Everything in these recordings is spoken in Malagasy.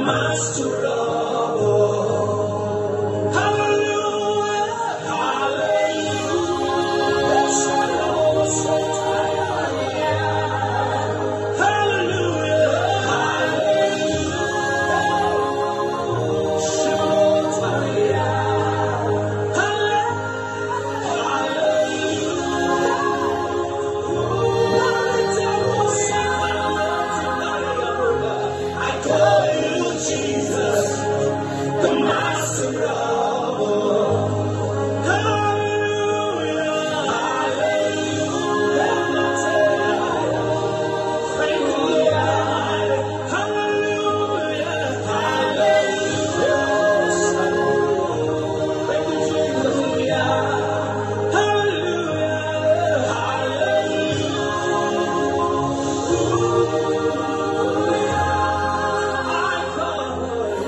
master of all. Hallelujah, hallelujah. Shalom, Sotaya. Hallelujah, hallelujah. Shalom, Sotaya. Jesus, the master of all. Hallelujah, hallelujah. Thank you, hallelujah, hallelujah. Thank you, Jesus, hallelujah,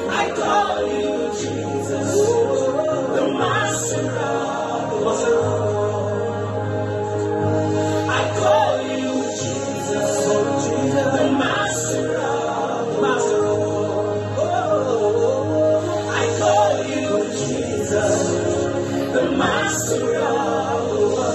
I call you Jesus, the master of all. I call you Jesus, the master of all. I call you Jesus, the master of all.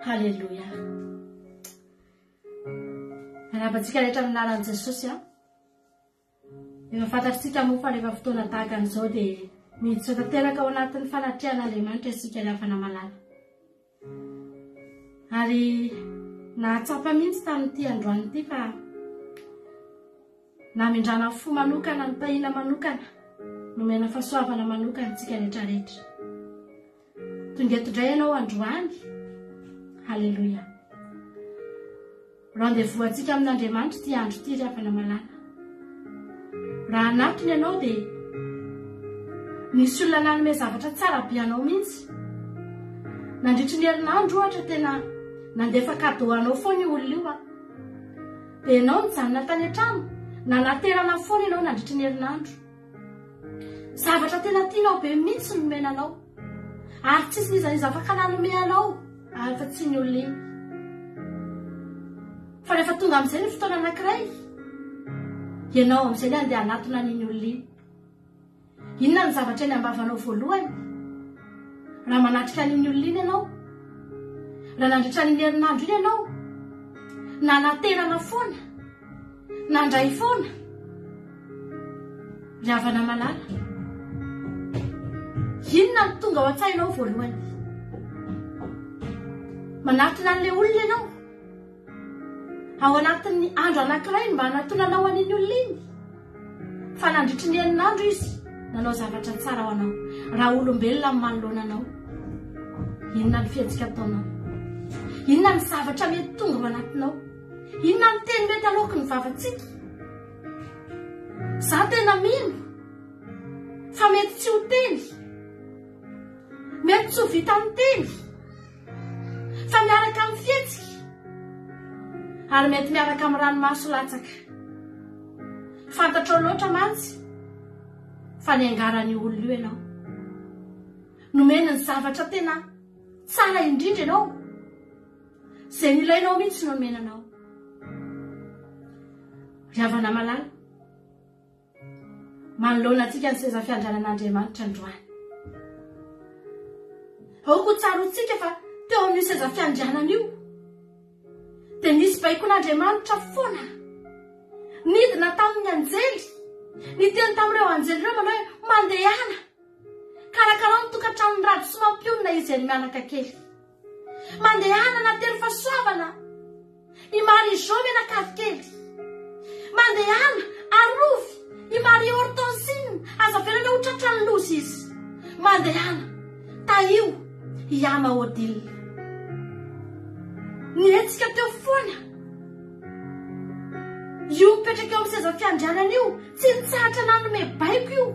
Hallelujah. Rahabatsika rehetra amin'ny anaran'i Jesosy efa fantatsika moa fa rehefa fotoana tahaka an'izao dia miditra tanteraka ao anatin'ny fanatrihan'Andriamanitra isika rehefa namalala. Ary nahatsapa mihitsy tamin'ity androany ity fa namindrana fo manokana ny tahina manokana nomena fahasoavana manokana antsika rehetrarehetra. Tonga eto indray ianao androany. Hallelujah. Rendez-vous antsika amin'Andriamanitra ty andro ty rehefa namalala. Raha anatony ianao dia nisy olona nanome zavatra tsara be anao mihitsy. Nandritry ny herinandro ohatra tena nandefa cadeau anao foana io olona io dia ianao nijanona tany an-trano nanaterana foana ianao nandritry ny herinandro. Zavatra tena tianao be mihitsy nomena anao. Ary tsisy n'iza afaka nanome anao fa tsy ny olona iny. Fa rehefa tonga amin'izay ny fotoana anankiray ianao amin'izay ny andeha anatona n'iny olona iny. Inona ny zavatra eny ambavanao voalohany? raha manatrika an'iny olona iny ianao, raha nandritra an'iny herinandro iny ianao, na naterana foana nandray foana, ry havana malala, inona ny tonga ao an-tsainao voalohany? Manatona an'ilay olona ianao ao anatin'ny andro anankiray mba hanatonanao an'iny olona iny, fa nandritry ny herinandro izy nanao zavatra tsara ho anao. Raha olombelona amin'ny manoloana anao, inona ny fihetsika ataonao? Inona ny zavatra mety tonga ao anatinao? Inona ny teny mety aloky ny vavantsika? Za tena mino fa mety tsy ho teny, mety tsy ho vita amin'ny teny, fa miaraka amin'ny fihetsika, ary mety miaraka amin'ny ranomaso latsaka. Fantatrao loatra mantsy fa ny angaran'io olona io ianao, nomena ny zavatra tena tsara indrindra ianao, izay nilainao mihitsy no nomenanao. Ry havana malala, manoloana antsika ny seza fiandrianan'Andriamanitra androany. Aoko tsarotsika fa teo amin'io seza fiandrianana io dia nisy baikon'Andriamanitra foana midina tamin'ny anjely, niteny tamin'ireo anjely ireo manao hoe mandehana, karakarao ny tokantranony rado sy mampionina izy any mianaka kely. Mandehana natery fahasoavana i Marie Jo mianakavy kely. Mandehana arovy i Marie Hortensine, aza velana ho tratrany lozy izy. Mandehana taio i Ama Odile. Nietsika teo foana io mipetraka eo amin'ny seza fiandrianana io, tsy nitsahatra nanome baiko io,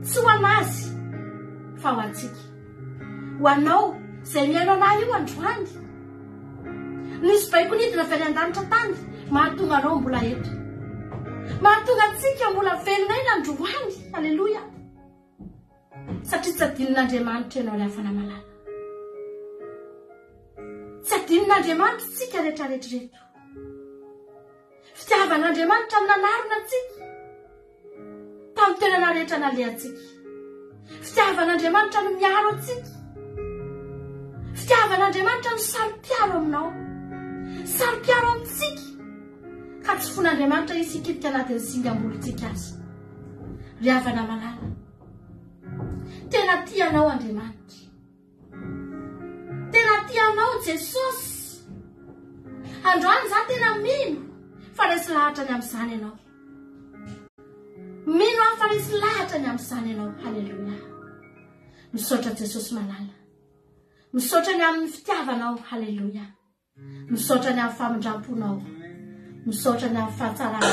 tsy ho anazy fa ho antsika, ho anao izay miainao anahy io androany. Nisy baiko nidina avy any an-danitra tany, mahatonga anao mbola eto, mahatonga antsika mbola velonay androany. Alleloia, satria tsy adinin'Andriamanitra ianao ilay havana malala, tsy adinin'Andriamanitra tsika rehetrarehetra. Fitiavan'Andriamanitra nanarona antsika tamin'ny toerana rehetra nalehantsika. Fitiavan'Andriamanitra no miaro antsika. Fitiavan'Andriamanitra no saro-piaro aminao, saro-piaro amintsika, ka tsy fon'Andriamanitra izy hikitika anatin'ny singam-bolontsika azy. Ry havana malala, tena tianao Andriamanitra, tena tianao Jesosy. Androany za tena mino fa resy lahatra ny amin'izany ianao, mino aho fa resy lahatra ny amin'izany ianao. Halleluia, misaotra Jesosy malala, misaotra ny amin'ny fitiavanao. Halleluia, misaotra ny amin'ny famindramponao, misaotra ny amin'ny fahatsarana.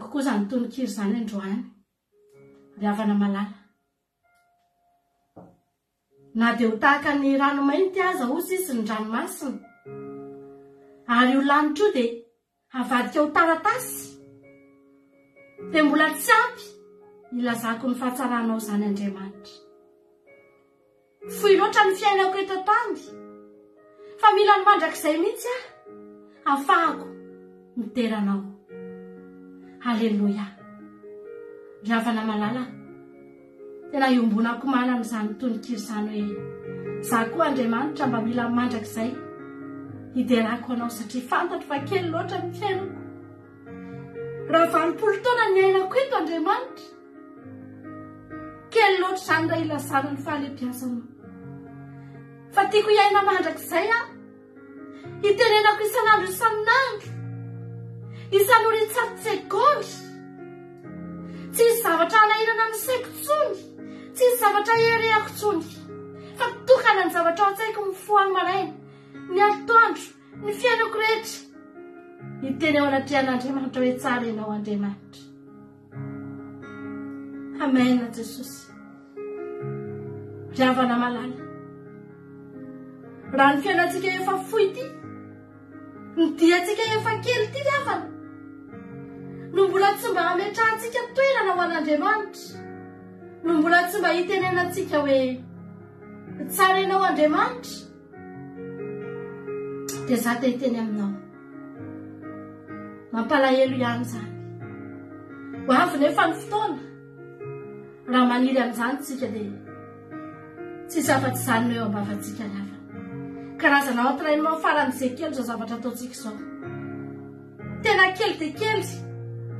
kokoa zany tononkiro zany androany ry havana malala na dia ho tahaka ny ranomainty aza ozy izy ny ranomasina ary io lanitra io dia avadika ho taratasy dia mbola tsy ampy ilazako ny fahatsaranao zany Andriamanitra. Fohy loatra ny fiainako eto tany fa mila ny mandrakizay mihitsy ahafahako miteranao. Haleluia. Ry havana malala tena iombonako manana izany tononkiro izany hoe za koa Andriamanitra mba mila mandrakizay hiderako anao satria fantatro fa kely loatra ny fiainako. Raha 20 taona ny ainako eto Andriamanitra kely loatra izany raha ilazana ny fahalebiazanao. Fa tiako hiaina mandrakizay hitenenako isan'andro isan'andro isan'olo tsara tsekoly tsy isy zavatra alahirana amin'ny saiko tsony tsy isy zavatra herehako tsony fa tokana ny zavatra ao an-tsaiko mifohany maraina ny atoandro ny fiainako rehetra hiteny ao anatrehan'Andriamanitra hoe tsara ianao Andriamanitra. Amen Jesosy. Ry havana malala raha ny fiainantsika efa fohy ty ny diantsika efa kely ty havana no mbola tsy mba hametrahantsika toerana ho an'Andriamanitra no mbola tsy mba hitenenantsika hoe tsara ianao Andriamanitra dia za te hiteny aminao mampalahelo ihany zany ho avy nefa ny fotoana raha maniry amin'izany tsika dia tsisy afa-tsy izany no eo ambavatsika ny havana. Karazana entraînement faran'izay kely zao zavatra ataontsika izao tena kely dia kely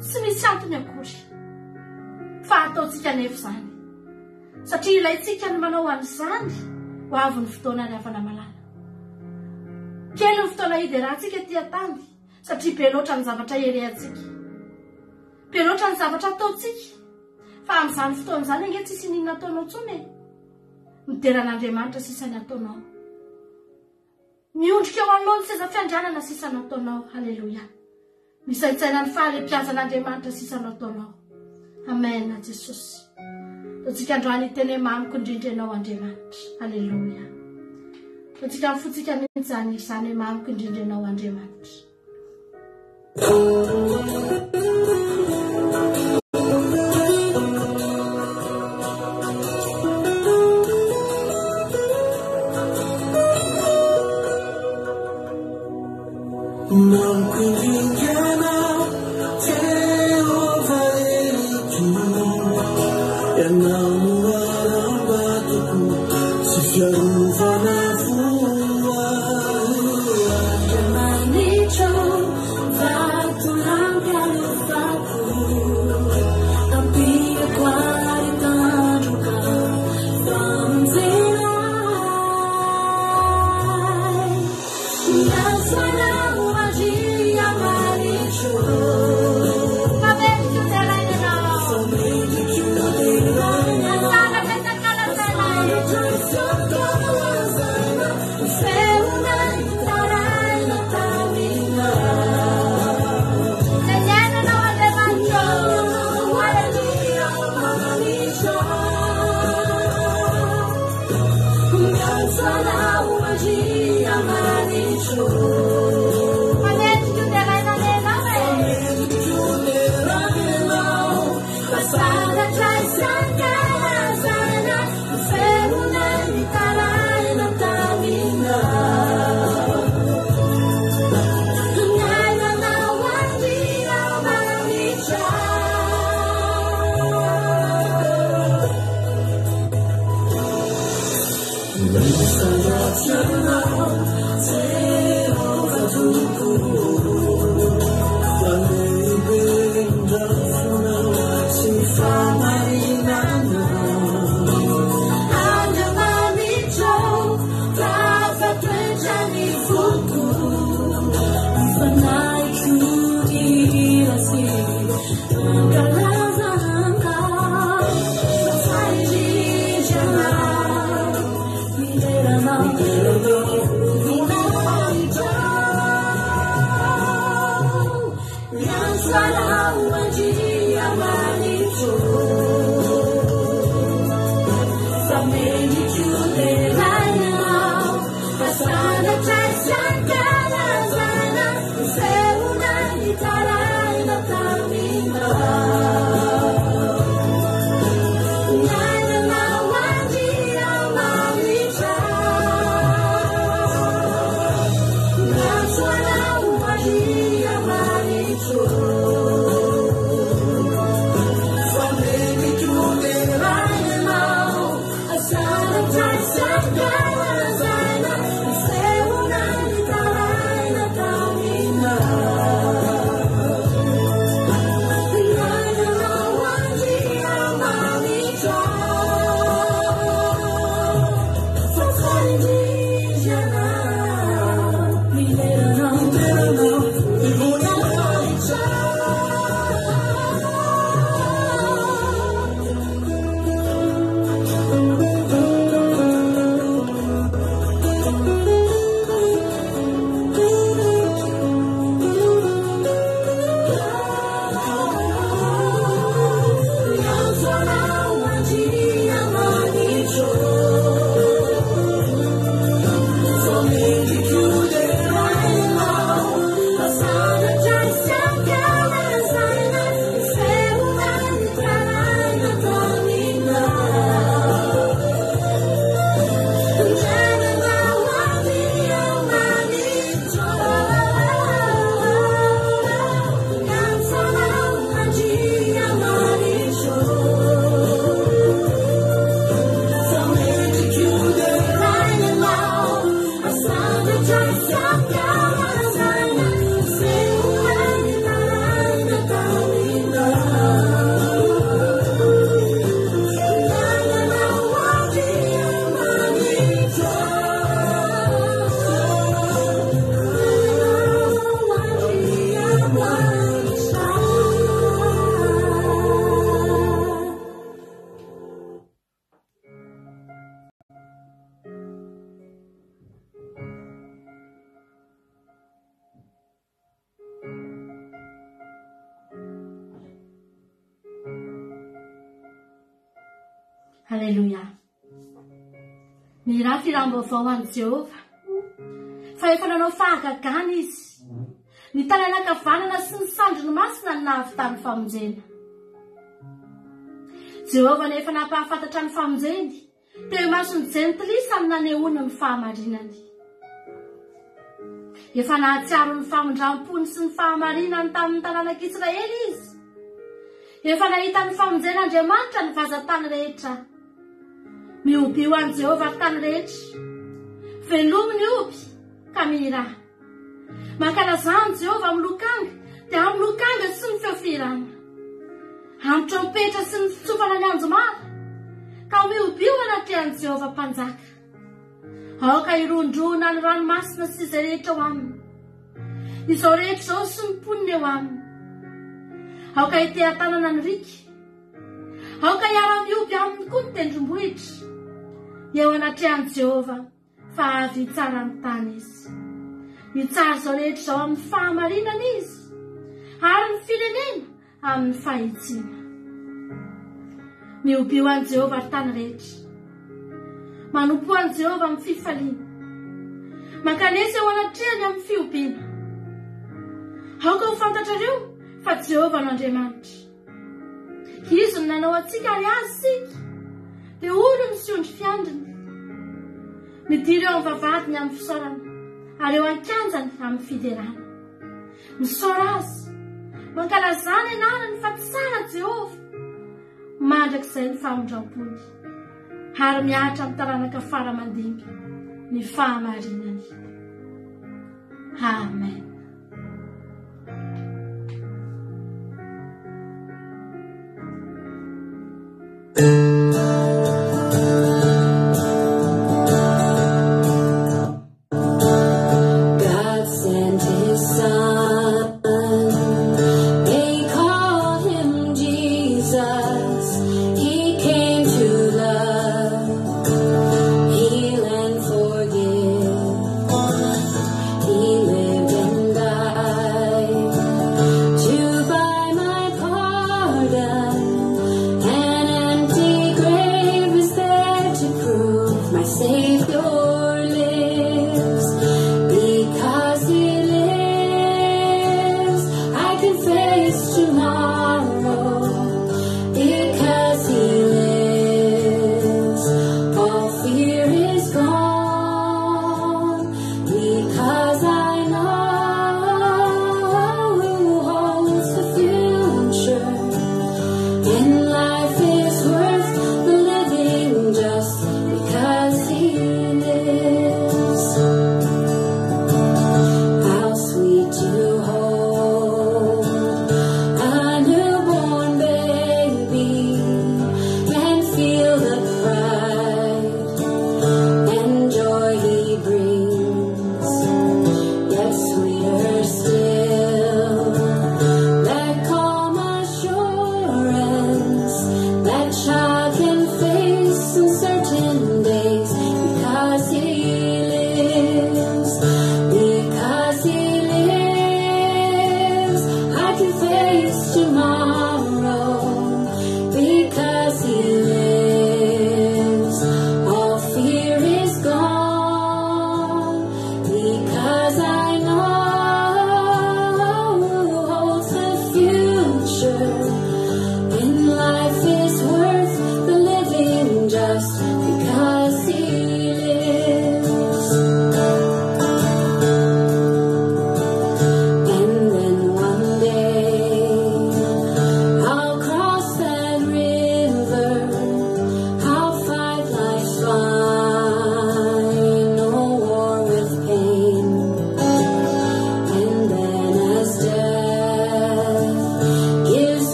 tsy misy antony akory fa ataontsika nefa izany satria ilaintsika ny manao an'izany ho avy ny fotoana ny havana malala. Kely ny fotoana hiderahantsika ety an-tany satria be loatra ny zavatra herehantsika be loatra ny zavatra ataontsika fa amin'izany fotoana izany ange tsisy ninona ataonao tsony mideran'Andriamanitra sisany ataonao miondrika eo anoloany seza fiandrianana sisany ataonao. Haleluia. Misaintsaina ny fahalebiazan'Andriamanitra sisany ataonao. Amen Jesosy. Totsika androany teny mamiko indrindra ianao Andriamanitra. Haleluia. Totsika mifotsika mihitsy zany mamiko indrindra ianao Andriamanitra. Yang salah wajib Halleluja. Miraky iram-baovao an'i Jehova. Fa efa nanao fahagagana izy. Ny tanana ankavanana sy ny sandriny masina ny nahavitany famonjena. Jehova nefa napahafantatra ny famonjeny teo masony jentilisa amin'ny nanehoana ny fahamarinany. Efa nahatsiaro ny famondram-pony sy ny fahamarinany tamin'ny tanàn'Israely izy. Efa nahita ny famonjen'Andriamanitra ny vazan-tany rehetra. Miobio an'i Jehova tany rehetra. Velomy ny oby ka mira. Mankalazany Jehova amin'ny lokanga dia amin'ny lokanga sy ny feofirana. Amin'ny trompetra sy ny fitsofana ny anjomara ka miobio anatrehan'i Jehova mpanjaka. Aoka irondrona ny ranomasina sy izay rehetra ao aminy. Izao rehetra izao sy ny poniny eo aminy. Aoka itehan-tanana ny rika. Aoka hiara-mioby aminy koa ny tendrombohitra. Eo anatrehan'i Jehova fa avy tsara ny tany izy. Mitsara izao rehetra izao amin'ny fahamarinana izy. Ary ny firenena amin'ny fahitsiana. Miobio an'i Jehova ary tany rehetra. Manompo an'i Jehova amin'ny fifaliana. Mankanesa eo anatrehany amin'ny fiobiana. Aoka ho fantatrareo fa Jehova n'Andriamanitra. Izy no nanao antsika ary azy sika. Dia olo ny siondry fiandriny. Midira eo amin'ny vavahadiny amin'ny fisaorana. Ary eo an-kanjany amin'ny fiderana. Misaora azy. Mankalazana ianarany fa tsara Jehova. Mandrakizay ny famondram-pony. Ary miahatra amin'ny taranaka faramandimby ny fahamarinany. Amen. God sent his son. They called him Jesus. He came to love, heal and forgive. He lived and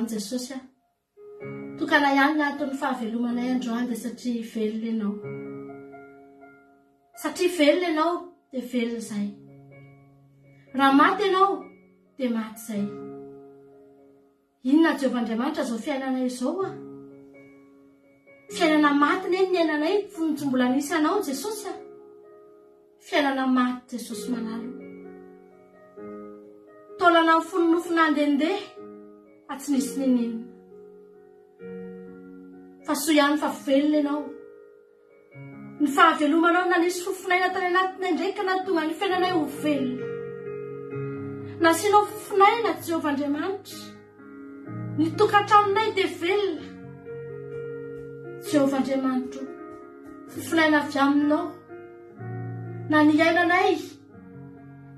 androany Jesosy tokana ihany ny ataon'ny fahavelomanay androany dia satria velona ianao. Satria velona ianao dia velona izay. Raha maty ianao dia maty izay. Inona Jehovahandriamanitra izao fiainana izao fiainana maty ny ainanay fontsy mbola nisy anao Jesosy fiainana maty Jesosy manalo. Taolana ny fononofo nandehandeha tsy nisy ninina. Fa soa ihany fa velona ianao. Ny fahavelomanao na nisy fofinaina tany anatiny ndraika na tonga ny fiainanay ho velona. Nasianao fofinaina Jehovahandriamanitra. Ny tokantranonay dia velona. Jehovahandriamanitra fofinaina avy aminao. Na ny ainanay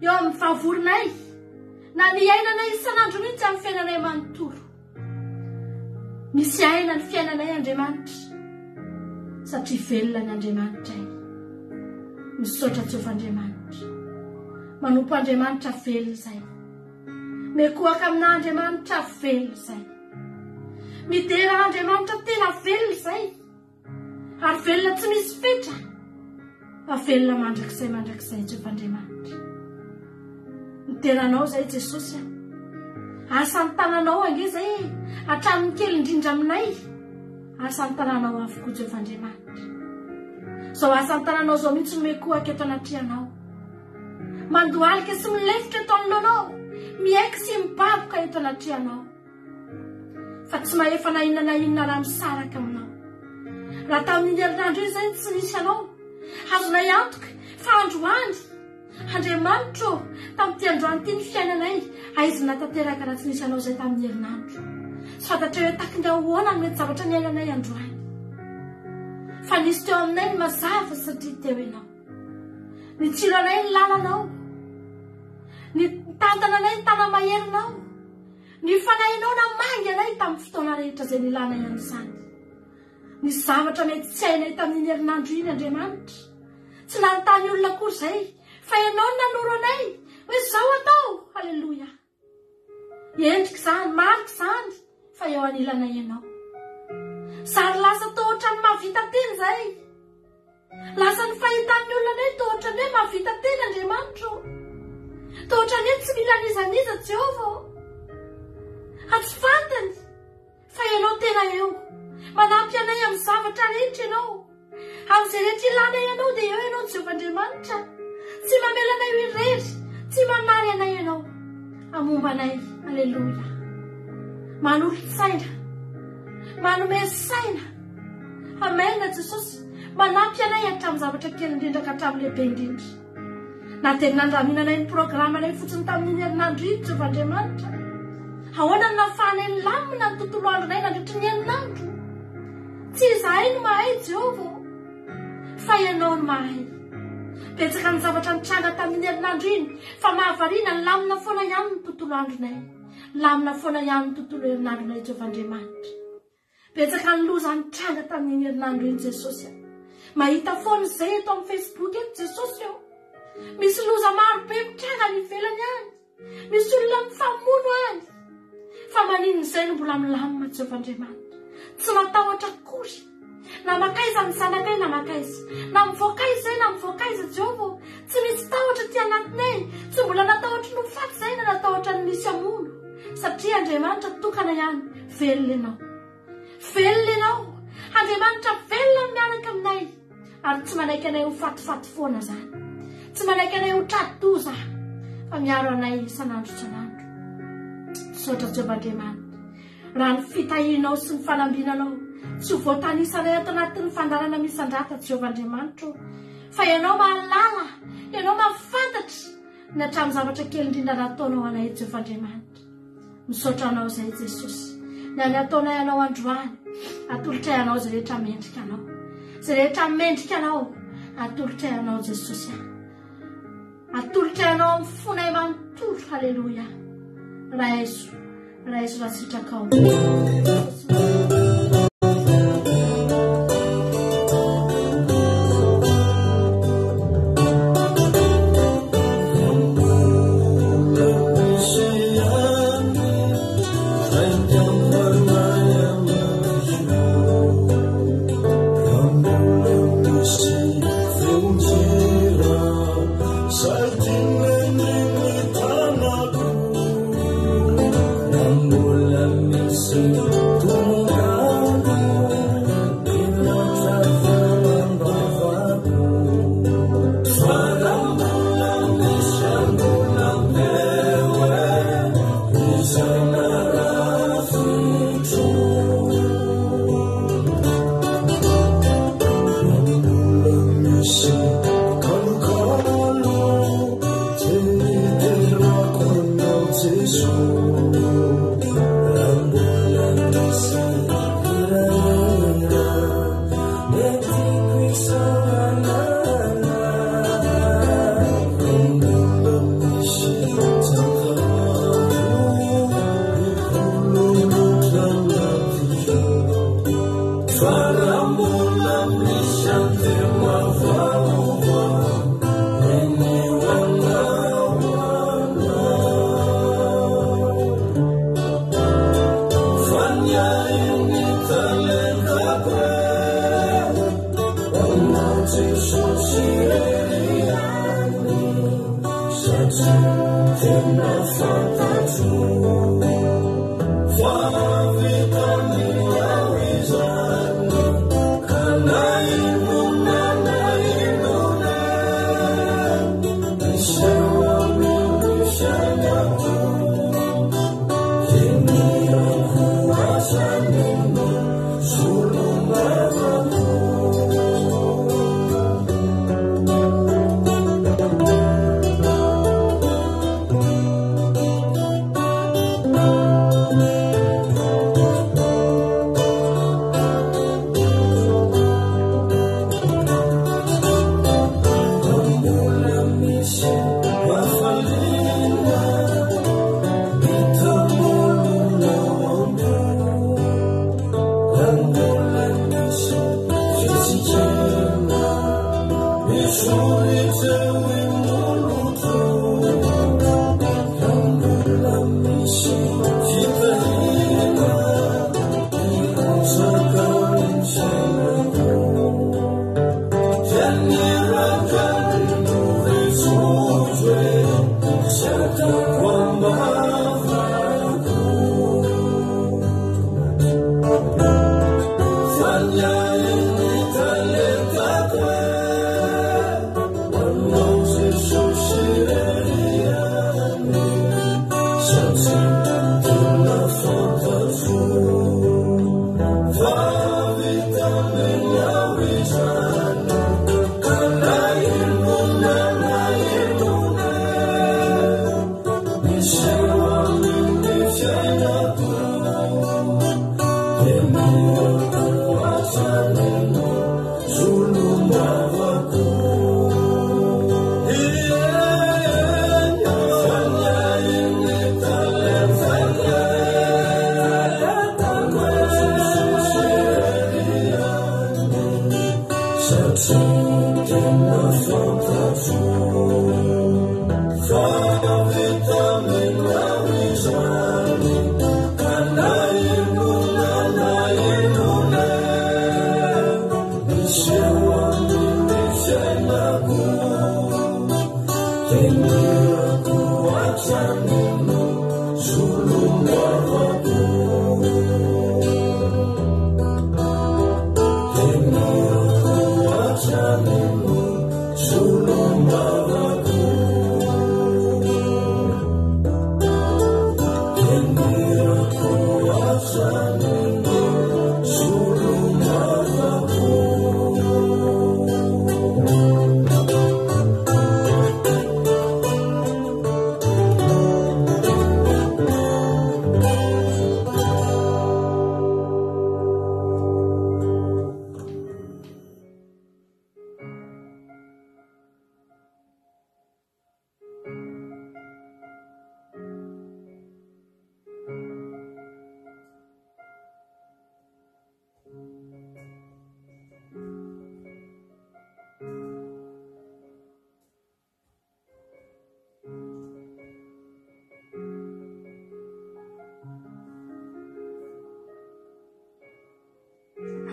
eo amin'ny fahavorinay. Na ny ainanay isan'andro mihitsy amin'ny fiainanay manontolo. Misy aina ny fiainanay Andriamanitra. Satria velona ny Andriamanitra. Misaotra Jehovahandriamanitra. Manompo Andriamanitra velona izay. Mekoaka amina Andriamanitra velona izay. Midera Andriamanitra tena velona izay. Ary velona tsy misy fetra. Fa velona mandrakizay Jehovahandriamanitra. Miteranao izay Jesosy. Asany tananao ange izay hatramin'ny kely indrindra aminay. Asany tananao avokoa Jehovahandriamanitra. Izao asany tananao izao mihitsy mekoaka eto anatrianao. Mandohalika sy milefika eto anoloanao. Miaika sy mibaboka eto anatrianao. Fa tsy mahefa na inona raha misaraka aminao. Raha tamin'ny herinandro io izay tsy nisy anao. Azonay antoka fa androany Andriamanitra tamin'ity androany ity ny fiainanay. Aiza natanteraka raha tsy nisy anao izay tamin'ny herinandro. Sy fantatra hoe taky ahoana ny mety zavatra ny ainanay androany. Fa nisy teo aminay ny mazava satria teo ianao. Ny tsiranay ny lalanao. Ny tantananay ny tanamaherinao. Ny fanahinao namangy anay tamin'ny fotoana rehetra izay nilana ihany izany. Ny zavatra mety tsy hainay tamin'ny herinandro iny Andriamanitra. Tsy nanontany olona akory izay. Fa ianao no nanoro anay. Hoe izao atao. Halleloja. Endrika izany, marika izany. Fa eo anilanay ianao. Sary lasa tohatra ny mahavita teny izay. Lasa ny fahitan'ny olona anay tohatra ny hoe mahavita teny Andriamanitra. Tohatra ny hoe tsy mila nizaniza Jehova. Tsy fantany. Fa ianao tena eo. Manampy anay amin'ny zavatra rehetra ianao. Amin'izay rehetra ilana ianao dia eo ianao Jehovahandriamanitra. Tsy mamela anay ho irery. Tsy manary anay ianao. Amomba anay. Halleluja. Manolotsaina. Manome saina. Amen Jesosy. Manampy anay hatramin'ny zavatra kely indrindra ka hatramin'ny lehibe indrindra. Na tena nandraminanay ny programanay fotsiny tamin'ny herinandro iny Jehovahandriamanitra. Ahoana ny nahafahanay ny lamina ny tontolo andronay nandritry ny herinandro. Tsy izahay no mahay Jehova. Fa ianao no mahay. Betsaka ny zavatra nitranga tamin'ny herinandro iny. Fa mahavariana ny lamina foana ihany ny tontolo andronay. Lamina foana ihany ny tontolo herinandronay Jehovahandriamanitra. Betsaka ny loza nitranga tamin'ny herinandro iny Jesosy. Mahita foana izay eto amin'ny Facebook eto Jesosy. Misy loza maro be mitranga ny ivelany any. Misy olona mifamono any. Fa maninona izay no mbola milamina Jehovahandriamanitra. Tsy matahotra akory. Na makaiza ny zanakay na makaiza. Na mivoakaiza izay na mivoakaiza Jehova. Tsy misy tahotra ty anatinay. Tsy mbola natahotra no faty izay na natahotra ny misy amono. Satria Andriamanitra tokana ihany velona ianao. Velona ianao. Andriamanitra velona miaraka aminay. Ary tsy manaiky anay ho fatifaty foana izany. Tsy manaiky anay ho tratoza. Fa miaro anay isan'andro isan'andro. Misaotra Jehovahandriamanitra. Raha ny fitahirinao sy ny fanambinanao tsy ho voatanisanay ato anatin'ny fandarana misandrata Jehovahandriamanitra. Fa ianao mahalala. Ianao mahafantatra ny hatramin'ny zavatra kely indrindra nataonao anay Jehovahandriamanitra. Misaotra anao izay Jesosy. Ny any ataonay anao androany. Atolotray anao izay rehetra mendrika anao. Izay rehetra mendrika anao. Atolotray anao Jesosy. Atolotray anao amin'ny fonay manontolo. Halleluja. Raiso raha sitrakao. I'm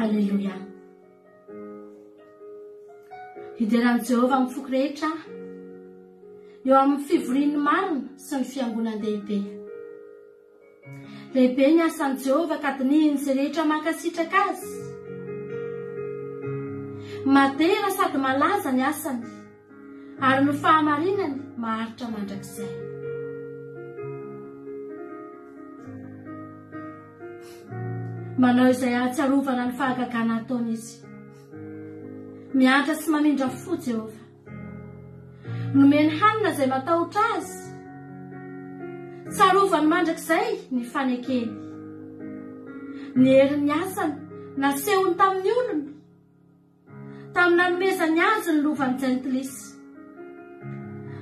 Halleluja. Hideran'i Jehovah amin'ny foko rehetra eo amin'ny fivorian'ny marina sy ny fiangonan-dehibe. Lehibe ny asan'i Jehovah ka dinihiny izay rehetra mankasitraka azy. Matera sady malaza ny asany ary ny fahamarinany maharitra mandrakizay. Manao izay ahatsiarovana ny fahagagana ataony izy. Miantra sy mamindra fo Jehovah. Nomeny hanina izay matahotra azy. Tsarovany mandrakizay ny fanekeny. Ny herin'ny asany nasehony tamin'ny olona. Tamin'ny nanomezany azy ny lovan'ny Jentilisa.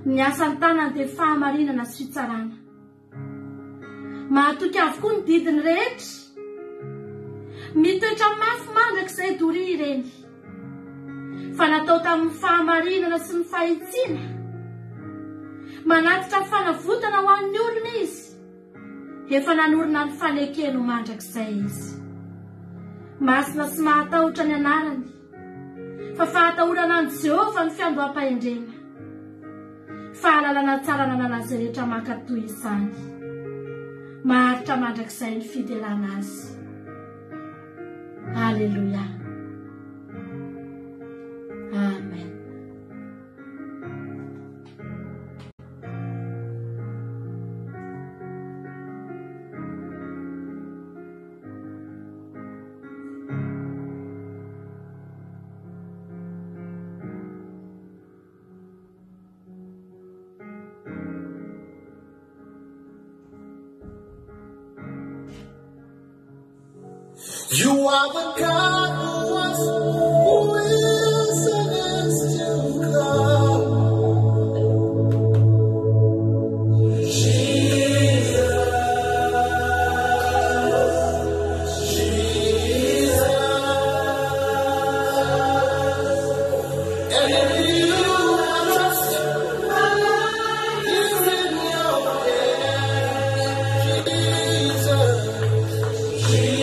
Ny asany tanany dia fahamarinana sy fitsarana. Mahatoky avokoa ny didiny rehetra. Mitoetra mafy mandrakizay doria ireny. fa natao tamin'ny fahamarinana sy ny fahitsiana, manatitra fanavotana ho an'ny olona izy, efa nanorina ny fanekeno mandrakizay izy. Masina sy mahatahotra ny anarany, fa fahatahorana ny Jehova ny fiandoham-pahendrena, fahalalana tsara nananazy rehetra mankatoy izany, maharitra mandrakizay ny fidelana azy. Alleluia. Amen. You are the God who was, who is, and is to come. Jesus, and in you I trust. My life is in your hands, Jesus.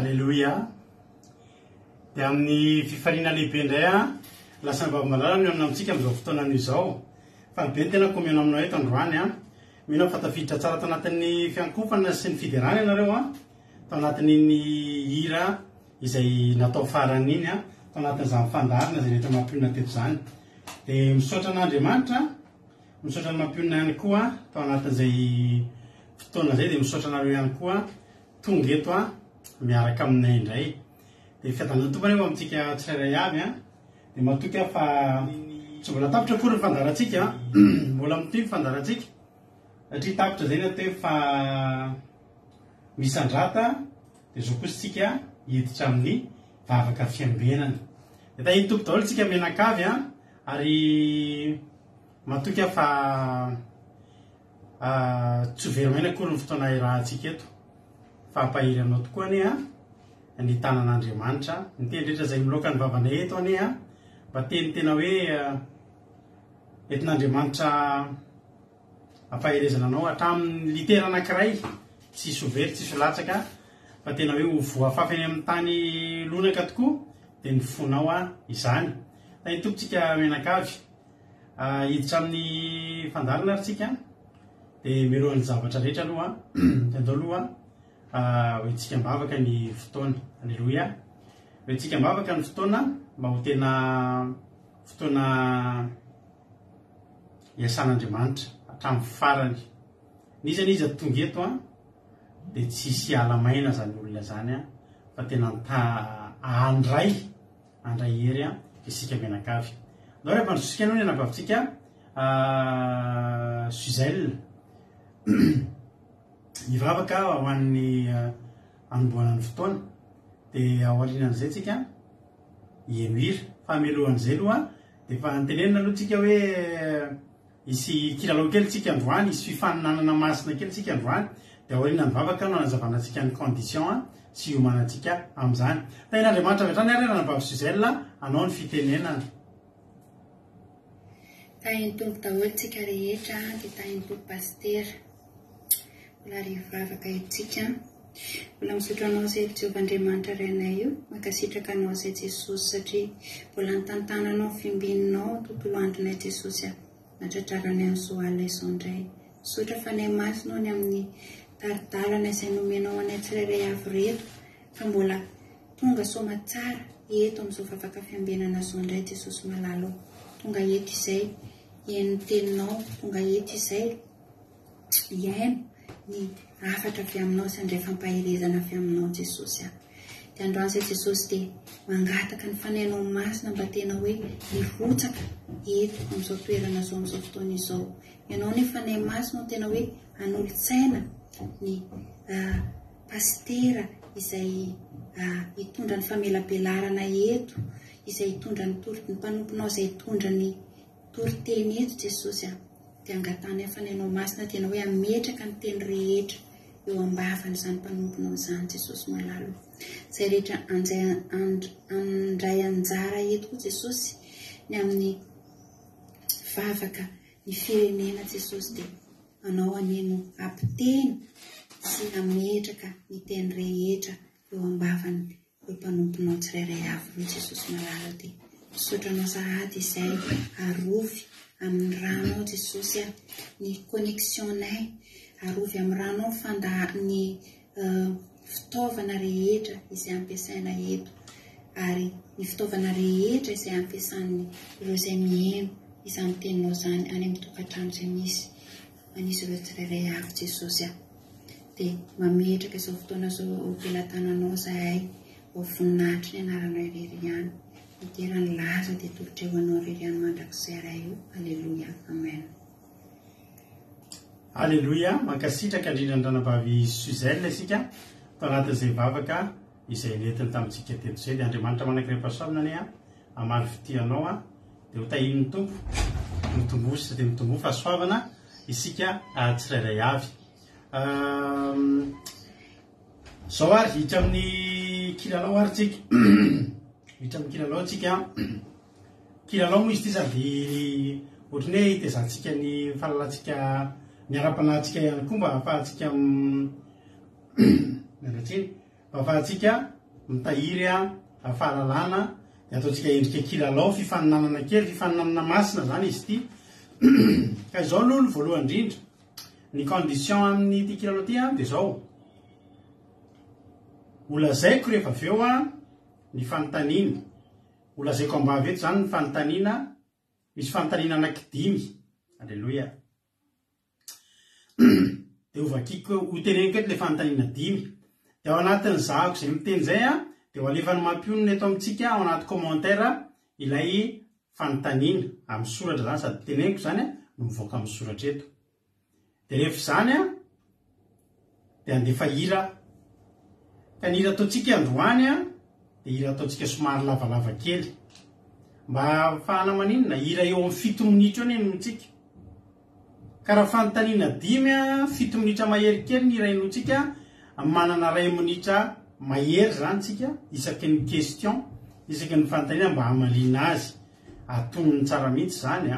Alléluia. Dia amin'ny fifaliana lehibe indray lasa mivavy-malala no amintsika amin'izao fotoana izao. Fa be ny tena komiona aminao eto androany mino fa tafiditra tsara tao anatin'ny fiankofana sy ny fiderana ianareo tao anatin'iny hira izay natao farany iny tao anatin'izany fandarina izay rehetra mampionona teto zany. Dia misaotra an'Andriamanitra, misaotra ny mampionona ihany koa tao anatin'izay fotoana izay, dia misaotra anareo ihany koa tonga eto miaraka aminay indray. Dia fiadan'ny tompony eo amintsika tsirairay avy dia matoky fa tsy mbola tapitra kory ny fandarantsika mbola mitoy ny fandarantsika satria tapitra zay natao fa misandrata dia zao kosa tsika hiditra amin'ny vavaka fiambenana. Dia tahiny tompo daholo tsika menakavy ary matoky fa tsy veromaina kory ny fotoana irahantsika eto fa ampahiry anao tokoa ny tanan'Andriamanitra ny teny rehetra izay miloaka ny vavanay eto mba teny tena hoe entin'Andriamanitra ampahirezana anao hatramin'ny litera anankiray tsy sovery tsy solatsaka fa tena hoe ho voafafany amin'ny tany lonaka tokoa dia ny fonao izany. Tahiny tompontsika menakavy hiditra amin'ny fandarina ary tsika dia mirohan'ny zavatra rehetra aloha tendao aloha hoentsika mbavaka ny fotoana. Alleluia. Hoentsika mbavaka ny fotoana mba ho tena fotoana iasan'Andriamanitra hatramin'ny farany. Nizany izy tonga eto dia tsy hisy alamaina zany olona zany fa tena andray hery isika menakavy. Ndao rehefa nisosika anao ny anabavitsika Suzelle mivavaka ho an'ny anomboana ny fotoana dia ao aorianan'izay tsika hiemira fa melohan'izay aloha dia fa nitenenina aloha tsika hoe isy kilalao kely tsika androany, isy fifaninanana masina kely tsika androany dia aorianany vavaka no anazavana antsika ny condition sy iomanantsika amin'izany. Tahin'Andriamanitra vetrany ary anabavy Suzelle anao ny fitenenana. Tahiny tompo daholo tsika rehetra dia tahiny tompo pastera mbola ry vavaka itsika mbola misaotra anao izay Jehovah'Andriamanitra renay io mankasitraka anao izay Jesosy satria mbola nitantananao fimbinanao tontolo andronay Jesosy natratraranay amin'izao alina izao indray. Misaotra fa nay masinao ny amin'ny taridalana izay nomenao anay tsirairay avy reto fa mbola tonga soma tsara eto amin'izao vavaka fiambenana izao indray Jesosy malalo. Tonga eto izay hiaino teninao, tonga eto izay hiaino ny afatra avy aminao sy andray fampahirezana avy aminao Jesosy. Dia androany izay Jesosy dia mangataka ny fanainao masina mba tena hoe mirotsaka eto amin'izao toerana izao amin'izao fotoana izao. Ianao ny fanay masina tena hoe hanolo-tsaina ny pastera izay hitondra ny famelabelarana eto, izay hitondra ny mpanomponao izay hitondra ny toriteny eto Jesosy. Dia angatany fanainao masina tena hoe ametraka ny teny rehetra eo ambavany izany mpanomponao izany Jesosy malalo. Izay rehetra andray anjara eto koa Jesosy ny amin'ny vavaka ny firenena Jesosy dia anao aneno ampiteny sy ametraka ny teny rehetra eo ambavany eo mpanomponao tsirairay avy io Jesosy malalo. Dia misaotra anao sahady izay arovy amin'ny ranao Jesosy ny connexionnay, arovy amin'ny ranao ny fitaovana rehetra izay ampiasaina eto ary ny fitaovana rehetra izay ampiasan'ny ireo izay mihaino izany teninao izany any amin'ny tokantrano izay misy manisy ireo tsirairay avy Jesosy. Dia mametraka izao fotoana izao ampelantananao izahay ho voninahitry ny anaranao irery ihany. Iterany laza dia tolotra eo anao irery ihany mandrakizay raha io. Alleluia. Amen. Alleluia. Mankasitraka indrindra ny ranavavy Suzelle isika tao anatin'izay vavaka izay netiny tamintsika teto izay. Dia Andriamanitra manankirepasoavina ane amary fitianao dia ho tahin'ny tompo mitombo sy dia mitombo fahasoavana isika tsirairay avy. Zao ary hitra amin'ny kilalao ary tsika hitra amin'ny kilalao tsika. Kilalao moa izy ity sady ohatrany hoe hitezantsika ny fahalalantsika ny ara-panahintsika ihany koa mba ahafahantsika miangatsiny mba ahafahantsika mitahiry fahalalana de ataontsika endrika kilalao fifaninanana kely fifaninanana masina zany izy ity ka izao aloha ny voalohany indrindra ny condition amin'ny ty kilalao ty de zao olazaiko rehefa avy eo ny fanontaniana olazaiko ambavy eto zany ny fanontaniana misy fanontaniana anankidimy alleloia de ovakiko ho teneniko eto le fanontaniana dimy de ao anatin'ny zahako zay miteny zay de ho alefany mampionona eto amintsika ao anaty commentaire ilay fanontaniana amin'ny soratra zany sady teneniko zany no mivoaka amin'ny soratra eto de rehefa zany de andefa hira ka ny hira ataontsika androany de hira ataontsika somary lavalava kely mba ahafahana maninona hira eo amin'ny 7 minitra eo nenontsika ka raha fanontaniana 5 7 minitra mahery kely ny hira enontsika manana 2 minitra mahery zany tsika isaky ny question isaky ny fanontaniana mba hamalina azy atonony tsara mihitsy zany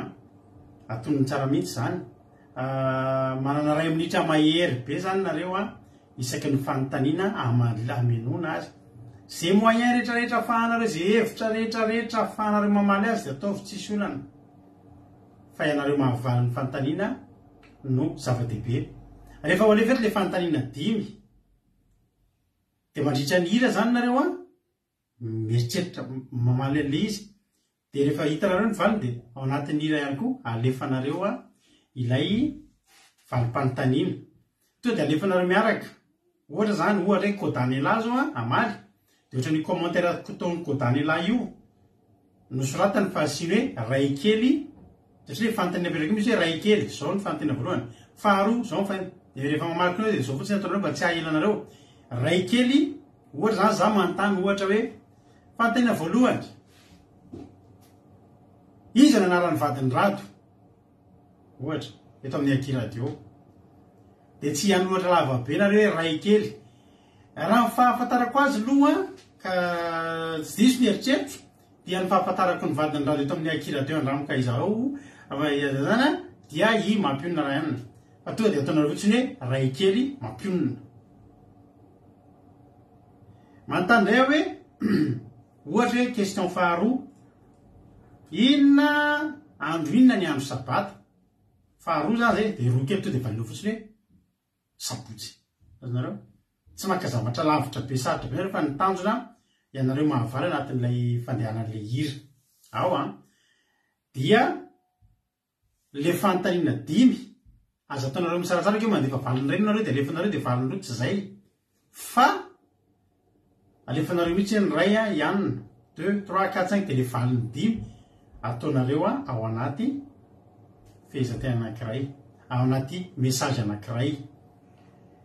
atonony tsara mihitsy zany manana 2 minitra mahery be zany nareo isaky ny fanontaniana amenona azy zay moyen rehetrarehetra afahanareo zay hevitra rehetrarehetra afahanareo mamaly azy de ataovy tsisy olana fa ianareo mahavaly ny fanontaniana no zava-dehibe rehefa ho alefa eto le fanontaniana 5 de mandritra ny hira zany nareo mieritreritra mamaly an'le izy de rehefa hitanareo ny valiny de ao anatin'ny hira ihany koa alefanareo ilay valim-panontaniana to de alefanareo miaraka ohatra zany ohatra hoe Kodanela zao amaly de ohatra ny commentaire ataony Kodanela io nosoratany fa asiny hoe ray kely satria fanontaniana petraka misy hoe ray kely zao ny fanontaniana voalohany faharoa zao de rehefa mamaliko de zao fotsiny ataonareo mba tsy ahelanareo ray kely ohatra zany za manontany ohatra hoe fanontaniana voalohany iza nanaran'ny vadiny rado ohatra eto amin'ny Aki radio de tsy ihany ohatra lava be nareo hoe ray kely raha ny fahafantarako azy aloha ka tsy diso ny eritreritro dia ny fahafantarako ny vadiny rado eto amin'ny Aki radio andramoka izao zany dia i mampionona raha ihany fa tonga de ataonareo fotsiny hoe ray kely mampionona manontany hoe ohatra hoe question faharoa inona andro inona ny andro sabata faharoa zany zay de roa kely to de valina fotsiny hoe sabotsy azonareo tsy maka zavatra lavitra be saritra be nareo fa nitanjona ianareo mahavaly anatin'ilay fandehanan'le hira ao dia le fanontaniana 5 aza ataonareo misaratsara keo mandefa valiny reny nareo de alefanareo de valiny roa tsy zay fa alefanareo mihitsy ny ray ianina 2 3 4 5 de le valiny 5 ataonareo ao anaty fehezanteny anankiray ao anaty message anankiray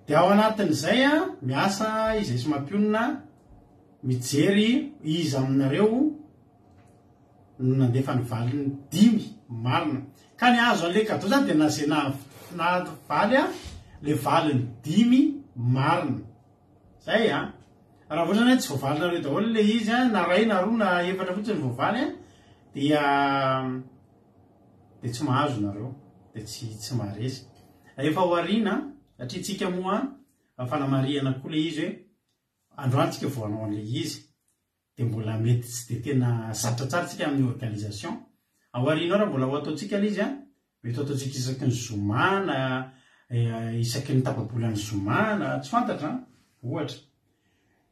de ao anatin'izay miasa izay sy mampionona mijery izy aminareo no nandefa ny valiny 5 marina ka ny azo an'le kadao zany de nazay navaly le valiny 5 marina zay raha voatrany hoe tsy voavalinareo daholo le izy na ray na roa na efatra fotsiny voavaly dia de tsy mahazo nareo de tsy maharesy rehefa ho arina satria tsika moa fanamariana koa le izy hoe androantsika voanao an'le izy de mbola mety tsy de tena zatra tsara tsika amin'ny organisation ao arina raha mbola ho ataontsika le izy mety ataontsika isaky ny zoma na isaky ny tapabolany zoma na tsy fantatra ohatra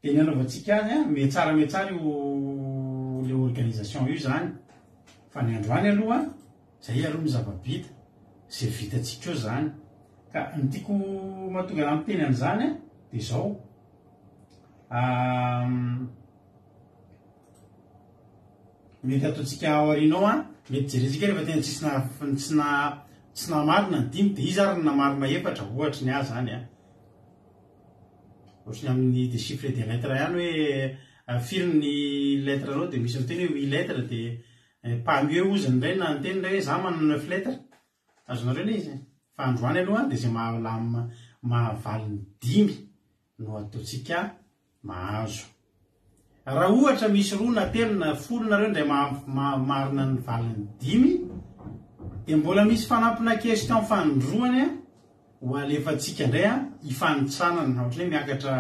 de ny anaovantsika azy metsara io le organisation io zany fa ny androany aloha zay aloha ny zava-bita zay vitatsika eo zany ka ny tiako mahatonga raha miteny an'izany de zao mety ataontsika ao arinao mety jeretsika rehefa tena tsy namarina ny 5 de izy ary namarina efatra ohatra ny azy zany ohatrany amin'ny de chiffre de lettre ihany hoe firy ny lettre anao de misy miteny hoe 8 lettre de parmi eux ozy ny ray na ny teny ray hoe za manana 9 lettre azonareo le izy fa androany aloha de zay mahavaliny 5 no ataontsika mahazo raha ohatra misy roa na telo na folo nareo ndray marina ny valiny 5 de mbola misy fanampina question fanondroany ho alefantsika indray ifanitsanana ohatran'ny hoe miakatra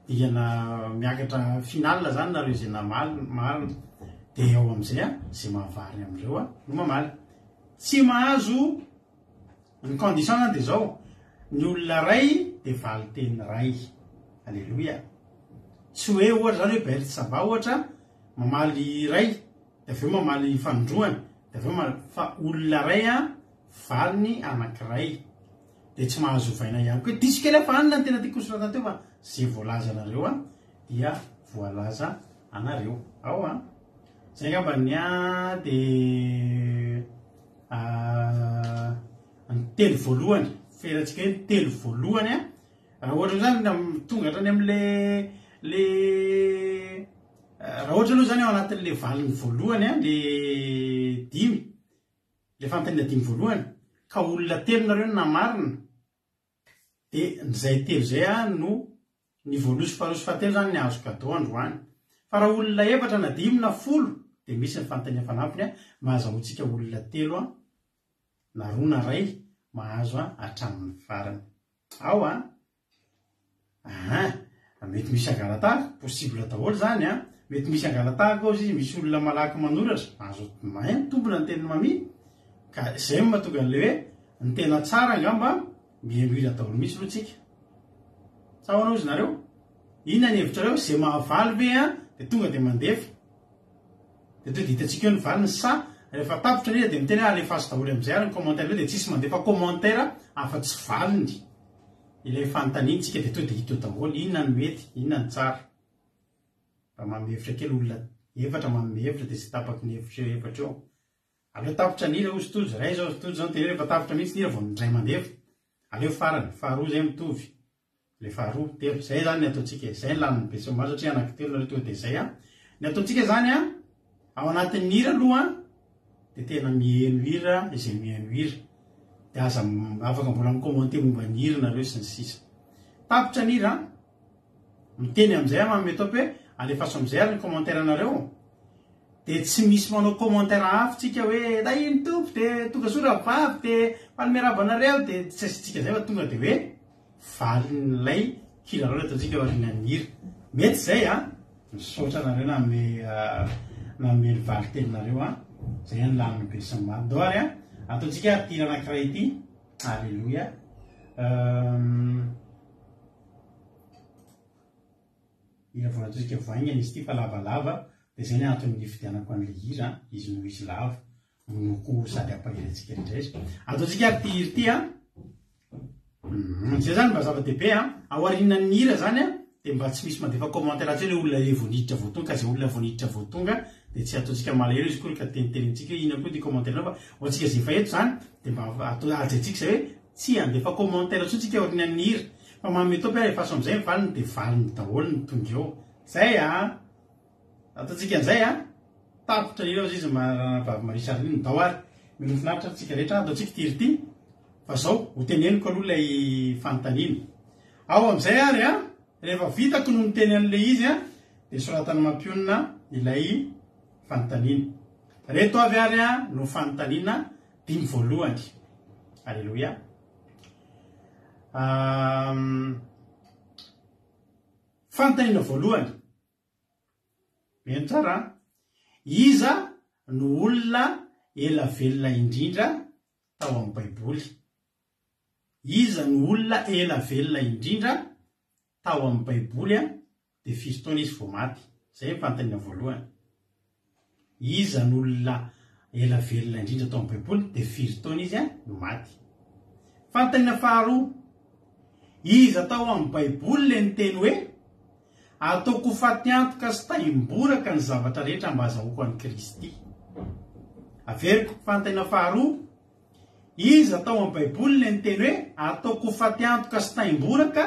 diana miakatra finalina zany nareo zay namalina de eo am'izay a zay mahavary am'ireo a no mamaly tsy mahazo ny condition de zao ny olona ray de valy teny ray alleloia tsy hoe ohatra zany hoe bert saba ohatra mamaly ray de aveo mamaly fanondroany de aveo fa olona ray a valiny anankiray de tsy mahazo vaina ihany koa disikely fa anina ny tena tiako sorata teo fa zay voalaza anareo a dia voalaza anareo ao a zay ngamba ny a de ny telo voalohany feratsika hoe telo voalohany a raha ohatra zany tonga hatrany am'le raha ohatra aloha zany ao anatin'le valiny voalohany a le dimy le fantanina dimy voalohany ka olona telo nareo namarina de zay telo zay a no ny voaloso faharoso fahatelo zany ny azo kadao androany fa raha olona efatra na dimy na folo de misy ny fantania fanampiny a mahazahoantsika olona telo a na roa na ray mahazo a hatramin'ny farany ao a mety misy angalatahaka possible daholo zany a mety misy angalatahaka ao izy misy olona malaky manoratra azo mahay mitombona ny teny mami ka zay mahatonga an'le hoe ny tena tsara angamba mihelohira daholo misy loha tsika sahoanao izy nareo inona ny hevitra reo zay mahavaly ve a de tonga de mandefa de to de hitatsika eo ny valiny sa rehefa tapitra nila de miteny alefaso daholo am'izay ary ny commentaire de tsisy mandefa commentaire afa-tsy valiny ilay fantanintsika de to de hito daholo inona ny mety inona ny tsara mba mamehevitra kely olona efatra mamehevitra de sy tapaky ny hevitra efatra eo aleo tapitra nila ostojo ray zao ostojo zany tena rehefa tapitra mihitsy nila vao ndray mandefa aleo farany faharoa zay mitovy le faharoa telo zay zany ny ataontsika zay ny laniny be soma satria anaky telo nareo tonga de zay a ny ataontsika zany a ao anatin'ny hira aloha de tena miheno hira izay miheno hira de aza afaka mbola micommente momba ny hira nareo sy ny sisa tapitra ny hira miteny am'izay a mametao hoe alefaso am'izay ary ny commentaire anareo de tsy misy manao commentaire hafitsika hoe da iny tompo de tonga sora vavy de falomerabanareo de tsy aisitsika zay fa tonga de hoe valin'lay kirareo ataontsika arinany hira mety zay a misaotra nareo na me valy teninareo a zay any laniny be sy madoary a ataontsika tira anankiray ity alleloia ira vao ataontsika voaingana izy ity fa lavalava de zay ny antony fidianako an'le hira izy no izy lava monoko sady ampahirantsika rehetrarehetra ataontsika ty hira ty a zay zany mba zava-dehibe a aoarinan'ny hira zany a de mba tsy misy mandefa commentaire atsy hoe le olona voniditra voatonga ka zay olona voniditra voatonga de tsy ataontsika malahelo izy koa ka tenitenitsika ina koa ty commentaire fa ohatsika zay fa eto zany de mba ajatsika zay hoe tsy andefa commentaire tsotsika aorinan'ny hira fa mametao pe efaso am'izay valiny de valiny daholo ny tonga eo zay a ataontsika an'izay a tapitra ira ao izy vavy marisariny ny dao ary milofinaritra tsika rehetra ataontsika tiry ty fa zao ho teneniko aloha lay fantaniny ao am'izay ary a rehefa vitako no miteny an'le izy a de soratany mampionina ilay fantaniny reto avy ary a no fantanina dimy voalohany alleloia fantanina voalohany meno tsara iza no olona ela velona indrindra tao amin'ny baiboly iza no olona ela velona indrindra tao amin'ny baiboly a de firy taona izy vao maty zay fantanina voalohany iza no olona ela velona indrindra tao amin'ny baiboly de firy taona izy a no maty fantanina faharoa iza tao amin'ny baiboly le ny teny hoe ataoko fatiantoka sy taimboraka ny zavatra rehetra mba azahoako an'i Kristy averiko fantanina faharoa iza tao amin'ny baiboly le ny teny hoe ataoko fatiantoka sy taimboraka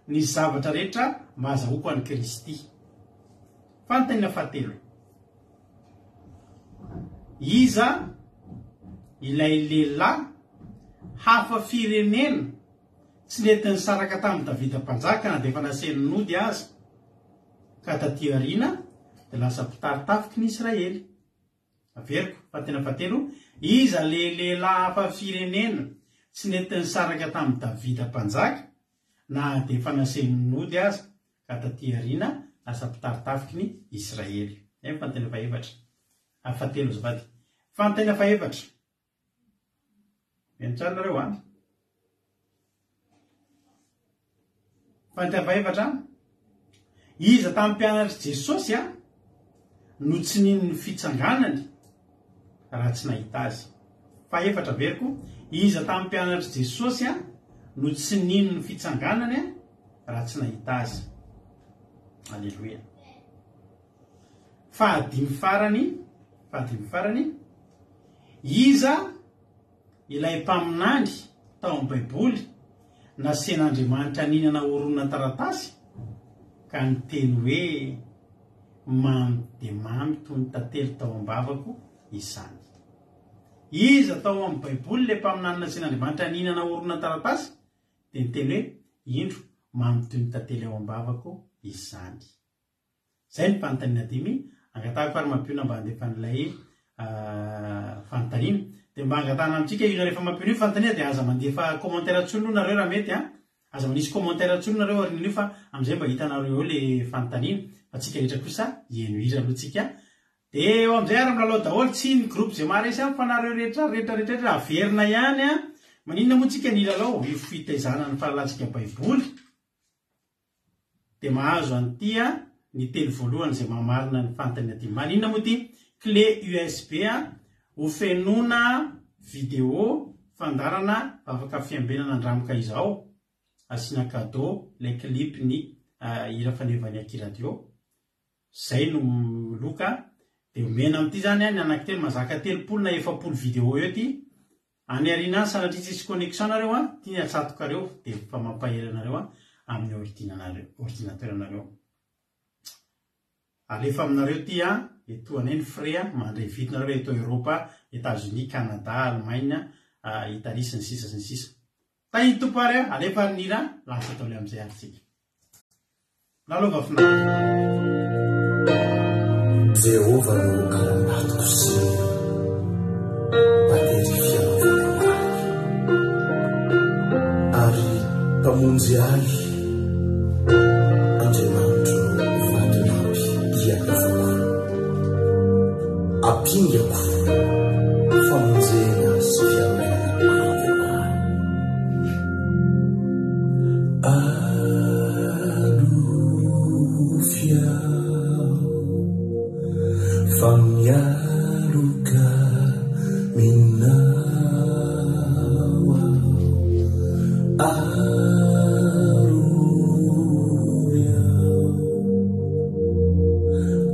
ny zavatra rehetra mba azahoako an'i Kristy fantanina fahatelo iza ilay lehilahy hafa firenena tsy netiny saraka tamin'ny Davida mpanjaka na de efa naseny nody aza ka taty arina de lasa mpitaritafika ny Israely averiko fantanina fahatelo iza le lehilahy hafa firenena tsy netiny saraka tamin'ny Davida mpanjaka na de efa naseny nody aza ka taty arina lasa mpitaritafiky ny Israely. Fantena faefatra. Afatelo zavaty. Fantena faefatra. Miantsara nareo a. Fantena faefatra. Iza tamin'ny mpianatry Jesosy a no tsy ninony fitsanganany raha tsy nahita azy. Faefatra veriko. Iza tamin'ny mpianatry Jesosy a no tsy ninony fitsanganany raha tsy nahita azy. Alleluia. Fahadimy farany. Iza ilay mpaminany tao amin'ny Baiboly nasen'Andriamanitra ninana oronina taratasy ka niteny hoe mamy de mamy toy ny tantely tao am-bavako izany. Iza tao amin'ny Baiboly le mpaminany nasen'Andriamanitra ninana oronina taratasy de niteny hoe indro mamy toy ny tantely ao am-bavako izany. Zay ny fanontaniana dimy. Angatahako ary mampiona mba handefa n'ilay fanontaniana. De mba angatahana amintsika io rehefa mampiona io fanontaniana de aza mandefa commentaire atsolo nareo raha mety a. Aza manisy commentaire atsolo nareo arin'io fa amizay mba hitanareo eo le fanontaniana. Fa tsika rehetra kosa eno hira aloha tsika. De eo amizay ary milalao daholo tsy ny groupe zay maharesy fa nareo rehetra averina ihany a. Maninona moa tsika ny lalao io fitaizana ny fahalatsika Baiboly. De mahazo an'ity ny teny voalohany zay mamarina ny fanontaniana ty. Maninona moa ty? Clé USB ho fenona vidéo fandarana afaka fiambenana andramoka izao. Asina cadeau le clip ny hira fanevany akiradio. Zay no loka. De omena amity zany ny anankitelo mazaka 30 na 40 vidéo eo ty. Any arina sanatria tsisy connexion nareo ty ny atsatoka reo de fa mampahela nareo amin'ny ordinateur nareo. Alefa aminareo ty etoanay ny frais mandray vidinareo eto Europa, États-Unis, Canada, Allemagne, Italie sy ny sisa. Tay tompo ary alefa ny hira lasa atao le amizay atsika. Lalova finaritra. Jehova no alamatoko sy matery fianakaviana ary mpamonjy ahy Andriamanitro vatinampy iakavako apingako famonjena sy fiainana alofia famiaruka minawa aruvia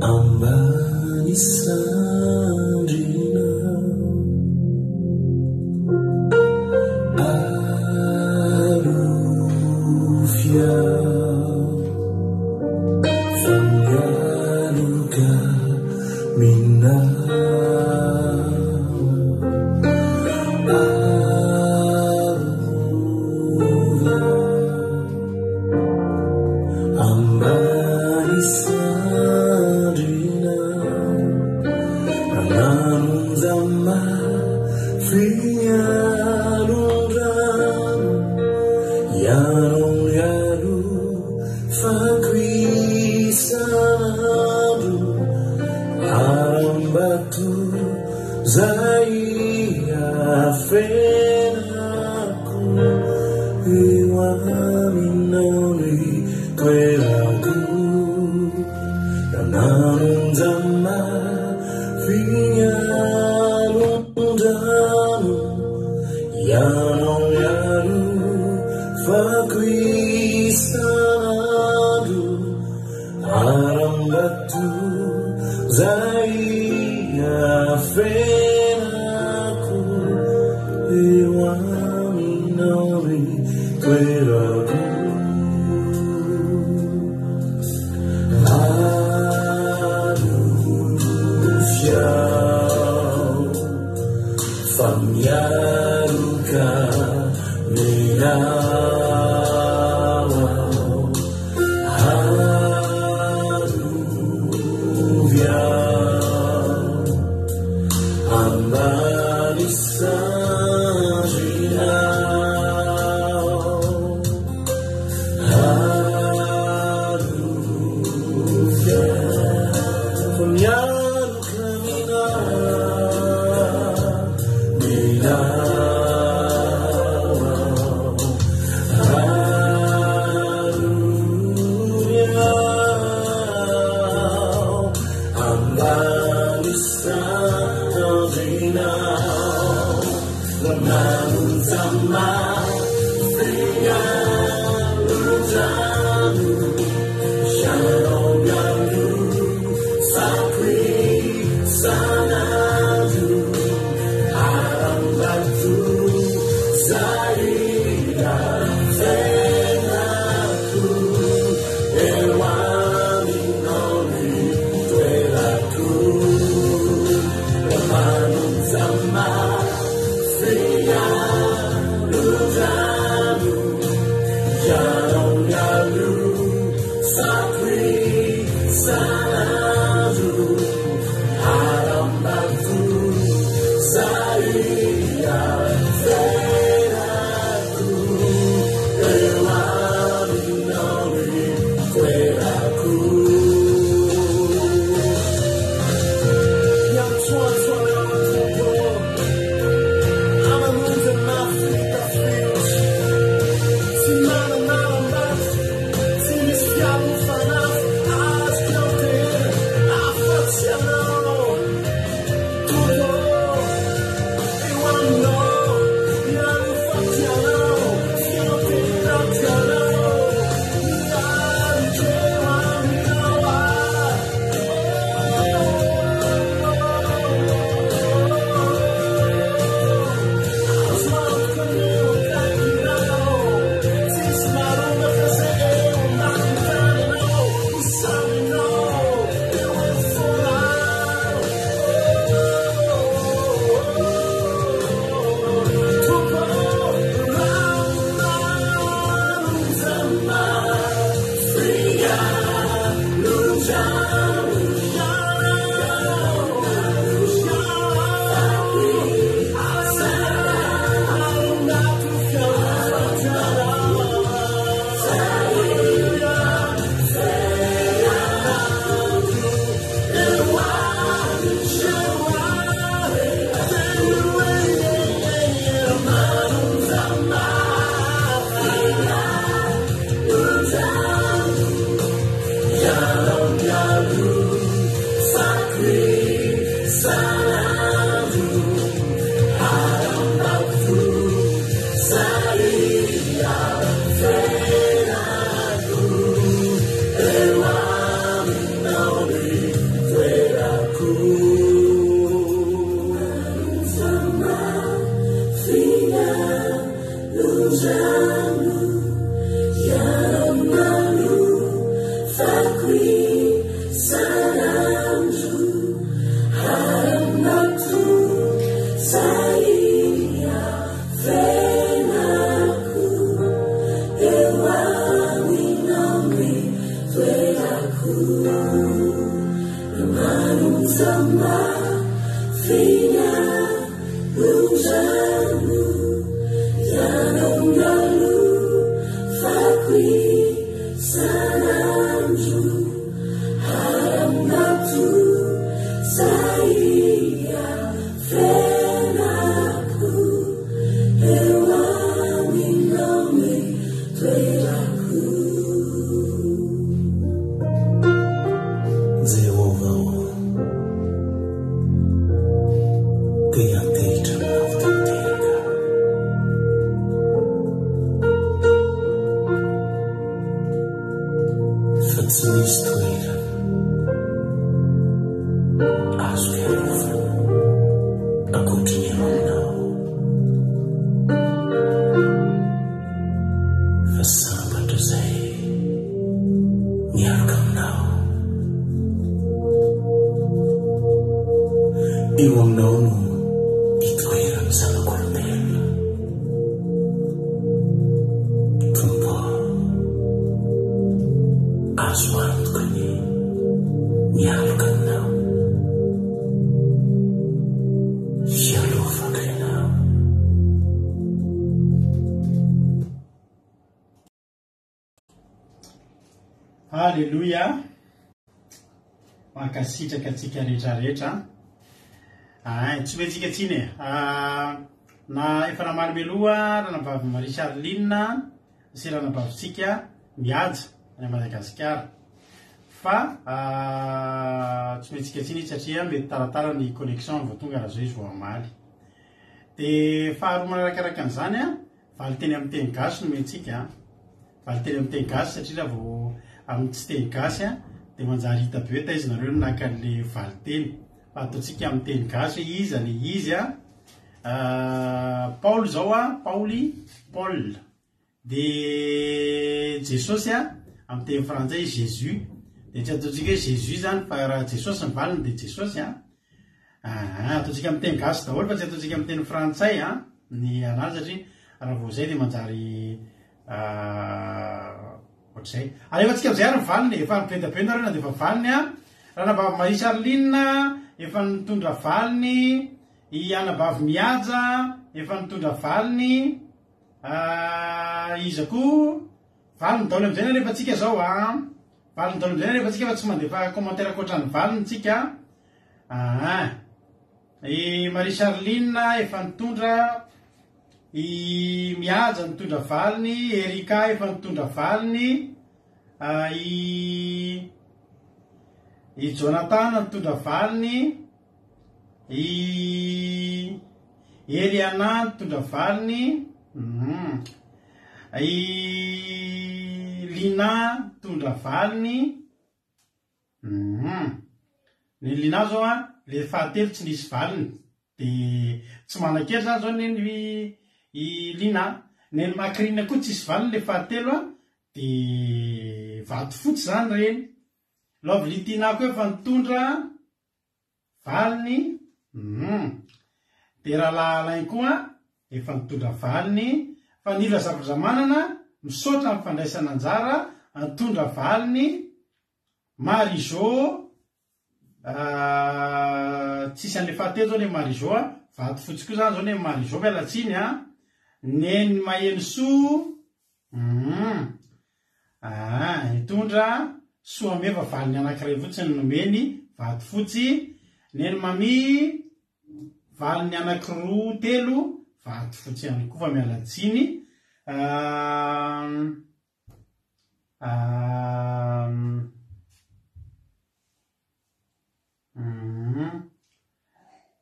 ambani sandrina alufia famiaruka Minna Ambari Sandrina Ananzama Frialundram Yarum Yaru Fakrisanadu Ambatu Zaya Fenaku Iwaminoni Kwelaku Haleluya. Makasitraka atsika rehetrarehetra. Tsy metsika tsiny na efa namaly meloha ranavavy Marie Charline sy ranavavitsika mihaja any Madagasikara. Fa tsy metsika tsiny satria mety taratara ny connexion vao tonga raha zao izy vao amaly. De faharoa manarakaraka an'izany valy teny amin'ny teny gasy no metsika. Valy teny amin'ny teny gasy satria raha vao amin'ny tsy teny gasy de manjary hita be ta izy nareo naka an'le valy teny. Fa ataontsika amin'ny teny gasy izy any izy Paul zao Paul. De Jesosy amin'ny teny frantsay Jésus. De tsy ataontsika hoe Jésus zany fa raha Jesosy ny valiny de Jesosy ataontsika amin'ny teny gasy daholo fa tsy ataontsika amin'ny teny frantsay ny anazy satria raha vao zay de manjary ohatr'izay. Alefatsika am'izay ary ny valiny efa mipendapenda reo na de efa valiny ranavavy Marie Charline efa nitondra valiny, i anabavy mihaja efa nitondra valiny, iza koa valiny daholo am'izay na rehefa tsika zao valiny daholo am'izay na rehefa tsika fa tsy mandefa commentaire akoatran'ny valiny tsika. I Marie Charline efa nitondra, i mihaja nitondra valiny, Erika efa nitondra valiny, I Jonathan mitondra valiny, i Eliana mitondra valiny, i Lina mitondra valiny, ny Lina zao a le fahatelo tsy nisy valiny de tsy manan-kely zany zao neny i Lina. Neny Makrina koa tsisy valiny le fahatelo a de vato fotsy zany reny. Lovelitina koa efa nitondra valiny, de Rahalahy koa efa nitondra valiny. Fa ny Razafindriamanana misaotra amin'ny fandraisana anjara nitondra valiny. Marizo tsisy an'le fahatelo zao le Marizo a, vato fotsy koa zany zao ne Marizo mialatsiny a. Neny Mahelosoa nitondra Soameva valiny anankiray fotsiny nomeny, vato fotsy. Neny Mami valiny anankiroa telo, vato fotsy ihany koa fa mialatsiny.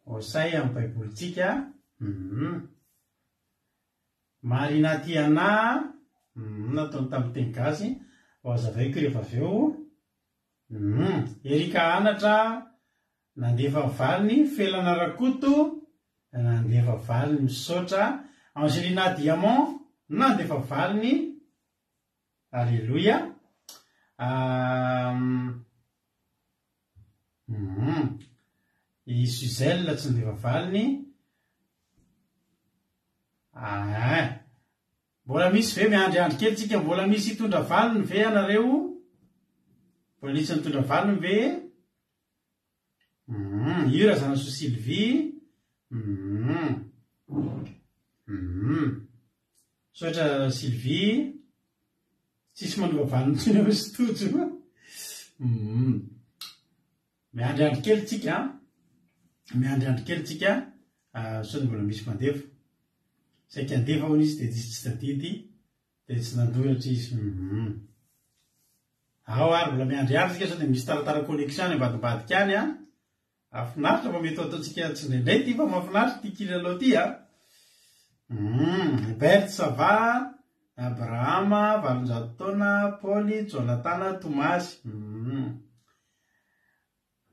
Osay amin'ny baibolitsika. Marina Tiana nataony tamin'ny teny gasy, azavaiko rehefa avy eo. Erika Anatra nandefa valiny. Felana Rakoto nandefa valiny, misaotra. Angelina Diamant nandefa valiny, alleluia. I Suzelle tsy nandefa valiny. Mbola misy ve miandriandry kely tsika, mbola misy hitondra valiny ve anareo? Mbola nisy nitondra valiny ve? Io razana so Sylvie. Sotra Sylvie, tsisy manova valiny tsiny eo sy tojo. Miandriandry kely tsika, miandriandry kely tsika. Sao mbola misy mandefa. Saika andefa hono izy de tsy tadidy, de tsy nandoratra izy. Ao ary mbola miandriandry tsika sao de misy taratara connexion ambadibadika any a. Afinaritra fa mety ataotsika tsy indraindray ty fa mahafinaritra ty kilalao ty a. Bert Sava, Abrahama, valonjato taona, Pauli, Jonathan, Tomasy.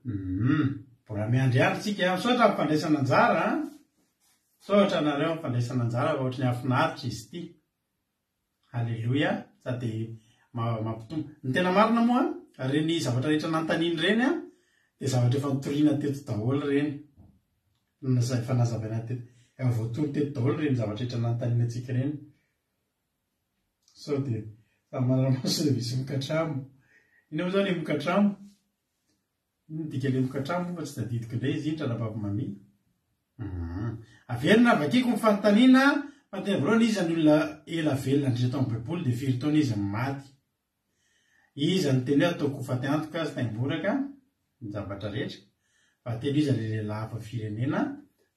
Mbola miandriandry tsika. Sotra amin'ny fandraisana anjara. Sotra nareo amin'ny fandraisana anjara fa ohatry ny afinaritra izy ty. Alleluia. Sady mampitombo. Ny tena marina moa, reny zavatra rehetra nantaniny reny a, de zavatra efa nitoriana teto daholo reny. Efa nazavaina teto, efa voatory teto daholo reny zavatra rehetra nantaniny atsika reny. Sao de fa manaramaso de misy mokatramo. Ino moa zao ny mokatramo? Dika le mokatramo fa tsy tadidiko indray izy iny tranabavy-mami. Averina avakiko ny fanontaniana fa tena voalohany izy ny olona ela velona ndrindra tao amin'ny baiboly de firy taona izy maty. Izy ny teny hoe ataoko ho faty antoka sy taimboraka ny zavatra rehetra. Fa teny izy le lehilahy afa firenena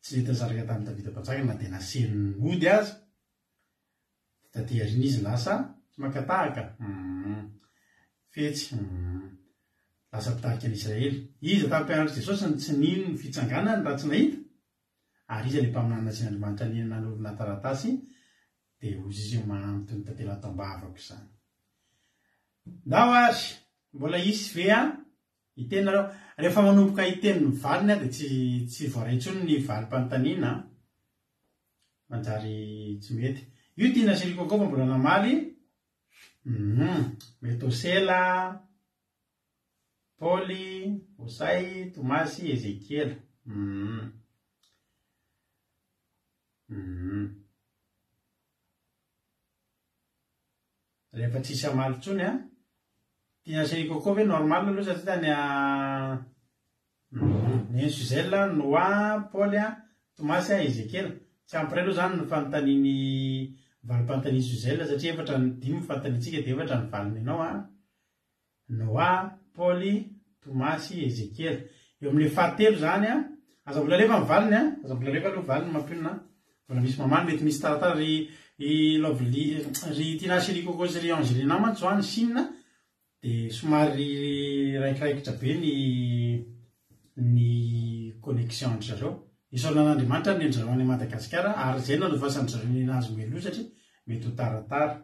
tsy le tazaraka tamin'ny Davida Mpanjaka na de nasen'ny ody azy. Tady arina izy lasa tsy makatahaka. Fetsy. Lasa mpitarika an'Israely. Izy tamin'ny mpianatra Jesosy tsy nino ny fitsanganany raha tsy nahita. Ary izy le mpaminana sy Andriamanitra nina n'olona taratasy de ozy izy io mahanto ny tantela tambavako izany. Ndao ary mbola isy ve a iteny nareo rehefa manomboka iteny ny valiny a de tsy voaray intsony ny valim-panontaniana. Manjary tsy mety. Io tiana sirikoko fa mbola namaly. Metosela, Pauli, Osay, Tomasy, Ezekiel. Rehefa tsisy amaly tsony a, tiana sirikoko ve normal aloha satria tany ny Suzelle, Noa, Paul, Tomasy, Ezekiel. Tsy ampiray aloha zany ny fanontaniany valim-panontaniany Suzelle satria efatra ny dimy fanontaniantsika de efatra ny valiny anao a. Noa, Paul, Tomasy, Ezekiel. Eo amin'le fahatelo zany a, aza mbola lefa ny valiny a, aza mbola lefa aloha valiny mampionina. Mbola misy mamany mety misy taratara ry Lovely, ry Tina Sirikoko sy ry Angelina mantsy zany Chine dia somary raikiraikitra be ny connexion andry zareo isaona an'andriamanitra ny endry zareo any Madagasikara ary zay nanovasany zareo ny nazy melo satria mety ho taratara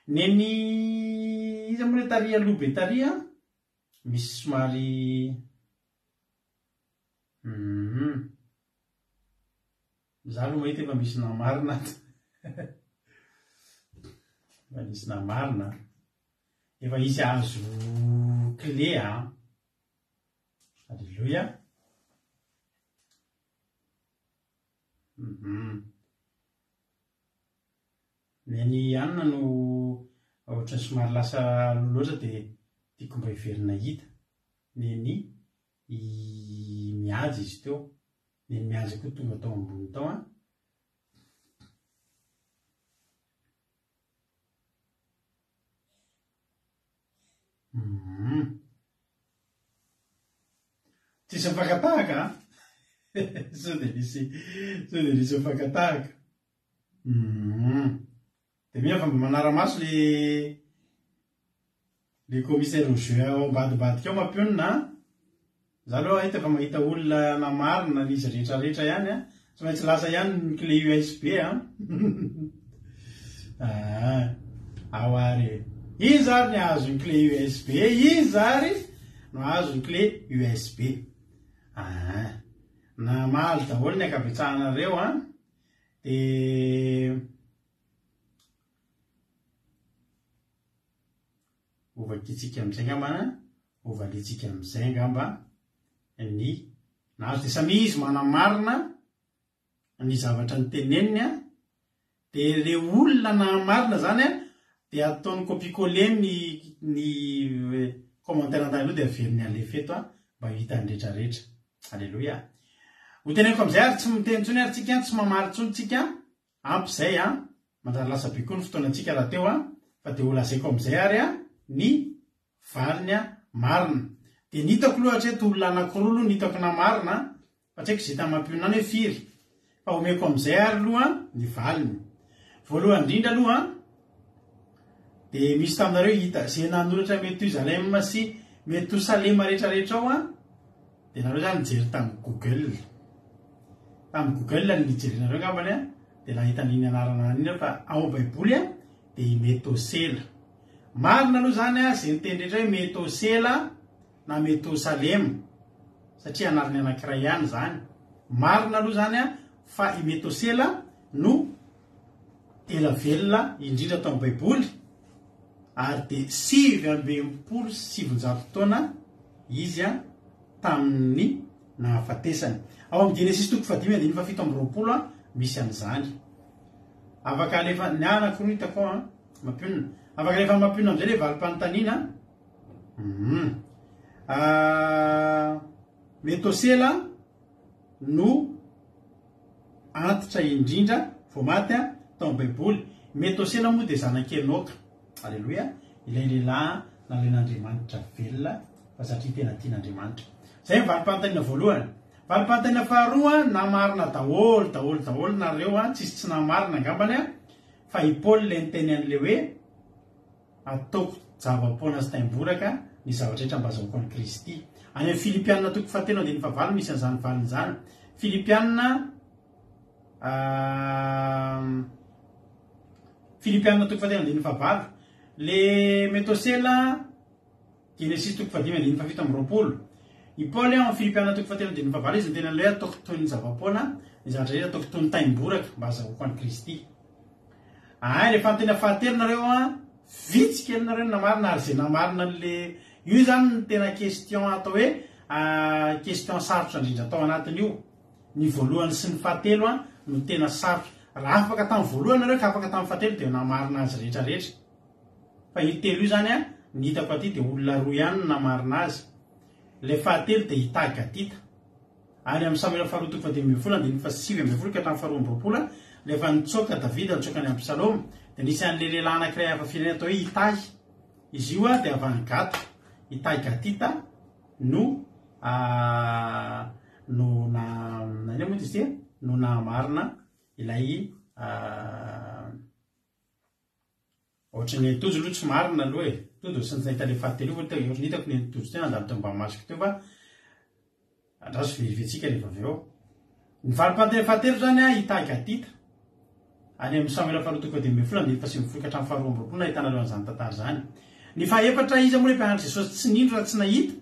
neny izy amore taria aloha be taria misy somary za aloha mahita efa misy namarina efa misy namarina efa izy azo clé Alléluia. Neny anina no ohatrany somary lasa loatra dia tiako mba hiverina hita neny mihaja izy teo neny mihaja koa tonga tao ambony tao tsisy mifakatahaka sao dia nisy mifakatahaka dia mia fa mba manara-maso le commissaire au jeu ao ambadibadika ao mampionina za aloha ahita fa mahita olona namarina n'izy rehetrarehetra ihany tsy maintsy lasa ihany ny clé USB ao ary izy ary ny azo ny clé USB izy ary no azo ny clé USB na mahaly daholo ny ankabetsahanareo dia ovakitsika amin'izay ngambana ovalitsika amin'izay ngamba ny nahazo dia samy izy manamarina ny zavatra ny teneniny dia le olona namarina zany dia ataony copie-coller ny commentaire antany aloha dia averiny an'le feto mba hitany rehetrarehetra. Alléluia. Ho teneniko amin'izay ary tsy miteny ntsony ary tsika tsy mamaly ntsony tsika ampy izay manjary lasa be koa ny fotoanantsika raha teo fa dia ho lazaiko amin'izay ary ny valiny marina dia nitako loatra eto olona anankiroa aloha nitako namarina fa tsy haiko izay tany mampionana hoe firy fa omeko amin'izay ary aloha ny valiny voalohany indrindra aloha dia misy taminareo hita izay nanoratra Méthusalem sy Metusalema rehetrarehetra ao dia nareo zany nijery tamin'ny Google ny nijerynareo ngambany dia nahita niny anarana an'iny fa ao baiboly dia Metosela marina aloha zany izay niteny rehetra hoe Metosela na Metusalema satria anarany anankiray ihany zany marina aloha zany fa i Metosela no ela velona indrindra tao amin'ny baiboly ary dia 727 taona izy tamin'ny nahafatesany ao amin'ny Genesis 5:17 misy an'izany afaka alefa ny anankiroa hitako mampionina afaka alefa mampionina amin'izay le valim-panontaniana Metosela no antitra indrindra vao maty tao amin'ny baiboly Metosela moa dia zanaky Enoka. Alléluia. Ilay lehilahy nalain'Andriamanitra velona fa satria tena tian'Andriamanitra. Zay ny valim-panontaniana voalohany. Valim-panontaniana faharoa namarina daholo nareo tsisy tsy namarina angambany fa i Paul ilay niteny an'le hoe ataoko javapaona sy taimboraka ny zavatra rehetra mba azahoako an'i Kristy. Any amin'ny Filipianina 4:9 misy an'izany valiny zany. Filipianina 4:9 le Metosela Genesis 5:17 i Paul amin'ny Filipianina 4:9 izy tena le ataoko toy ny zavapaona ny zavatra rehetra ataoko toy ny taimboraka mba azahoako an'i Kristy. Rehefa tena fahatelo nareo vitsika nareo namarina ary izay namarina an'le io zany ny tena question atao hoe question sarotra indrindra atao anatiny io ny voalohany sy ny fahatelo no tena sarotra. Raha afaka tamin'ny voalohany nareo ka afaka tamin'ny fahatelo dia namarina azy rehetrarehetra fa io telo io zany ny hitako aty dia olona roa ihany no namarina azy. Le fahatelo dia Itagatita ary amin'ny Samuel faharoa 2:12 ka hatramin'ny 2:20 rehefa nitsoaka Davida nitsoaka ny amin'ny Psaloma dia nisy an'le lehilahy anankiray hafa firenena atao hoe Itai. Izy io dia avy any Gata. Itagatita no namarina ilay ohatra ny tojo aloha tsy marina aloha e tojo sy nahita le fahatelo ohatra hitako ny tojo tena andalo teo mba masika teo fa andraso veriventsika rehefa avy eo ny fahatelo zany a itagatita any amin'ny Samuela faharoa de mefolo de efa sy mifolokatra amin'ny faharoa amby roapolo nahitana reo an'izany tantara zany ny fahaefatra izy moa le mpianatra Jesosy tsy nindro raha tsy nahita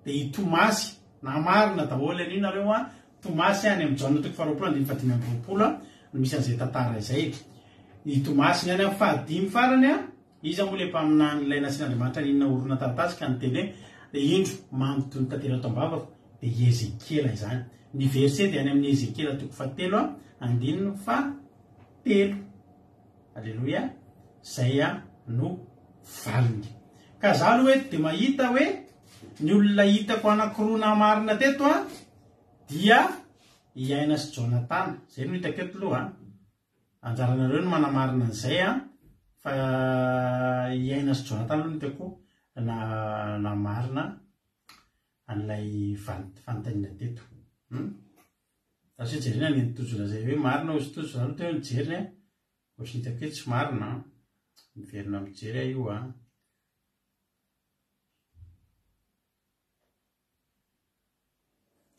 de i Tomasy na marina daholo an'io nareo a Tomasy any amin'ny Jaona toko faharoapolo andiny fadimy amby roapolo no misy an'izay tantara izay i Tomasy ny any amin'ny fahadimy farany a izy moa le mpaminany ilay nasian'Andriamanitra ninona orona taratasy ka nyteny hoe de indro mampitony tantera ato ambavako de Ezekela izany ny verset de any amin'ny Ezekela toko fahatelo a andininy fahatelo alleloia zay a no valiny ka za aloha hoe de mahita hoe ny olona hitako anankiroa namarina teto a dia iaina sy Jonatana zay no hitako eto aloha anjaranareo no manamarina an'izay a fa iaina sy Jonatana aloha no hitako na marina an'ilay fanontaniana teto satria jerena ny tojo lazay hoe marina ozy tojo zany teo nijeriny ohatry hitako hoe tsy marina miverina mijery io a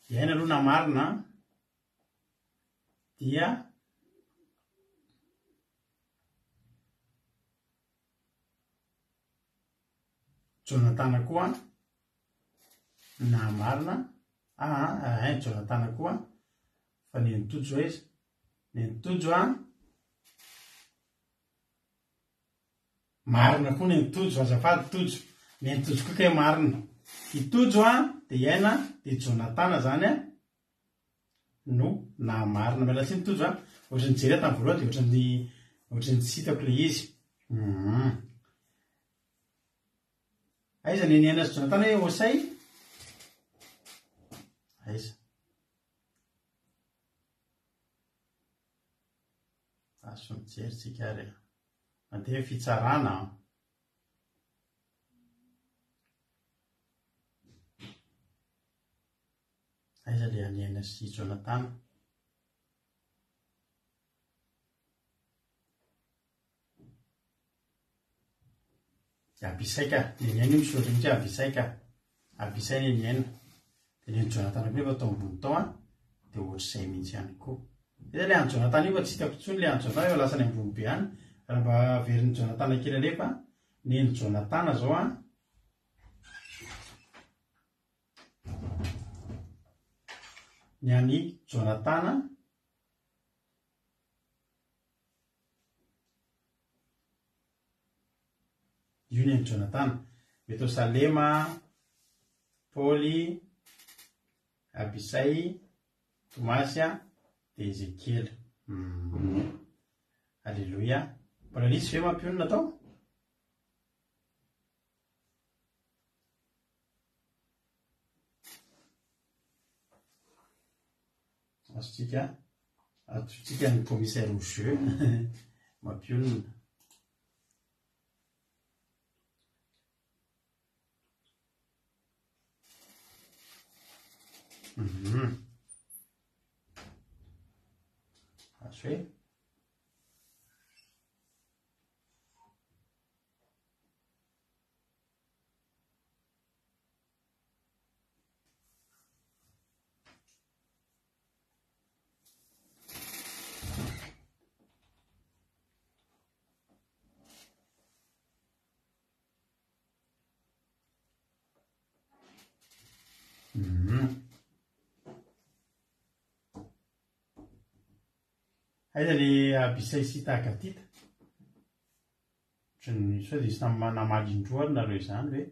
iaina aloha na marina dia Jonatana koa na marina Jonatana koa fa ny tojo izy ny tojo a marina koa ny tojo azafady tojo ny tojo koa ke marina i tojo a de iaina de Jonatana zany a no na marina miala tsy ny tojo a ohatra ny jery tamin'ny voalohany de ohatra ny tsy hitako le izy aiza ny iaina sy Jonatana hoe Osay aiza aso mijery tsika ary mandeha fitsarana aiza le any iaina sy Jonatana abisaika ny iaina misy ohatra mitsy abisaika abisay ny iaina de ny Jonatana koa efa tao ambony tao a de ohatr'izay mihitsy ihany koa iza le any Jonatana io fa tsy hitako intsony le any Jonatana efa lasa ny ambony be any raha mba averin'ny Jonatana kely alefa ny Jonatana zao a ny any Jonatana io ny any Jonatana Metosalema Paoly Abisay Tomasy de Ezekela alleluia mbola lisy ve mampionona tao azotsika ny commissaire au jeu mampionona azo hoe aiza le abisay sy tagatita ohatrany sao de izy tamin'ny namalindroa ary nareo izany hoe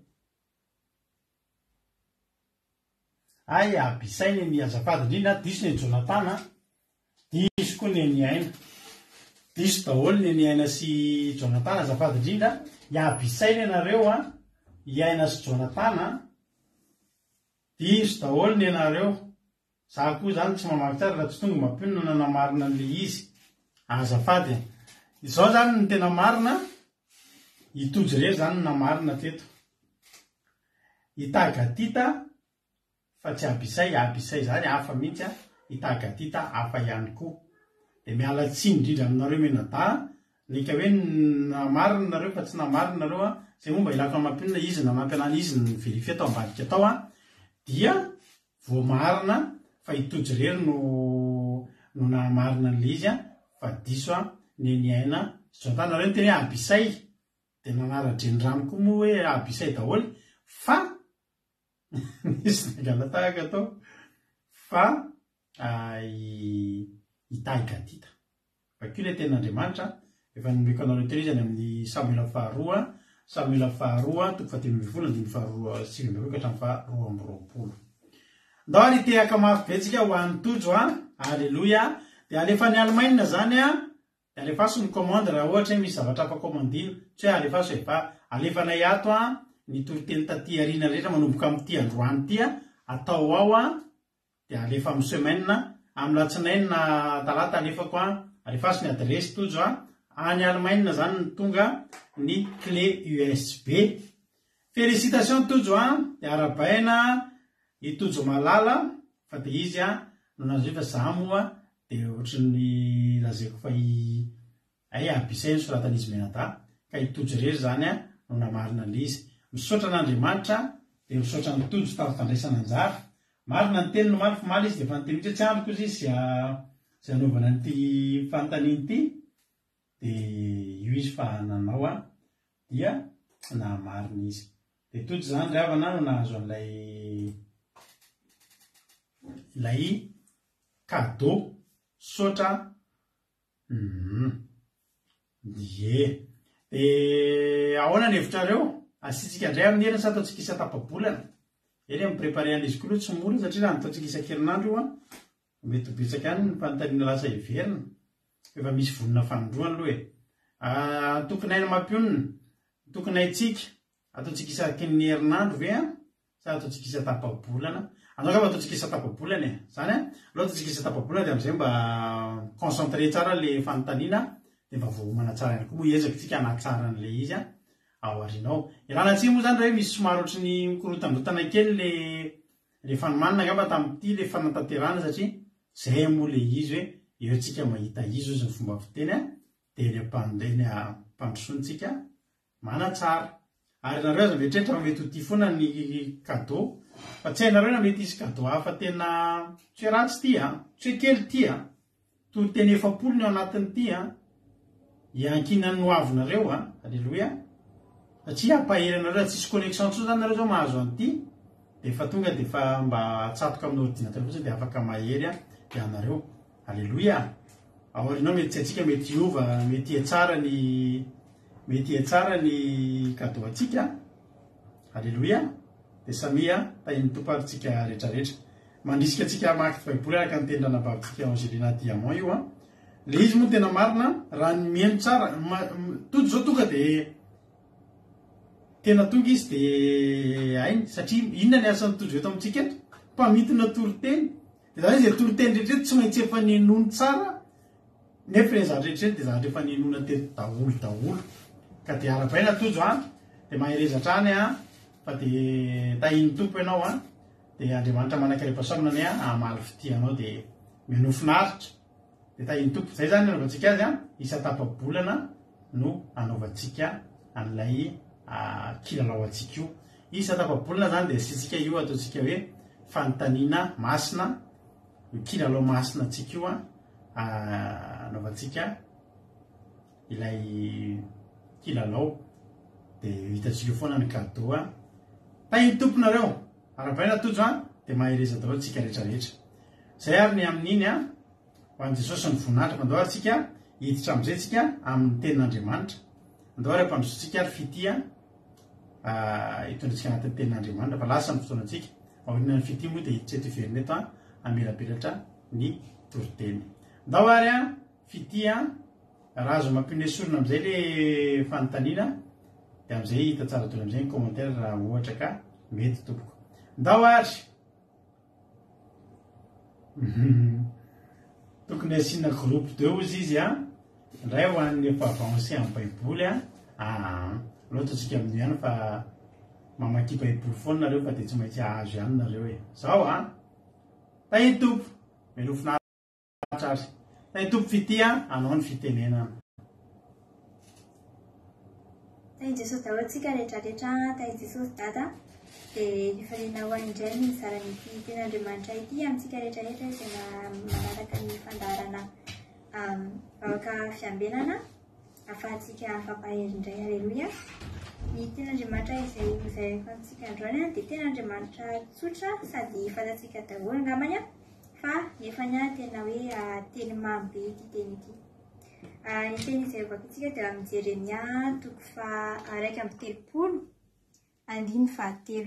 ay abisay ny azafady indrindra diso ny Jonatana diso koa ny aina diso daholo ny aina sy Jonatana azafady indrindra iabisay ny anareo a iaina sy Jonatana diso daholo ny anareo za koa zany tsy mamaky tsara raha tsy tonga mampionona namarina an'le izy azafady izao zany ny tena marina itojo rery zany no namarina teto itagatita fa tsy abisay zany hafa mihitsy a itagatita hafa ihany koa de miala tsiny indrindra aminareo menada nika hoe namarina nareo fa tsy namarina nareo a zay momba ilako amampinina izy na mampianana izy ny verify atao ambadika atao a dia voamarina fa itojo rery no namarina n'le izy a fa diso a ny aina zotany nareo ny teny hoe abisay dia nanara-drenirano koa moa hoe abisay daholy fa misy nagalatahaka atao fa itahigadita fakio le ten'andriamanitra efa nomeko anareo teny izy any amin'ny Samuela faharoa toko fahatelo ambin'ny folo sivy ambin'ny roa ka hatramin'ny faharoa amby roapolo. Ndao ary tehaka mafy betsika ho an'ny tojo a alleloia. Dia alefa ny Allemagne zany a dia alefa so ny commande raha ohatra misy zavatra afa-komandino tsy hoe alefa so fa alefanay ato a ny toriteny taty arina rehetra manomboka amin'ity androany ity a atao ao a dia alefa amin'ny semaine amin'ny latsinainy na talata alefako a alefa so ny adresy tojo a any Allemagne zany ny tonga ny clé USB. Félicitations tojo a dia arabaina itojo malala fa dia izy a no nazo fa za moa dia ohatrany lazaiko fa abisay ny soratan'izy menata ka itojo rery zany a no namarina le izy. Misaotra an'Andriamanitra dia misaotra ny tojo tamin'ny fandraisana anjara. Marina ny teny no maly fomaly izy dia efa nyteny mihitsy tsy ampiko izy zay anaovana n'ity fanontaniana ity dia io izy fa nanao a dia namarina izy. Dia tojo zany ry havana no nahazo an'ilay cadeau sotra ye. Dia ahoana ny hevitrareo asitsika indray amin'ny heriny sa ataontsika isa-tapa-bolana eny amin'ny préparé an'izy koa aloha tsy mora satria raha nataontsika isan-kerinandro io a mety ho betsaka any ny fanontaniana lasa heverina efa misy vonona fanondroana aloha tokony aina mampionina tokony haitsika ataontsika isaky ny herinandro ve a sa ataontsika isa-tapa-bolana anao kapa ataontsika isa-tapa-bolana zany a aloha ataontsika isa-tapa-bolana dia amin'izay mba concentré tsara le fanontaniana dia mba voamana tsara ihany koa moa ezaka tsika hanatsara an'le izy a ao arinao. Irana tsika moa zany raha hoe misy somary ohatry ny mikorotandrotana kely le fanomanina ngamba tamin'ity le fanantanterana satria zay moa le izy hoe eo tsika mahita izy ozy ny fomba fiteny a dia ny ampandrosontsika manatsara. Ary nareo aza mieritreritra fa mety ho ty foana ny cadeau fa tsy hainareo na mety isy cadeau hafa tena tsy hoe ratsy ity a tsy hoe kely ity a toriteny 7 ny ao anatin'ity a iankinany no avonareo a alleloia satria ampahery anareo tsisy connexion tsoa zany nareo zao mahazo an'ity dia efa tonga dia efa mba atsatoka amin'ny ordinateur fotsiny dia afaka mahery a dia anareo alleloia. Aorinao mety tsy atsika mety hiova mety hetsara ny cadeau atsika alleloia. Dia samia tahin'ny tomparitsika rehetrarehetra mandrisika atsika maky baiboly araka ny teny ranabavitsika Angelina Diamant io a le izy moa tena marina raha ny mihaino tsara tojo zao tonga dia tena tonga izy dia ainy satria inona ny asan'ny tojo eto amintsika eto mpamitona toriteny dia zany izy dia toriteny rehetrrehetra tsy maintsy efa ninony tsara nefa le zavatra rehetrrehetra dia zavatra efa ninona teto daholo ka dia arabaina tojo a dia maherezatra any a fa dia tahiny tompo ianao a dia Andriamanitra manakarepasaonany a amaly fitianao dia menofinaritra dia tahiny tompo zay zany anaovantsika azy a isa-tapa-bolana no anaovantsika an'ilay kilalao atsika io isa-tapa-bolana zany dia sitsika io ataontsika hoe fanontaniana masina kilalao masina atsika io a anaovantsika ilay kilalao dia hitatsika foana ny cadeau a tahiny tomponareo arabaina tojo a dia mahereza daholo tsika rehetrarehetra zay ary ny amin'iny a ho an'i Jesosy ny voninahitra andao ary tsika hiditra amin'izay tsika amin'ny tenin'Andriamanitra andao ary ampandrosotsika ary fitia hitondratsika anatin'ny tenin'Andriamanitra fa lasa ny fotoanantsika aoriana ny fity moa dia hiditra eto iverina eto a amelapelatra ny toriteny andao ary a fitia raha azo mampiogne sorona amin'izay le fanontaniana dia amin'izay hita tsara dolo amin'izay ny commentaire raha ohatra ka mety tompoko ndao ary tokony asiana groupe 2 ozy izy a indray ho an'ny efa avancé amin'ny baiboly a loatatsika amin'ny ihany fa mamaky baiboly foana nareo fa dia tsy maintsy ahazo ihany nareo e zao a tahiny tompo melofinaritra ary tahiny tompo fity a anao ny fitenenana Tain'i Jesosy daholo tsika rehetrarehetra tain'i Jesosy dada dia fifaliana ho any indray ny zaran'ity ten'Andriamanitra ity amintsika rehetrarehetra izay manaraka ny fandaharana vahoaka fiambenana ahafahantsika mifampahery indray. Aleloia. Ny ten'Andriamanitra izay hozareko amintsika androany dia ten'Andriamanitra tsotra sady fantatsika daholo angambany fa nefany tena hoe teny mamy be ity teny ity. Ny teny izay evako itsika dia amin'ny Jeremia 1:3-7.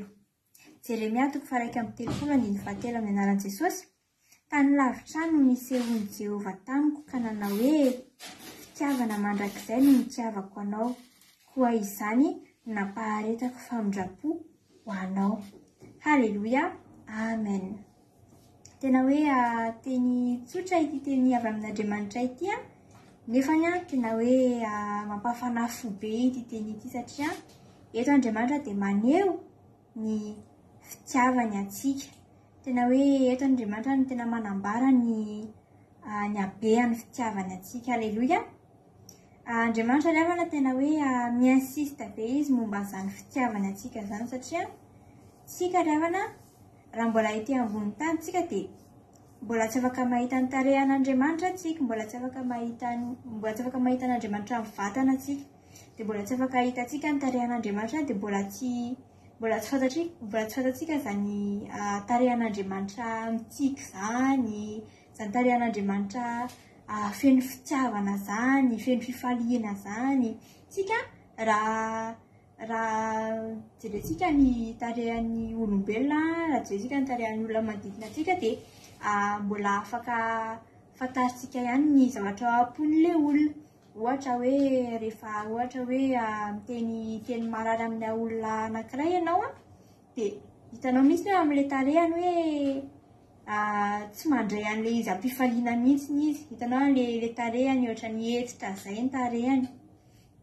Jeremia 1:3-7 amin'ny anaran'i Jesosy. Tany lavitra no nisehon'i Jehovah tamiko ka nanao hoe fitiavana mandrakizay no nitiavako anao, koa izany nampaharetako famindrapo ho anao. Halleluia. Amen. Tena hoe teny tsotra ity teny avy amin'Andriamanitra ity nefany tena hoe mampafana fo be ity teny ity satria eto Andriamanitra dia maneho ny fitiavany atsika. Tena hoe eto Andriamanitra no tena manambara ny habeany fitiavany atsika. Halleluia. Andriamanitra rehefa tena hoe miinsiste be izy momba izany fitiavany atsika izany satria tsika rehefa raha mbola ety ambony tany tsika dia mbola tsy afaka mahita ny tarehan'Andriamanitra tsika, mbola tsy afaka mahita n'Andriamanitra amin'ny vatana tsika, dia mbola tsy afaka hita tsika ny tarehan'Andriamanitra dia mbola tsy fantatsika izany tarehan'Andriamanitra mitsika izany, izany tarehan'Andriamanitra feno fitiavana izany, feno fifaliana izany. Tsika raha jerentsika ny tarehan'ny olombelona, raha jerentsika ny tarehan'ny olona manodidina antsika dia mbola afaka fantaritsika ihany ny zavatra ampon'ilay olona. Ohatra hoe miteny marary amin'ny olona anankiray ianao dia hitanao mihitsy hoe amin'ilay tarehany hoe tsy mandray an'ilay izy ampifaliana mihitsy izy. Hitanao ilay tarehany ohatra ny hetsitra izay ny tarehany.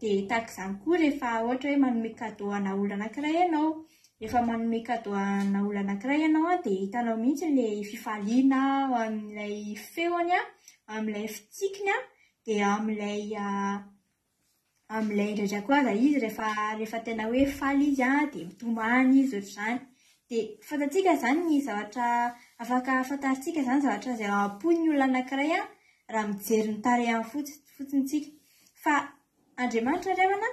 Dia tahaka izany koa rehefa ohatra hoe manome cadeau ana olona anankiray ianao. Rehefa manome cadeau ana olona anankiray ianao dia hitanao mihitsy ilay fifaliana amin'ilay feony, amin'ilay fitsikiny dia amin'ilay indrindra koa aza izy rehefa tena hoe faly izy dia mitomany izy ohatr'izany. Dia fantatsika izany ny zavatra afaka fantaritsika izany zavatra izay ampon'ny olona anankiray raha mijery ny tarehany fotsiny tsika. Fa Andriamanitra rehefa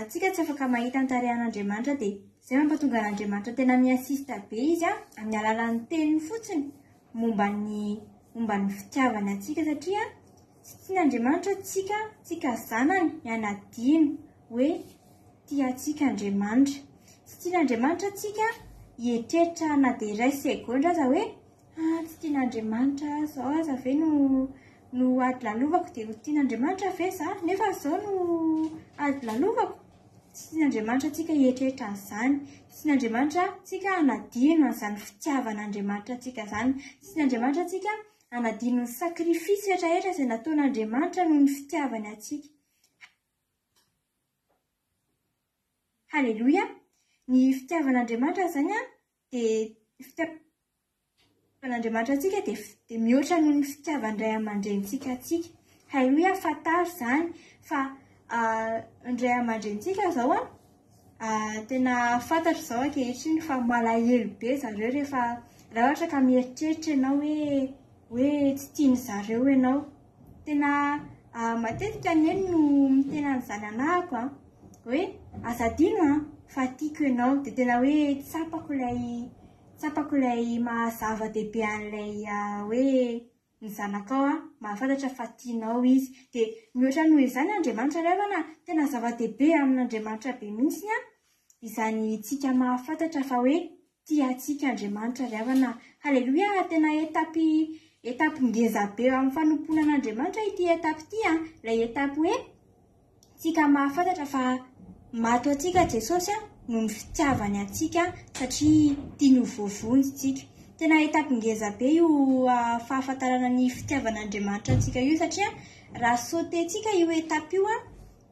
tsika tsy afaka mahita ny tarehan'Andriamanitra dia izay mampatonga n'Andriamanitra tena miinsiste be izy amin'ny alalan'ny teniny fotsiny momba ny fitiavany atsika satria tsy tian'Andriamanitra tsika zanany hanadino hoe tiantsika Andriamanitra. Tsy tian'Andriamanitra tsika hietreritra na dia iray segondra aza hoe tsy tian'Andriamanitra izao aza ve no ady lalovako dia tian'Andriamanitra ve za nefa izao no ady lalovako. Tsy tian'Andriamanitra tsika hietreritra an'izany. Tsy tian'Andriamanitra tsika hanadino an'izany fitiavan'Andriamanitra tsika izany. Tsy tian'Andriamanitra tsika hanadino ny sakrifisy rehetrarehetra izay nataon'Andriamanitra noho ny fitiavany atsika. Halleluia. Ny fitiavan'Andriamanitra izany dia fitiavan'Andriamanitra atsika dia mihoatra noho ny fitiavany ray aman-drenintsika atsika. Halleluia. Fantaro izany fa ny ray aman-drenintsika izao tena fantatro izao ankehitriny fa malahelo be zareo rehefa raha ohatra ka mieritreritra ianao hoe tsy tiany zareo ianao. Tena matetika ny eny no mitena an'izany anahako hoe azadino fa tiako ianao. Dia tena hoe tsapako ilay mahazava-dehibe an'ilay hoe ny zanakao mahafantatra fa tianao izy. Dia mihoatra noho izany Andriamanitra rehefa tena zava-dehibe amin'Andriamanitra be mihitsy izany tsika mahafantatra fa hoe tiantsika Andriamanitra rehefa. Halleluia. Tena etapy ngeza be amin'ny fanompoana an'Andriamanitra ity etapy ity ilay etapy hoe tsika mahafantatra fa mato atsika Jesosy noho ny fitiavany atsika satria tiany ho vovony tsika. Tena etapy ngeza be io fahafantarana ny fitiavan'Andriamanitra atsika io satria raha sautentsika io etapy io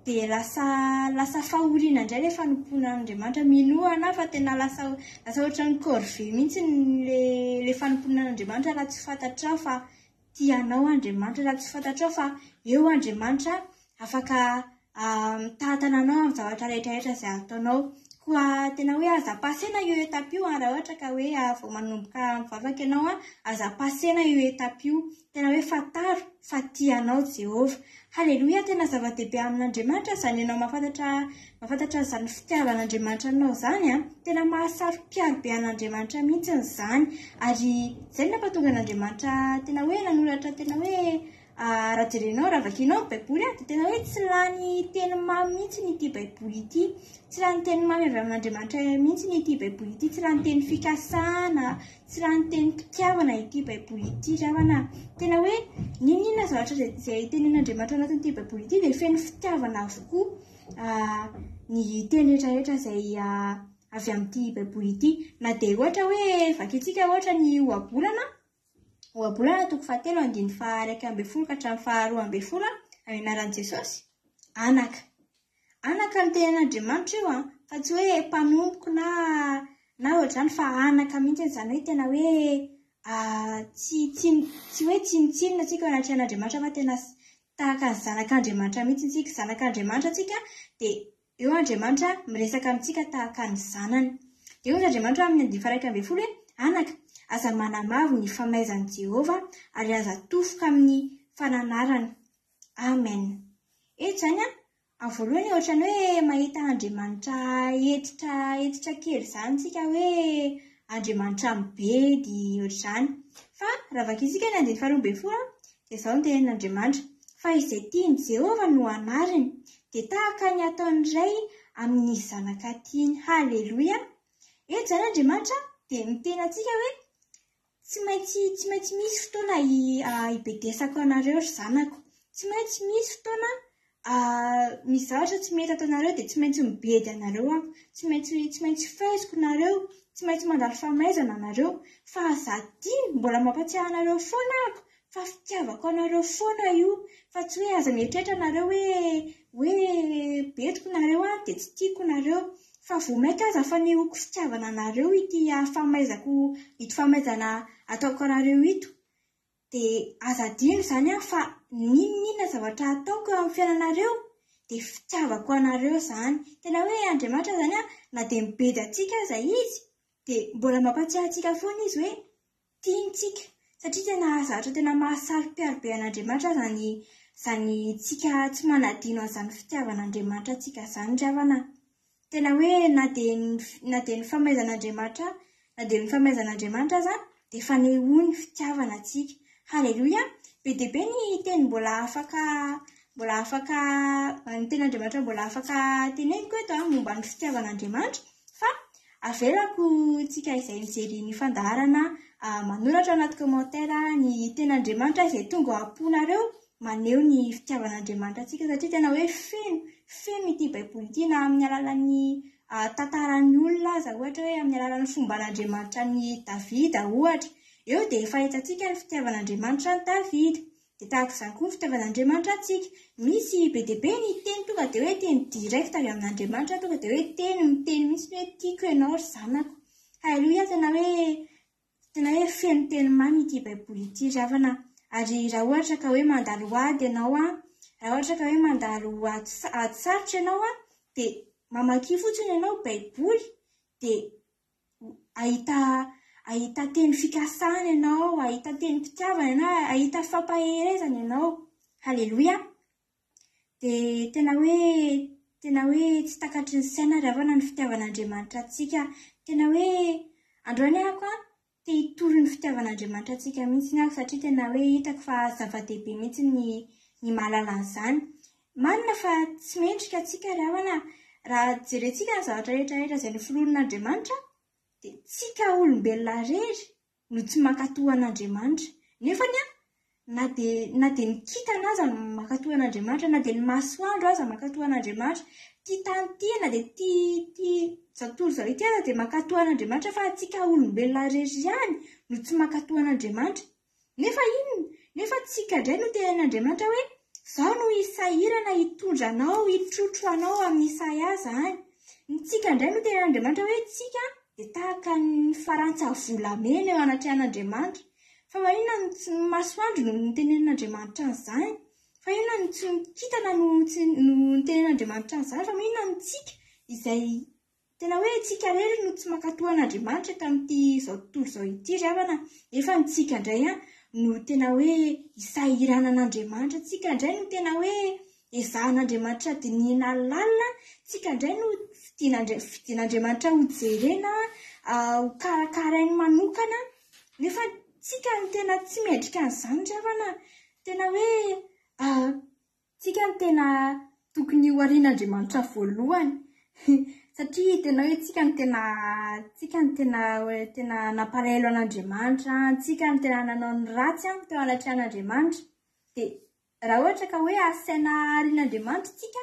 dia lasa fahoriana indray ilay fanompoana an'Andriamanitra. Minoana fa tena lasa ohatra ny corvée mihitsy ilay fanompoana an'Andriamanitra raha tsy fantatrao fa tianao Andriamanitra, raha tsy fantatrao fa eo Andriamanitra afaka tahatananao amin'ny zavatra rehetrarehetra izay ataonao. Koa tena hoe aza pasena io etapio raha ohatra ka hoe vao manomboka mivavaka ianao aza pasena io etapio. Tena hoe fataro fa tianao Jehova. Haleloia, tena zava-dehibe amin'Andriamanitra izany ianao mahafantatra izany fitiavan'Andriamanitra anao zany tena mahasaro-piaro be an'Andriamanitra mihitsy izany. Ary izay nampatonga an'Andriamanitra tena hoe nanoratra tena hoe raha jerenao raha vakinao baiboly dia tena hoe tsy lany teny mamy mihitsy ity baiboly ity. Tsy lany teny mamy avy amin'Andriamanitra mihitsy ity baiboly ity. Tsy lany teny fikasana, tsy lany teny mpitiavana ity baiboly ity ravana. Tena hoe ninona zavatra izay tenen'Andriamanitra anatin'ity baiboly ity dia feno fitiavana avokoa ny teny rehetrarehetra izay avy amin'ity baiboly ity. Na dia ohatra hoe vakintsika ohatra ny ohabolana toko 7:1-12 ka hatramin'ny 2:12 amin'ny anaran'i Jesosy. Anaka ny tenen'Andriamanitra io fa tsy hoe mpanomboka na ohatrany fa anaka mihitsy izany hoe tena hoe tsy hoe tsinotsinona tsika ao anaty an'Andriamanitra fa tena tahaka ny zanak'Andriamanitra mihitsy tsika. Zanak'Andriamanitra tsika dia eo Andriamanitra miresaka amintsika tahaka ny zanany. Dia hoy Andriamanitra amin'ny 2:12 hoe anaka aza manamavo ny famaizan'i Jehova ary aza tofoka amin'ny fananarana. Amen. Eto izany amin'ny voalohany ohatrany hoe mahita Andriamanitra etitra kely izany tsika hoe Andriamanitra mibedy ohatr'izany. Fa raha vakintsika ny 2:12 dia izao ny tenin'Andriamanitra fa izay tiany Jehova no anariny dia tahaka ny ataony iray amin'ny zanaka tiany. Haleloia. Eto izany Andriamanitra dia miteny antsika hoe tsy maintsy misy fotoana hibedesako anareo ry zanako. Tsy maintsy misy fotoana misy zavatra tsy mety ataonareo dia tsy maintsy mibedy anareo aho. Tsy maintsy faiziko nareo, tsy maintsy mandalo famaizana anareo. Fa azadia mbola mampatsiahy anareo foana ako fa fitiavako anareo foana io. Fa tsy hoe aza mieritreritra anareo hoe betiko nareo dia tsy tiako nareo. Fa vomaika aza fa nehoko fitiavana anareo ity famaizana ataoko anareo ito. Dia azadino izany fa ninona zavatra ataoko amin'ny fiainanareo dia fitiavako anareo izany. Tena hoe Andriamanitra izany na dia mibedy atsika aza izy dia mbola mampatsiahy antsika foana izy hoe tiantsika. Satria tena zavatra tena mahasaro-piaro be an'Andriamanitra izany tsika tsy manadino an'izany fitiavan'Andriamanitra tsika izany ravana. Tena hoe na dia ny famaizan'Andriamanitra aza dia fanehoany fitiavana antsika. Haleloia. Be dia be ny teny mbola afaka ny ten'Andriamanitra mbola afaka teneniko eto momba ny fitiavan'Andriamanitra. Fa avelako tsika izay mijery ny fandaharana manoratra anaty commentaire ny ten'Andriamanitra izay tonga amponareo maneho ny fitiavan'Andriamanitra atsika. Satria tena hoe feno ity baiboly ity na amin'ny alalan'ny tantaran'ny olona aza ohatra hoe amin'ny alalan'ny fomban'Andriamanitra ny Davida ohatra. Eo dia fahitantsika ny fitiavan'Andriamanitra ny Davida. Dia tahaka izany koa ny fitiavan'Andriamanitra antsika. Misy be dia be ny teny tonga dia hoe teny direct avy amin'Andriamanitra tonga dia hoe miteny misy hoe tiako ianao ry zanako. Haleloia. Tena hoe feno teny mamy ity baiboly ity ravana. Ary raha ohatra ka hoe mandalo ady ianao raha ohatra ka hoe mandalo ady sarotra ianao dia mamaky fotsiny ianao baiboly dia ahita teny fikasana ianao, ahita teny mpitiavana ianao, ahita fampaherezana ianao. Haleloia. Dia tena hoe tsy takatry ny saina ravana ny fitiavan'Andriamanitra atsika. Tena hoe androany ako te hitory ny fitiavan'Andriamanitra atsika mihitsy ako satria tena hoe hitako fa zava-dehibe mihitsy ny mahalala an'izany. Marina fa tsy mendrika atsika ravana raha jerentsika ny zavatra rehetrarehetra izay noforonin'Andriamanitra dia tsika olombelona rery no tsy mankatoa an'Andriamanitra. Nefa na dia ny kintana aza mankatoa an'Andriamanitra, na dia ny masoandro aza mankatoa an'Andriamanitra, tia tany ity na dia izao tontolo izao ity aza dia mankatoa an'Andriamanitra fa tsika olombelona rery ihany no tsy mankatoa an'Andriamanitra. Nefa tsika indray no tenen'Andriamanitra hoe izao no hisahirana hitondra anao, hitrotro anao amin'ny isaia izany. Tsika indray no tenen'Andriamanitra hoe tsika dia tahaka ny farantsavolamena eo anatrehan'Andriamanitra. Fa maninona ny masoandro no tenen'Andriamanitra an'izany? fa inona no tsy mikitana no nitenen'Andriamanitra an'izany fa inona no tsika izay tena hoe tsika rery no tsy mankatoan'Andriamanitra tamin'ity izao tontolo izao ity ry havana, nefa ny tsika indray no tena hoe isahiranan'Andriamanitra, tsika indray no tena hoe ezahan'Andriamanitra dinihana lalina, tsika indray no fidian'Andriamanitra ho jerena, ho karakarainy manokana, nefa tsika no tena tsy mendrika an'izany ry havana, tena hoe tsika no tena tokony ho arian'Andriamanitra voalohany satria tena hoe tsika no tena nampalahelo an'Andriamanitra, tsika no tena nanao ny ratsy teo anatrehan'Andriamanitra. Dia raha ohatra ka hoe asaina arian'Andriamanitra tsika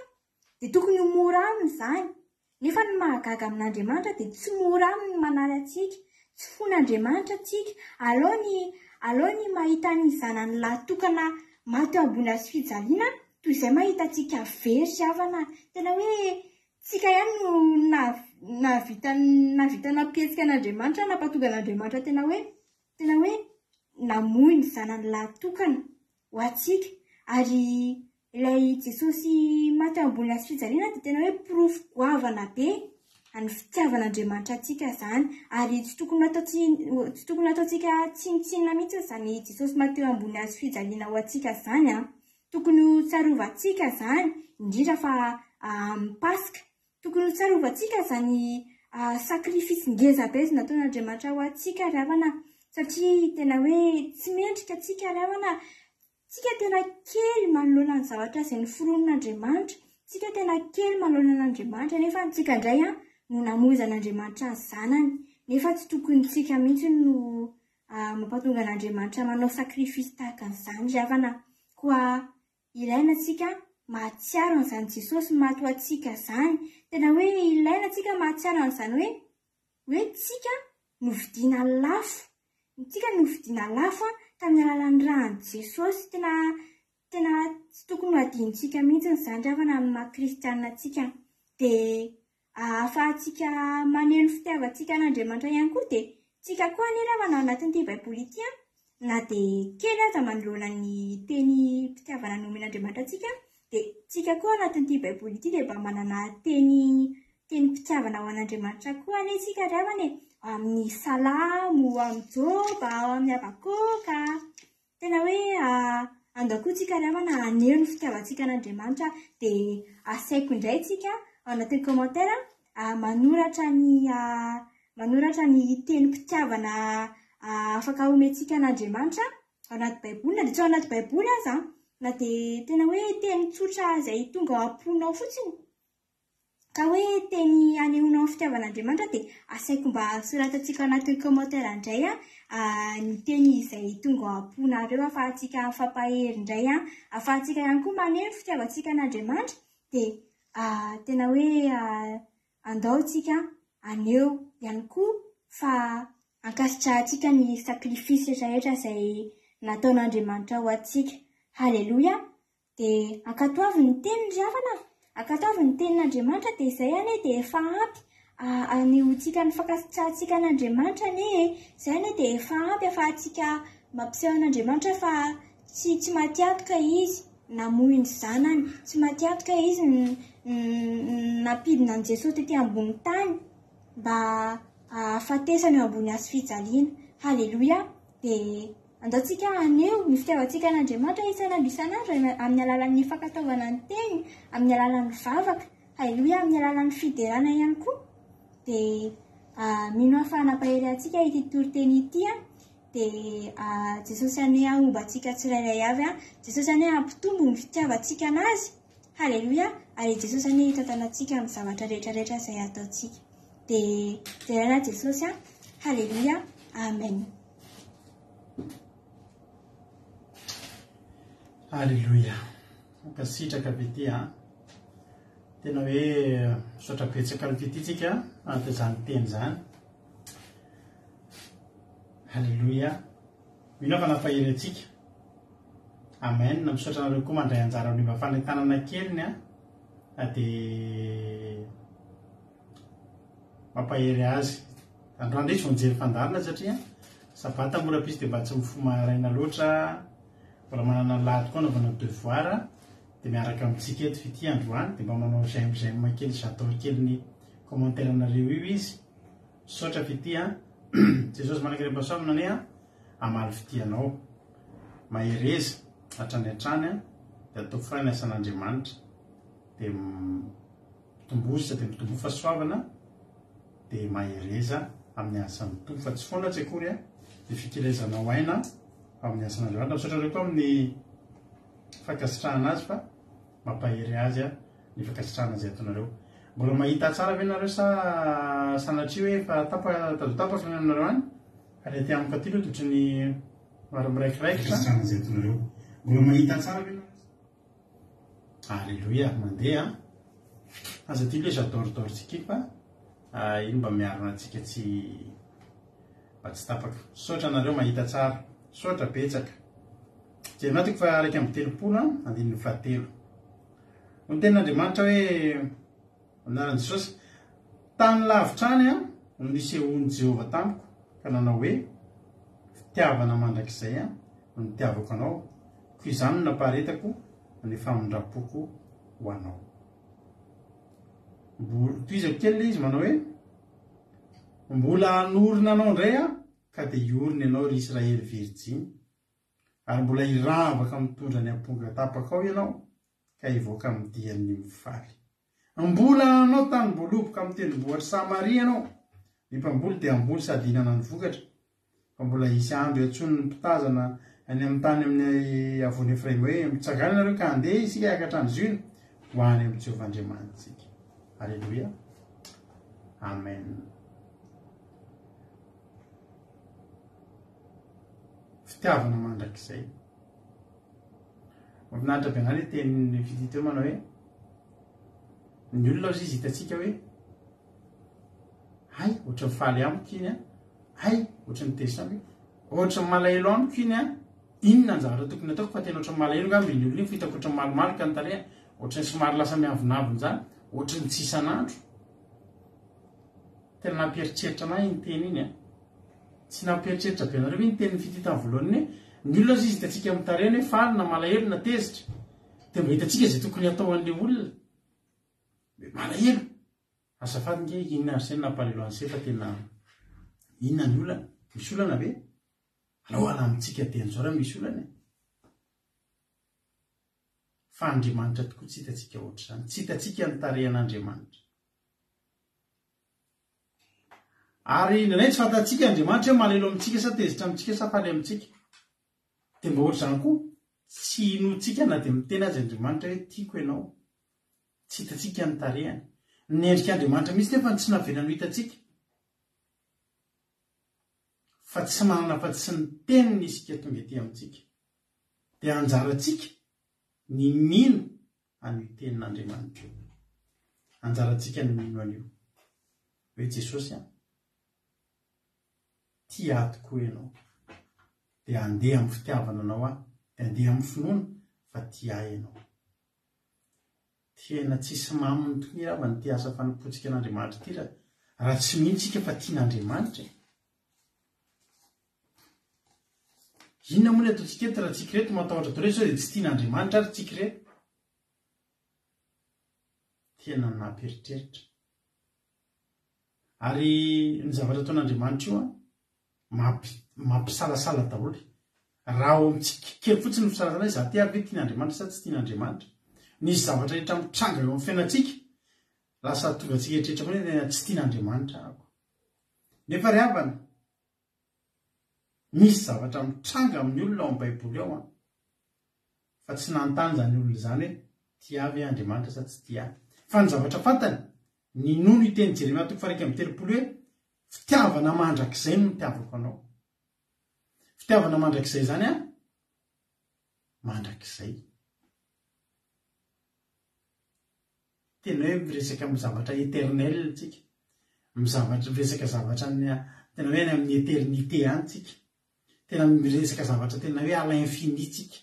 dia tokony ho mora aminy izany, nefa ny mahagaga amin'Andriamanitra dia tsy mora aminy manary atsika, tsy fon'Andriamanitra tsika, aleo ny mahita ny zanany lahy-tokana maty eo ambony hazo fijaliana toy izay mahita tsika very ry havana. Tena hoe tsika ihany no navita nampietsika an'Andriamanitra, nampatonga an'Andriamanitra tena hoe namoy ny zanany lahy-tokana ho atsika, ary ilay Jesosy maty eo ambony hazo fijaliana dia tena hoe porofo goavana be any fitiavan'Andriamanitra atsika izany, ary tsy tokony ataontsika tsinitsinina mihitsy izany Jesosy maty eo ambony hazo fijaliana ho atsika izany tokony ho tsarovatsika izany, indrindra fa amin'ny Paska, tokony ho tsarovatsika izany sakrifisy ngeza be izay nataon'Andriamanitra ho atsika ry havana, satria tena hoe tsy mendrika tsika ry havana, tsika tena kely manoloana ny zavatra izay noforon'Andriamanitra, tsika tena kely manoloana an'Andriamanitra, nefa tsika indray no namoza an'Andriamanitra ny zanany, nefa tsy tokony tsika mihitsy no mampatonga an'Andriamanitra manao sakrifisy tahaka an'izany ry havana. Koa ilaina tsika mahatsiaro an'izany Jesosy maty ho atsika izany, tena hoe ilaina tsika mahatsiaro an'izany hoe tsika novidiana lafo, tamin'ny alalan'ny rany Jesosy, tena tsy tokony ho adinitsika mihitsy izany ry havana amin'ny maha-kristianina tsika. Dia ahafahantsika maneho ny fitiavantsika an'Andriamanitra ihany koa dia tsika koa anie ry havana anatin'ity Baiboly ity na dia kely aza manoloana ny teny fitiavana nomen'Andriamanitra tsika, dia tsika koa anatin'ity Baiboly ity dia mba manana teny fitiavana ho an'Andriamanitra koa anie tsika ry havana, amin'ny Salamo, amin'ny Joba, amin'ny Abakoka, tena hoe andao koa tsika ry havana aneho ny fitiavantsika an'Andriamanitra. Dia asaiko indray tsika ao anatin'ny commentaire manoratra ny teny fitiavana afaka omentsika an'Andriamanitra ao anaty Baiboly, na dia tsy ao anaty Baiboly aza, na dia tena hoe teny tsotra izay tonga ao am-ponao fotsiny, ka hoe teny anehoanao ny fitiavan'Andriamanitra, dia asaiko mba soratantsika ao anatin'ny commentaire indray ny teny izay tonga ao am-ponareo, ahafahantsika mifampahery indray, ahafahantsika ihany koa maneho ny fitiavantsika an'Andriamanitra. Dia tena hoe andao tsika aneho ihany koa fa ankasitrahantsika ny sakrifisy rehetra izay nataon'Andriamanitra ho atsika. Halleluia. Dia ankatoavy ny teniny ry havana, ankatoavy ny tenin'Andriamanitra, dia izay anie dia efa ampy anehoantsika ny fankasitrahantsika an'Andriamanitra anie, izay anie dia efa ampy ahafahantsika mampiseho an'Andriamanitra fa tsy matiatoka izy namoy ny zanany, tsy matiatoka izy napidina ny Jesosy tety ambony tany mba ahafatesany eo ambony hazo fijaliana. Halleluia. Dia andaontsika aneho ny fitiavantsika an'Andriamanitra isan'andro isan'andro amin'ny alalan'ny fankataovana ny teny, amin'ny alalan'ny vavaka. Halleluia. Amin'ny alalan'ny fiderana ihany koa. Dia mino aho fa hanampahery-antsika ity toriteny ity dia Jesosy anie ahombantsika tsirairay avy, Jesosy anie ampitombo ny fitiavantsika anazy. Halleluia. Ary Jesosy anie hitantanantsika amin'ny zavatra rehetrarehetra izay ataontsika. Dia jerena Jesosy. Halleluia. Amen. Halleluia. Mankasitraka be ity tena hoe misaotra betsaka ny fititsika anaty izany teny izany. Halleluia. Mino aho fa nampahery antsika. Amen. Misaotra anareo koa mandray anjara ny mba fanentanana keliny dia mampahery azy. Androany ndray tsy vonjery fandarina satria sabata mora pisy dia mba tsy mifo maraina loatra, mbola manana lahady koa naovana devoir dia miaraka amintsika eto fity androany dia mba manao zaimzaim kely sy atao kely ny commentaire anareo io izy sotra fity a jesosy manakirem-pahasoavana ane a amaly fitianao mahereza hatrany hatrany a dia atao firaina asan'Andriamanitra dia mitomboza dia mitombo fahasoavana dia mahereza amin'ny asany tompo fa tsy foana tsy akory a dia fikilezanao aina amin'ny asan'Andriamanitra misaotra reo koa amin'ny fankasitrahana azy fa mampahery azy a ny fankasitrahana azy atonareo mbola mahita tsara ve nareo sa sanatria hoe fa tadotapaka ny aminareo any ka le ty amiko aty loha totra ny maro miraikiraikitra fankasitrahana azy atonareo mbola mahita tsara ve nareo alleluia mandeha aza ty loha zadorodorotsika fa ino mba miarina antsika tsy mba tsy tapaka sotra nareo mahita tsara sotra betsaka dia natiko fa raiky amin'ny telopolo andininy fahatelo no ten'Andriamanitra hoe anaran'i Jesosy tany lavitrany a no nisehony Jehova tamiko ka nanao hoe fitiavana mandrakizay a no nitiavako anao ko izany no nampaharetako ny famindrapoko ho anao toizako kely izy manao hoe mbola hanorina anao indray a ka dia iorina ianao ry Israely virjiny ary mbola hiravaka mitondra ny amponga tapaka ao ianao ka hivoaka amin'ny diany mifaly mbola anao tany mboloboka amin'ny tendrombohitra Samaria ianao ny mpamboly dia amboly sady hinana ny vokatra fa mbola hisy andro iatsony ny mpitazana any amin'ny tany amin'ny avony Efraima hoe mitsangana nareo ka andeha isika hiakatra ny zony ho any amin'ny Jehovah Andriamanitsika. Alleluia amen. Fitiavana mandrakizay mafinaritra be ngany tenin'ny fity teo manao hoe ny olona izy hitatsika hoe hay ohatra mifaly amiko iny a hay ohatra ny tesamby ohatra ny malahelo amiko iny a inona ny zavatra tokony ataoko fa tena ohatra ny malahelo ngamby ny olona iny fitako ohatra ny malomaloka ny tarea ohatra ny somary lasa miavonavony zany ohatra ny tsy isan'andro tena nampieritreritra anahy iny teny iny a tsy nampieritreritra be nareo iny teny fity tamin'ny voalohany ny olona izy hitatsika amin'ny tarehany hoe faly na malahelo na tezitra dia mba hitatsika izay tokony atao an'ilay olona malahelo azafady nge inona arseny nampalahelo an'izay fa tena inona ny olana misy olana ve alao ala amintsika teny zao raha misy olana fa Andriamanitra tokoa tsy hitatsika ohatra zany tsy hitatsika ny tarehan'Andriamanitra ary indraindray tsy fantatsika Andriamanitra hoe malahelo amintsika sa tezitra amintsika sa faly amintsika dia mba ohatra zany koa tsy inotsika na dia miteny azy Andriamanitra hoe tiako ianao tsy hitatsika ny tarehany ny endrik'Andriamanitra mihitsy nefa tsy navenana ho hitatsika fa tsy manana fa tsy ny teniny isika tonga ety amintsika dia anjarantsika ny mino an'io tenin'Andriamanitra anjarantsika ny mino an'io hoe Jesosy a tia ahy tokoa ianao dia andeha amin'ny fitiavana anao aho dia andeha amin'ny finoana fa tia ahy ianao tena tsisy mamony tokony raha ny tia asa fanompotsika an'Andriamanitra ty raha tsy mihintsika fa tian'Andriamanitra inona moa ny ataontsika eto raha tsika reto matahotra to reto sao dia tsy tian'Andriamanitra ary tsika reto tena nampieritreritra ary ny zavatra ataon'Andriamanitra io a mampisalasala daholo raha ao amintsika kely fotsiny ny fisalasana izy za ty ary hoe tian'Andriamanitra sa tsy tian'Andriamanitra nisy zavatra rehetra mitranga eo amin'ny fiainantsika lasa tonga antsika eritreretra koa hoe tsy tian'Andriamanitra ako nefa ry havana misy zavatra mitranga amin'ny olona ao amin'ny baiboly ao a fa tsy nanontany zany olona zany hoe tia avy Andriamanitra sa tsy tia fa ny zavatra fantany ny nono iteny Jeremia toko faha 1:3 hoe fitiavana mandrakizay no nitiavako anao fitiavana mandrakizay zany a mandrakizay tena hoe miresaka amin'ny zavatra éternel tsika miresaka zavatra tena hoe any amin'ny éternité any tsika tena miresaka zavatra tena hoe à l'infini tsika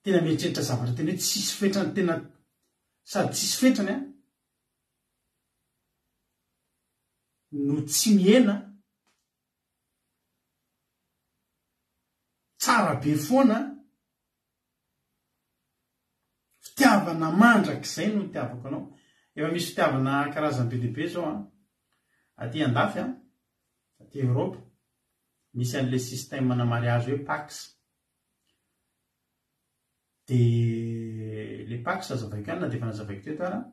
tena mieritreritra zavatra tena hoe tsisy fetrany tena sady tsisy fetrany a no tsy miena tsara be foana fitiavana mandrak'izay no tiavako anao. Efa misy fitiavana karazany be dehibe zao aty andafy aty Europe misy an'le système-na mariage hoe Pax. De le Pax azavaiko ihany na de efa nazavaiko teo tara.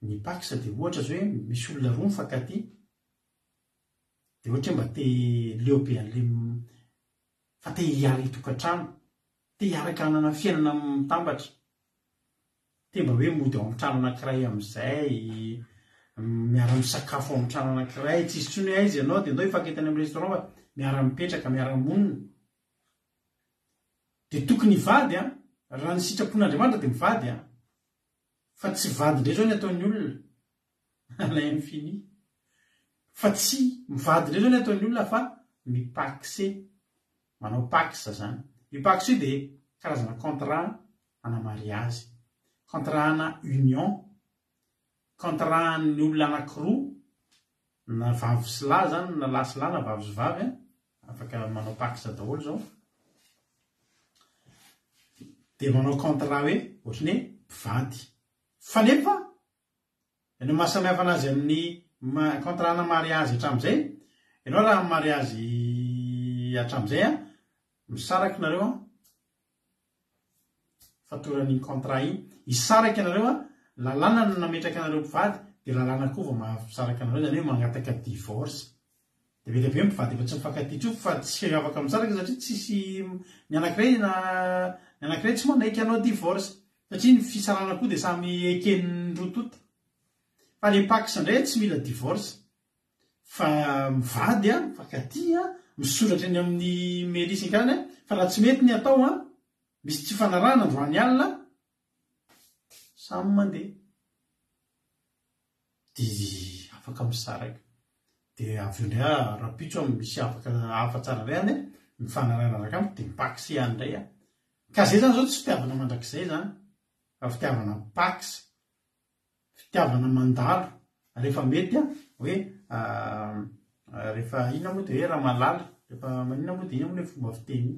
Ny Pax de ohatra zao hoe misy olona roa mifankaty de ohatra mba te leo be an'le fa te hiara tokantrano, te hiaraka hanana fiainana mitambatra, te mba hoe mody ao amin'ny trano anankiray amin'izay, miara misakafo ao amin'ny trano anankiray, tsisy tsony hoe aiza ianao de ndao hifanketany amin'ny restaurant fa miara mipetraka, miara monina. De tokony hivady raha ny sitrapon'Andriamanitra de mivady fa tsy vady ndray zao ny ataon'ny olona alainy fini, fa tsy mivady ndray zao ny ataon'ny olona fa mipaxe, manao pax zany. Io pax io de karazana contrat ana mariage, contrat ana union, contrat ny olona anankiroa na vavy sy lahy zany, na lahy sy lahy na vavy sy vavy afaka manao pax daholo zao. De manao contrat hoe ohatrany hoe mpivady. Fa nefa ny mahasamihafa anazy amin'ny contrat ana mariage hatramin'izay, ianao raha mariage hatramin'izay misaraky nareo fatoran'iny contrat iny, isaraky anareo lalàna no nametraka anareo mpivady, de lalàna koa vao mahasaraky anareo zany hoe mangataka divorce. De be be mpivady efa tsy mifankaty fa tsy afaka misaraka satria tsisy ny anankiray tsy manaiky anao divorce, satria ny fisarana koa de samy eken'ny rotota. Fa le Pax indray tsy mila divorce, fa mivady mifankaty misoratra eny amin'ny mairie sy ny karany fa raha tsy mety ny atao misy tsy fanarahana androany alina samy mandeha de afaka misaraka. De avy eo ndray rapitso misy afaka hafa tsara indray any mifanarahana araka amiko de mipax ihany indray ka zay zany zao tsy fitiavana mandrakizay zany fa fitiavana Pax, fitiavana mandalo rehefa mety hoe rehefa ina moa de hoe raha malala, rehefa manina moa de ina moa le fomba fiteny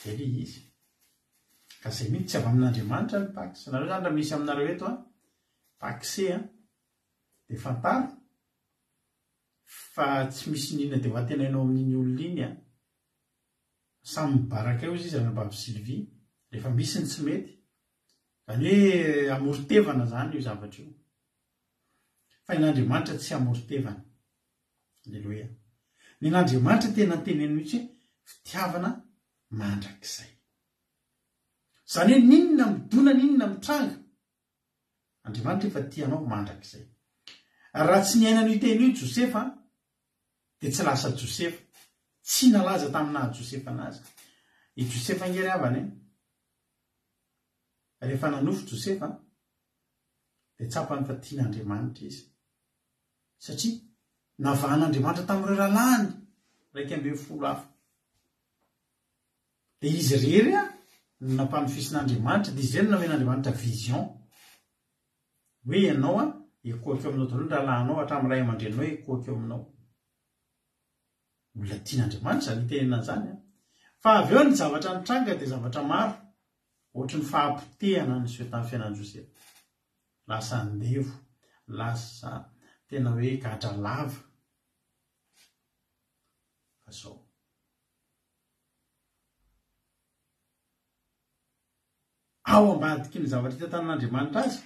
zay le izy. Ka zay mihitsy tsy avy amin'Andriamanitra ny Pax. Nareo zany raha misy aminareo eto paxe de fantaro fa tsy misy nina de hoatenainao amin'iny olona iny samy mibaraka eo izy zanabavy Sylvie rehefa misy ny tsy mety, zany hoe amorotevana zany io zavatra io. Fa n'Andriamanitra tsy amorotevana. Alleluia. Ny n'Andriamanitra tena teneny mihitsy fitiavana mandrakizay. Zany hoe ninona midona, ninona mitranga, Andriamanitra efa tianao mandrakizay. Raha tsy niainan'io teny io Josefa de tsy lasa Josefa, tsy nalaza taminahy Josefa anazy. I Josefa ngery avany rehefa nanofo Josefa de tsapany fa tian'Andriamanitra izy, satria navahan'Andriamanitra tamin'ireo rahalahy 120 hafa. De izy rery nampanofisin'Andriamanitra, de izy rery namen'Andriamanitra vision hoe ianao ekoako aminao daholo ny rahalahinao hatramin'ny ray aman-drenao ekoako aminao. Olona tian'Andriamanitra zany tenena zany fa avy eo ny zavatra nitranga de zavatra maro, ohatra ny fahampotehana ny zio tamin'ny fiainan'i Josefa, lasa andevo, lasa tena hoe gadra lava. Fa zao ao ambadiky ny zavatra hita tanan'Andriamanitra azy,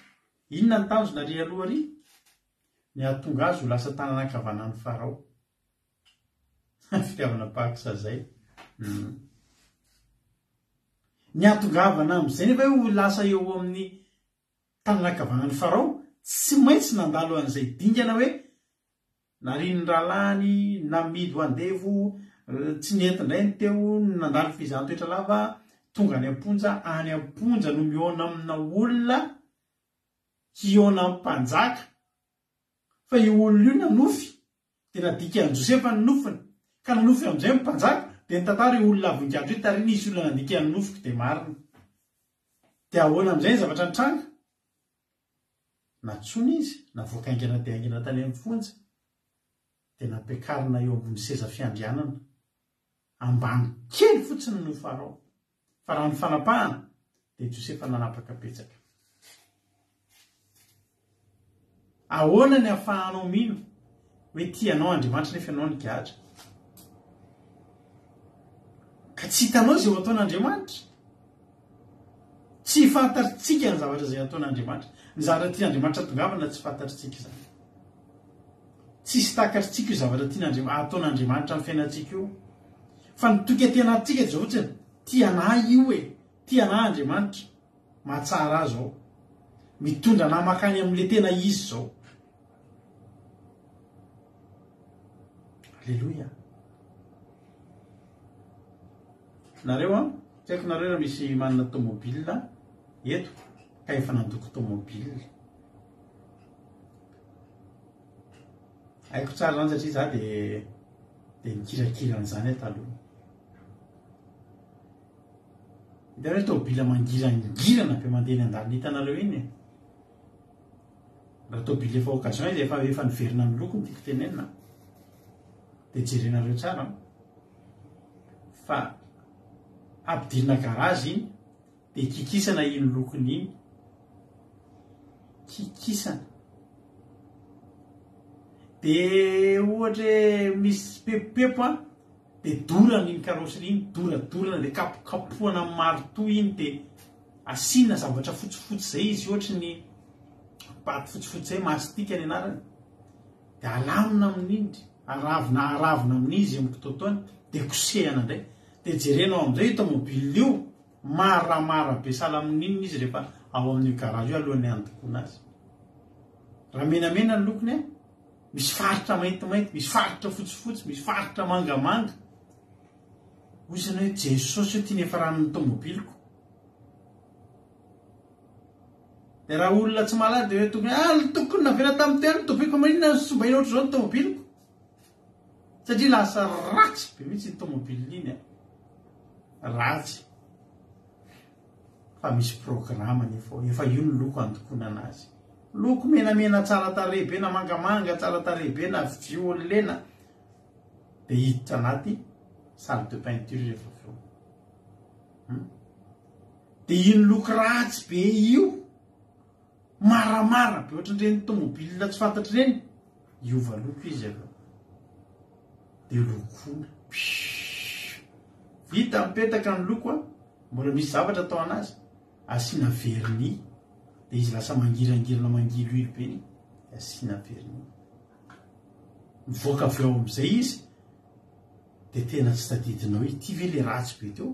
inona ny tanjona ary aloha ary ny ahatonga azy ho lasa tanan'ankavanan'ny Farao. Fitiavana Pax zay. Ny ahatongavana amin'izay nefa ho lasa eo amin'ny tanan'ankavanan'ny Farao, tsy maintsy nandalo an'izay dingana hoe nariny rahalahy namidy ho andevo, tsy nientindray ny teo, nandalo fizahany toetra lava, tonga any amponja, any amponja no miona amina olona hiona amin'ny mpanjaka. Fa io olona io nanofy de nadika an'i Josefa ny nofiny, ka nanofy amin'izay ny mpanjaka de nitantara io olona voninkazo io tariny izy olona nandika ny nofiko de marina. De ahoana amin'izay ny zavatra nitranga, natsony izy, navoakaingana de aingana tany amin'ny fonja, de napiakarina eo ambony seza fiandrianana ambany kely fotsiny no Farao. Fa raha ny fanapahana dia Josefa nanapaka petsaka. Ahoana ny ahafahanao mino hoe tianao Andriamanitra nefa ianao nikahatra? Ka tsy hitanao izay ho ataon'Andriamanitra. Tsy fantatritsika ny zavatra izay ataon'Andriamanitra. Ny zavatra tian'Andriamanitra tongavana tsy fantatritsika izany. Tsisy takatritsika io zavatra ataon'Andriamanitra amin'ny fiainantsika io. Fa ny toky aty anatintsika dia ohatrany tianahy io e, tianahy Andriamanitra. Mahatsara azy ao. Mitondra namakany amin'ilay tena izy izao. Alleluia. Nareo tsy haiko nareo raha misy manana tomobile eto ka efa nandoko tomobile. Haiko tsara zany satria za dia mikirakirana taloha. Hitanao tomobile mangirangirana be mandeha eny an-dalana hitanareo iny. Raha tomobile efa occasion izy efa niverina amin'ny lokony tiako tenenina. Dia jerenareo tsara fa ampidirina garazy iny dia kikisana iny lokony iny. Kikisana. Dia ohatra misy pepopepo dia dorana iny karosy iny, dorana dia kapokapohana amin'ny marito iny dia asiana zavatra fotsifotsy izay izy ohatra ny paty fotsifotsy izay mastika ny anarany. Dia alamina amin'iny, aravina amin'izy amin'ny fotoana dia kosehana indray. Dia jerenao amin'izay io tomobile io maramara be sahala amin'iny izy rehefa ao amin'io garage io alohan'ny handokoana azy. Raha menamena ny lokony misy faritra maintimainty, misy faritra fotsifotsy, misy faritra mangamanga. Hoy izany hoe Jesosy io tia nefa ranon'ny tomobiliko. Dia raha olona tsy malady dia hoe tokony navela tamin'ny telo tobiko maninona sombaina ohatr'izao ny tomobiliko. Satria lasa ratsy be mihitsy ny tomobile iny. Ratsy. Fa misy programme efa io ny loko andokoana anazy. Loko menamena tsara tarehy be na mangamanga tsara tarehy be na violena dia hiditra anaty salle de peinture rehefa avy eo. Dia iny loko ratsy be io maramara be ohatran'ireny tomobile tsy fantatr'ireny hiova loko izy avy eo. Dia lokoina. Vita mipetaka ny loko mbola misy zavatra atao anazy. Asiana vernis. Dia izy lasa mangirangirana mangiloilo be iny. Asiana vernis. Mivoaka avy eo amin'izay izy dia tena tsy tadidinao ity ve ilay ratsy be teo.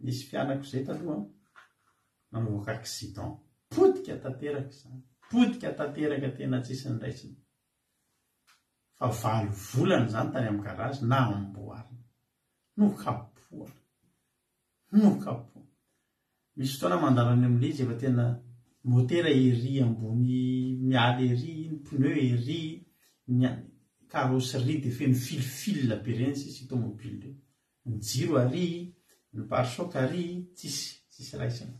Nisy fianako izay taloha nanovoaka accident. Potika tanteraka izany. Potika tanteraka tena tsisy ny raisiny. Fa 9 volana izany tany amin'ny garazy na amboarina. Nokapohana. Misy fotoana mandarana amin'ilay izy efa tena motera ery ambony miala ery, ny pneu ery, ny carrosserie dia feno filfil be ireny sisy tomobile io. Ny jiro ary, ny pare-choc ary, tsisy raisina.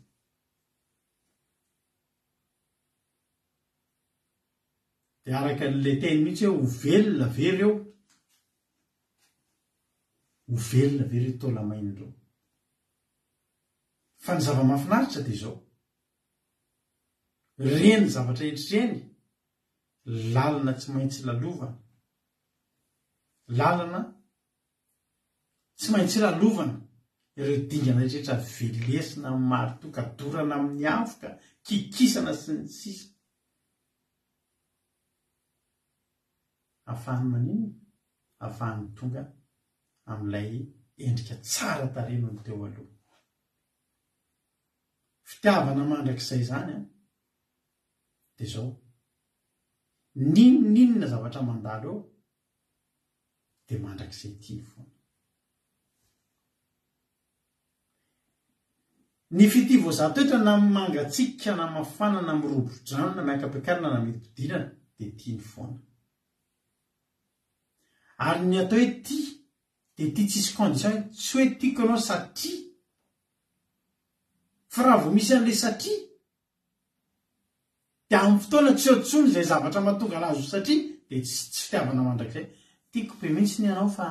Dia araka n'ilay teny mihitsy hoe ho velona ve ireo? Ho velona ve ireo taola main'ireo? Fa ny zava-mahafinaritra dia izao. Reny zavatra etreny, lalana tsy maintsy lalovana. Lalana tsy maintsy lalovana. Ireo dingana rehetra velesina marito ka dorana amin'ny afoka, kikisana sy ny sisa. Ahafahany manino? Ahafahany tonga amin'ilay endrika tsara tarehy noho ny teo aloha. Fitiavana mandrakizay izany dia izao. Ninona zavatra mandalo eo dia mandrakizay ity foana. Ny fity voazatoetra na mangatsiaka na mafana na mirobo-drano na miakapiakarina na midi-pidirana dia tia ny foana. Ary ny atao hoe tia dia tia tsisy condition, tsy hoe tiako ianao satria. Fa raha vao misy an'ilay satria dia amin'ny fotoana tsy ohatrony izay zavatra mahatonga anazy ho satria dia tsy fitiavana mandrakizay. Tiako be mihitsy ny ianao fa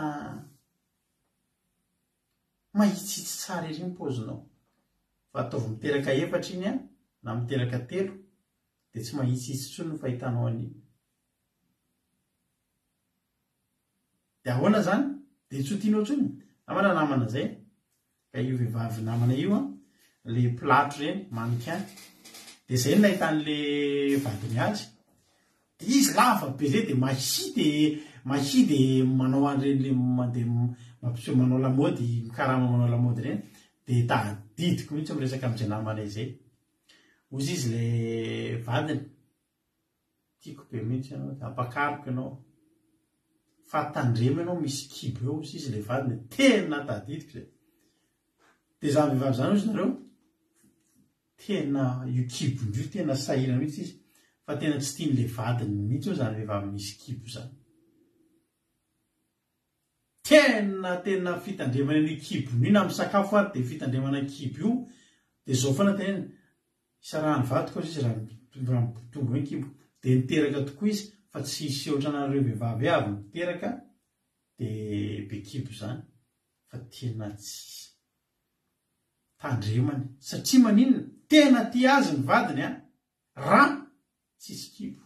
mahitsitsy tsara ery ny paozinao. Fa ataovy miteraka efatra iny na miteraka 3 dia tsy mahitsitsy tsony no fahitanao an'iny. Dia ahoana zany? Dia tsy ho tianao tsony. Namana namana zay. Ka io vehivavy namana io le plato reny mannequin. Dia zay no nahitan'le vadiny azy. Dia izy lava be zay dia mahia dia manao an'ireny le mampiseho manao lamody, karama manao lamody reny. Dia tadidiko mihitsy miresaka amin'izay namana izay. Ozy izy le vadiny, tiako be mihitsy ianao, ampakariko ianao. Fa tandremo ianao misy kibo eo, ozy izy le vadiny, tena tadidiko zay. Dia zany vehivavy zany ozy nareo, tena io kibon-io tena sahirana mihitsy izy. Fa tena tsy tian'le vadiny mihitsy io zany vehivavy misy kibo zany. Tena fitandremana ny kibony io na amin'ny sakafo ary dia fitandremana kibo io. Dia zao foana tena isarahany vadiko izy raha tonga hoe kibo. Dia niteraka tokoa izy fa tsy sehotra anareo vehivavy avy niteraka dia be kibo zany. Fa tena tsy tandremany satria maninona tena tia azy ny vadiny raha tsisy kibo.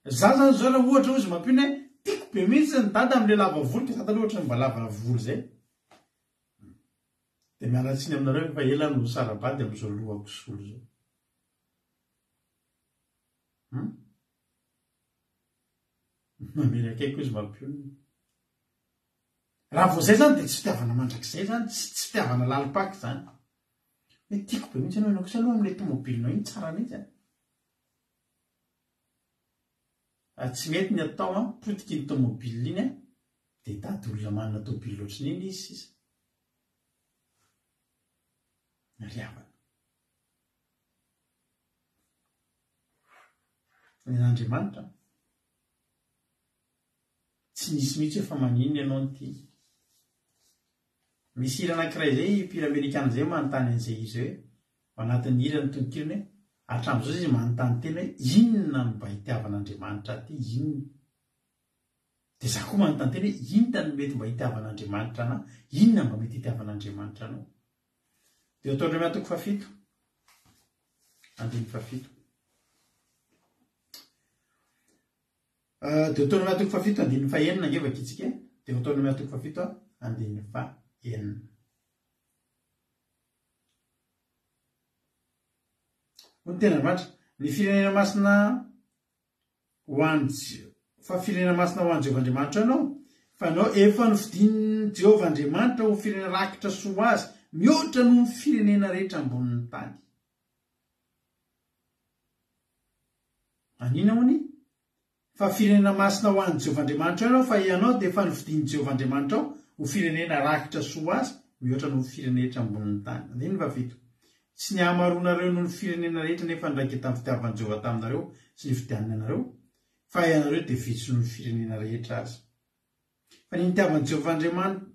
Za zany zao raha ohatra ozy mampino hoe tiako be mihitsy ny dada amin'le lava volo, ka tata loatra ny mba lava volo zay. Dia mialatsiny aminareo fa ela no sarabady amin'izao lohako solo zao. Mamely akaiko izy mampionina. Raha vao zay zany dia tsy fitiavana mandrakizay zany, tsy fitiavana lalipaky zany. Hoe tiako be mihitsy ianao kosa aloha amin'ilay tomobilinao iny tsara mihitsy. Tsy mety ny atao potiky ny tomobile iny dia tady olona manana tomobile loatra n'iny izy sisa. Mariavana. Ny Andriamanitra tsy nisy mihitsy efa maninona ianao n'ity. Misy hira anankiray zay mpira amerikana zay manontany an'izay izy hoe ao anatin'ny hira ny tononkiriny hoe hatramin'izao izy manontany tena hoe inona no mba hitiavan'Andriamanitra aty, inona. Dia za koa manontany tena hoe inona no mety mba hitiavan'Andriamanitra anao, inona mba mety hitiavan'Andriamanitra anao. Dia ataon'ireo miatoko 7. Andiny 7. Dia ataon'ireo miatoko 7 andiny 9 angevaka itsika. Dia ataon'ireo miatoko 7 andiny 9. Ho ny tena Andriamanitra, ny firenena masina ho an'i Jehovah anao, fa anao efa novidian'i Jehovah Andriamanitra ho firenena rakitra soa azy, mihoatra noho ny firenena rehetra ambonin'ny tany. Anina hony? Fa firenena masina ho an'i Jehovah Andriamanitra ianao, fa ianao dia efa novidian'i Jehovah Andriamanitra ao ho firenena rakitra soa azy, mihoatra noho ny firenena rehetra ambonin'ny tany. Andiny 7. Tsy ny hamaroanareo noho ny firenena rehetra nefa niraiketa amin'ny fitiavan'i Jehovah taminareo sy ny fidianana anareo, fa ianareo dia vitsy noho ny firenena rehetra azy. Fa ny nitiavan'i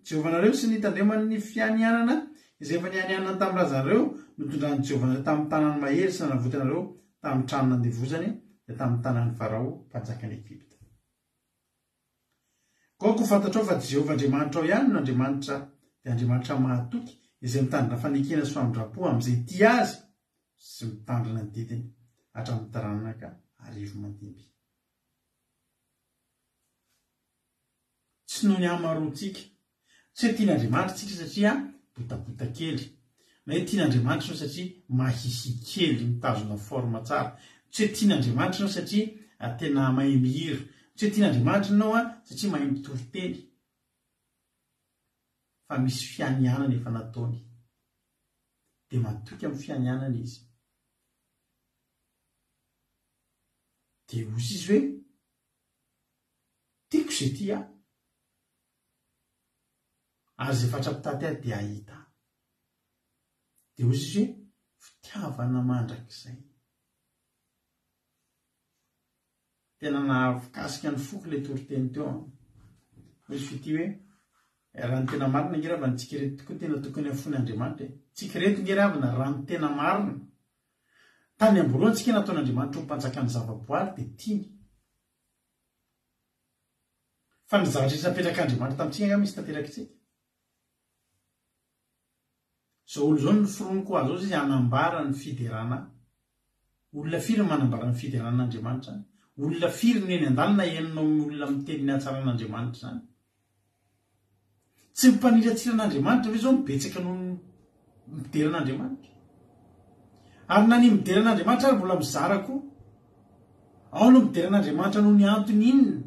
Jehovah nareo sy ny tandremany ny fianianana izay efa nianianana tamin'ny razanareo notondran'i Jehovah tamin'ny tanany mahery sy nanavotanareo tamin'ny trano nandevozany dia tamin'ny tanan'ny Farao mpanjakany Egypta. Kaoko fantatrao fa Jehovah Andriamanitra ao ihany no Andriamanitra dia Andriamanitra mahatoky izay mitandrina fanekena sy famindrapo amin'izay tia azy sy mitandrina ny didiny hatramin'ny taranaka arivo mandimby. Tsy noho ny hamaroantsika. Tsy hoe tian'Andriamanitra tsika satria botabota kely. Na hoe tian'Andriamanitra no satria mahihi kely mitazona forma tsara. Tsy hoe tian'Andriamanitra no satria tena mahay mihira. Tsy hoe tian'Andriamanitra ianao satria mahay mitory-teny. Fa misy fianianana efa nataony. Dia matoky amin'ny fianianana izy. Dia ozy izy hoe tiako izay tia. Ary izay fatrapitaty ahy dia ahita. Dia ozy izy hoe fitiavana mandrakizay. Tena nahafikasika ny foko ilay tory-teny teo. Misy fity hoe raha ny tena marina nge raha ntsika reto tokoa tena tokony hafony Andriamanitra. Tsika reto nge raha raha ny tena marina. Tany amboroany tsika nataon'Andriamanitra ho mpanjakany zavaboary dia tiany. fa ny zavatra isapetrakaandriamanitra tamintsika misy tanteraky tsika zao olo zao ny foroniko azy ao izy anambara ny fiderana olona firy manambara ny fideranan'andriamanitra zany olona firy ny eny andalina enina olona miteniny atsaran'andriamanitra zany tsy mipanilatsiran'andriamanitra ve zao mibetsaka noho mideran'andriamanitra ary na ny mideran'andriamanitra ary mbola mizarako ao no mideran'andriamanitra noho ny antony inona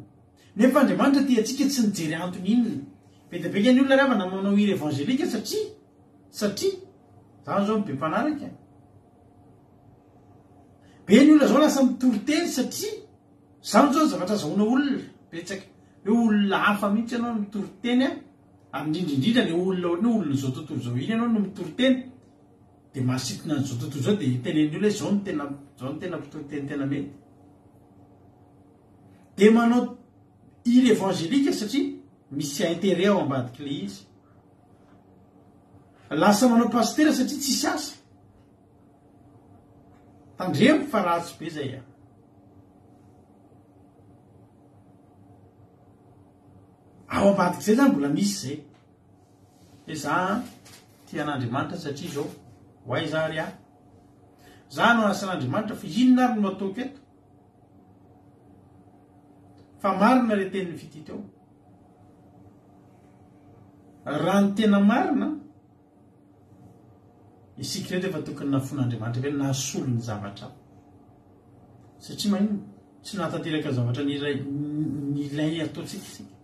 nefa andriamanitra tia atsika tsy nijery antony inona bedabeka ny olona rehefa namanao hira evangelika satria zany zao be mpanaraka be ny olona zao lasa mitory-teny satria zany zao zavatra zahoana olona betsaka hoe olona hafa mihitsy ianao no mitory-teny ary indrindrindrindra le olona ohatry olona zao tontolo zao iny ianao no mitory-teny dia mahasitona ny zao tontolo zao dia tenen'ny olona zao ny tena mpitori-teny tena mety dia manao hira evangelika satria misy intérêt ao ambadiky le izy lasa manao pastera satria tsisy asa tandremo fa ratsy be zay ao ambadiky zay zany mbola misy zay hoe za tian'andriamanitra satria zao hoay za ry za no asan'andriamanitra fa inona ary no ataoko eto fa marina le tenin'ny fity teo raha ny tena marina isika reto efa tokony nafon'andriamanitra ve nahasolo ny zavatra satria manino tsy nahatanteraka zavatra ny ilay ataotsika isika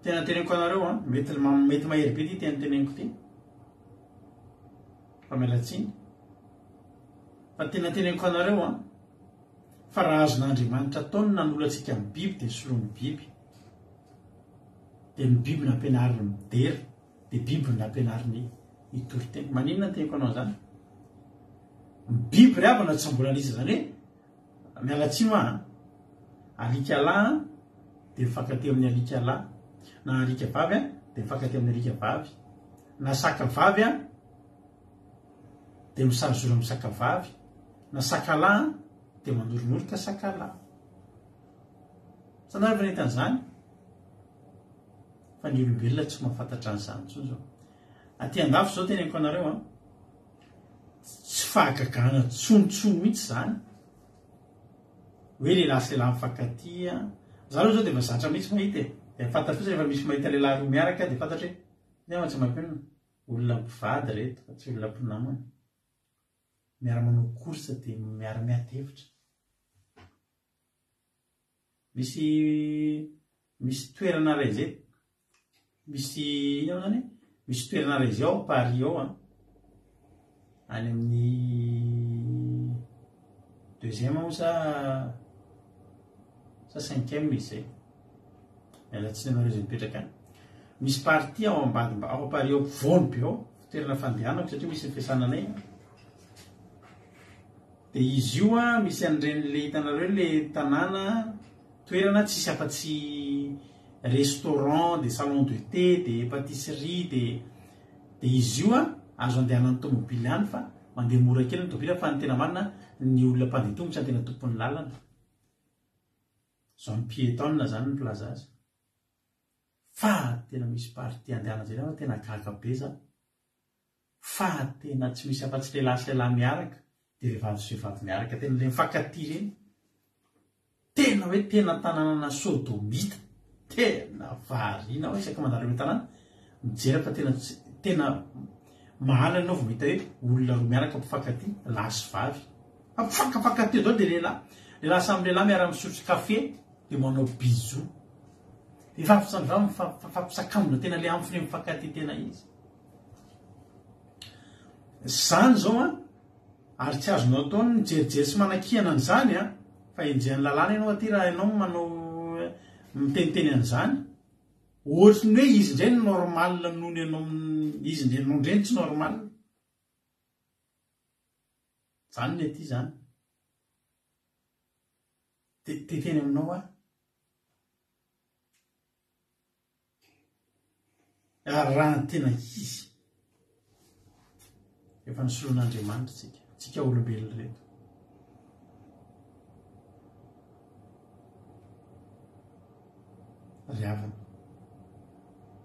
tena teneniko anareo mety mahery be ty tena teneniko ty fa mialatsiny fa tena teneniko anareo fa raha azon'andriamanitra ataony nanolatsika amin'ny biby dia soloany biby dia ny biby nampianariny midery dia biby nampianariny hitory-teny maninona ny teniko anao zany biby ry avana tsy mbola nisy zany hoe mialatsiny alika lahy dia mifankaty amin'ny alika lahy na alika vavy dia mifankaty amin'ny alika vavy na saka vavy dia misarozory amin'ny saka vavy na saka lahy dia mandorinoroka saka lahy sanary fa nentan'izany fa ny olombelona tsy mahafantatra an'izany tsony zao aty andafo zao teneniko anareo tsy fahagagana tsonotsono mihitsy zany hoe lehilahy sy lehilahy mifankatia zareo zao dia efa zatra mihitsy mahita dia fantatra fotsiny rehefa misy mahita lehilahy roa miaraka dia fantatra hoe nefa tsy mampinona olona mpivady reto fa tsy olona mpinamana miara manao korsa dia miara miatevitra misy toerana ray zay misy ino zany misy toerana ray zay ao Paris ao any amin'ny 2e ao sa 5e misy zay mialatsiny anareo zay mipetraka any misy parti ao ambady ao Paris ao voany be ao toerana fandehanako satria misy fiasananay dia izy io misy an'ireny le hitanareo le tanàna toerana tsisy afa-tsy restaurant dia salon de thé dia pâtisserie dia izy io azo andehanan'ny tomobily hany fa mandeha mora kely ny tomobily fa ny tena marina ny olona mpandeha tongotra ny tena tompon'ny lalana zao ny piétonne zany ny plaza azy fa tena misy parti andehana zay fa tena gaga be za fa tena tsy misy afa-tsy lehilahy sy lehilahy miaraka dia vehivavy sy vehivavy miaraka tena le mifankaty reny tena hoe tena tanànana sodomita tena variana hoe isaka mandareo tanàna mijery fa tena mahala anao vao mahita hoe olona roa miaraka mpifankaty lahy sy vavy mifankafankaty zao dia lehilahy samy lehilahy miara misotro kafe dia manao bisou dia fampisambyvavy mifampisakamona tena le aminy mifankaty tena izy zany zao ary tsy azonao ataony mijerijery sy manakihana an'izany fa enjehan'ny lalàna ianao aty raha ianao manao miteniteny an'izany ohatrany hoe izy indray ny normal noho ny ianao izy indray no indreny tsy normal zany ny aty zany teteny aminao ary raha ny tena izy efa nisoloan'andriamanitra tsika olombelona reto ry havana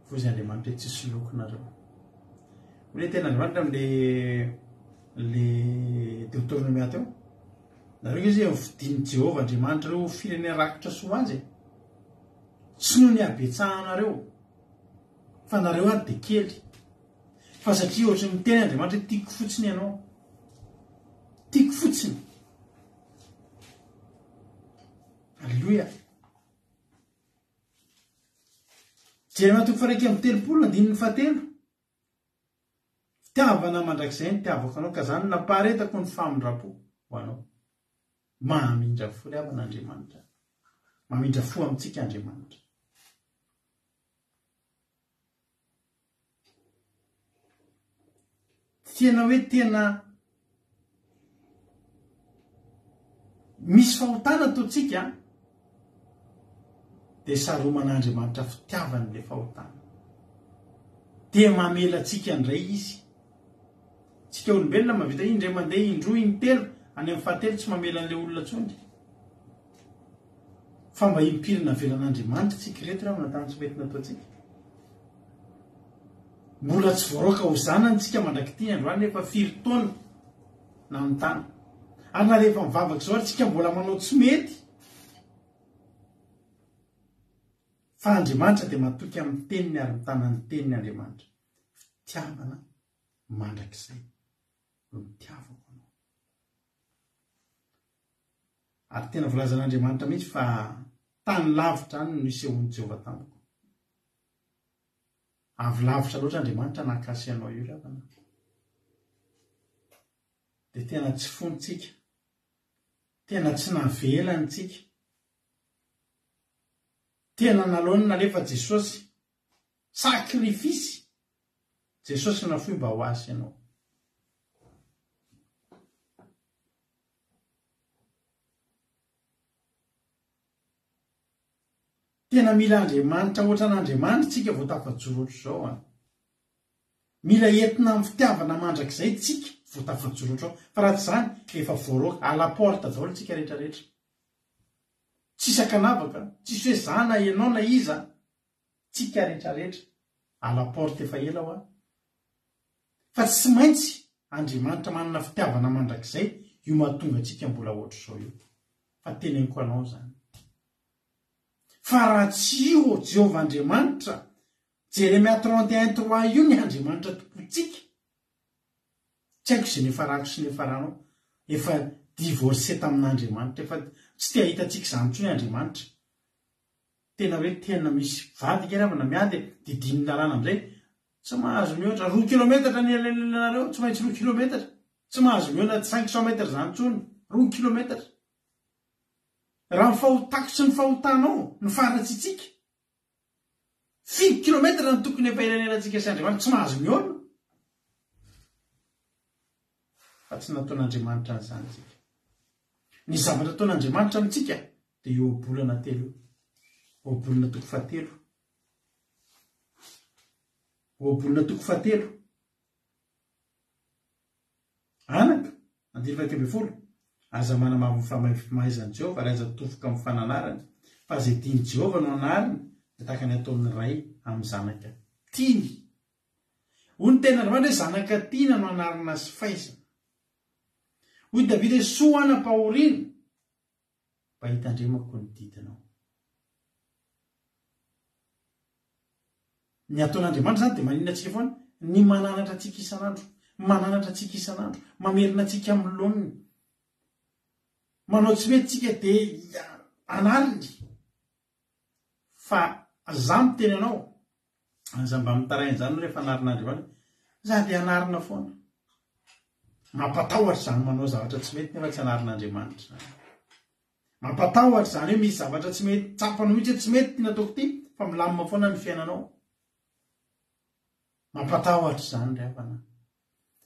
fo izy Andriamanitra hoe tsisy lokonareo hoe tena Andriamanitra am'le Deutéronomia teo nareo izy vidiny Jehova Andriamanitra reo firenena rakotra soa azy tsy noho ny habetsahanareo fa nareo ary de kely fa satria ohatra miteny Andriamanitra hoe tiako fotsiny ianao tiako fotsiny alleluia Jeremia 3:7 fitiavana mandrakizay ny tiavako anao ka zany naparetako ny famindrapo ho anao mamindra fo ry havan'Andriamanitra mamindra fo amintsika Andriamanitra tena hoe tena misy fahotana ataotsika dia saroman'Andriamanitra fitiavany le fahotana dia mamelatsika indray izy tsika olombelona mavita indray mandeha indroa intelo any amin'ny fahatelo tsy mamela an'ilay olona tsony fa mba himpirina velan'Andriamanitra tsika reto raha natany tsy mety nataotsika mbola tsy voaroaka ho zanantsika mandrakity androany efa firy taona na amin'ny tany ary na rehefa mivavaka zao ary tsika mbola manao tsy mety fa Andriamanitra dia matoky amin'ny teniny ary mitanany teniny Andriamanitra fitiavana mandrakizay no mitiavako anao ary tena volazan'Andriamanitra mihitsy fa tany lavitra any no isehony Jehova tamiko avy lavitra loatra Andriamanitra nakasy anao io ravana dia tena tsy fontsika tena tsy navelantsika tena nalony nalefa Jesosy sakrifisy Jesosy nafoy mba ho asy ianao tena mila Andriamanitra ohatra n'Andriamanitra tsika vao tafajorotra zao mila entina amin'ny fitiavana mandrakizay tsika vao tafajorotra ao fa raha tsy zany efa voaroaka alaporta daholo tsika rehetrarehetra tsisy akanavaka tsisy hoe zana ianao na iza tsika rehetrarehetra alaporta efa ela ho fa tsy maintsy Andriamanitra manana fitiavana mandrakizay io mahatonga tsika mbola ohatra zao io fa teneniko anao zany fa raha tsy io Jehova Andriamanitra Jeremia 31:3 io ny Andriamanitra tompontsika tsy haiko izay nefa rako sy nefa ranao efa divorce tamin'Andriamanitra efa tsy tia hitantsika izany intsony Andriamanitra tena hoe tena misy vady keravana miady didin'ny lalàna amin'izay tsy mahazo mihoatra 2 kilometatra ny alelanareo tsy maintsy 2 kilometatra tsy mahazo mihoatra 500 metatra zany intsony 2 kilometatra raha ny fahotako sy ny fahotanao ny faratsitsika 5 kilometatra ny tokony efa ilanelantsika sy Andriamanitra tsy mahazo mihoana fa tsy nataon'Andriamanitra n'izany tsika ny zavatra ataon'Andriamanitra amintsika dia eo bolana telo eo bolana toko fahatelo eo bolana toko fahatelo anaka 9:20 aza manamamy famaizan'i Jehova raha aza tofoka amin'ny fananarany fa izay tiany Jehova no anariny dia tahaka ny ataon'ny ray amin'ny zanaka tiany hoy ny tena Andriamanitra hoe zanaka tiana no anarina sy faizana hoy Davida hoe soa anam-pahoriana mba hitandremako ny didinao ny ataon'Andriamanitra zany dia maninona antsika foana ny mananatra antsika isan'andro mananatra antsika isan'andro mamerina antsika amin'ny laoniny manao tsy mety tsika dia anariny fa za miteny anao aza mba mitarainy zany rehefa anarin'Andriamanitra za dia anarina foana mampatahotra zany manao zavatra tsy mety nefa tsy anarin'Andriamanitra mampatahotra zany hoe misy zavatra tsy mety tsapanao mihitsy tsy mety nataoko ty fa milamina foana ny fiainanao mampatahotra zany ry havana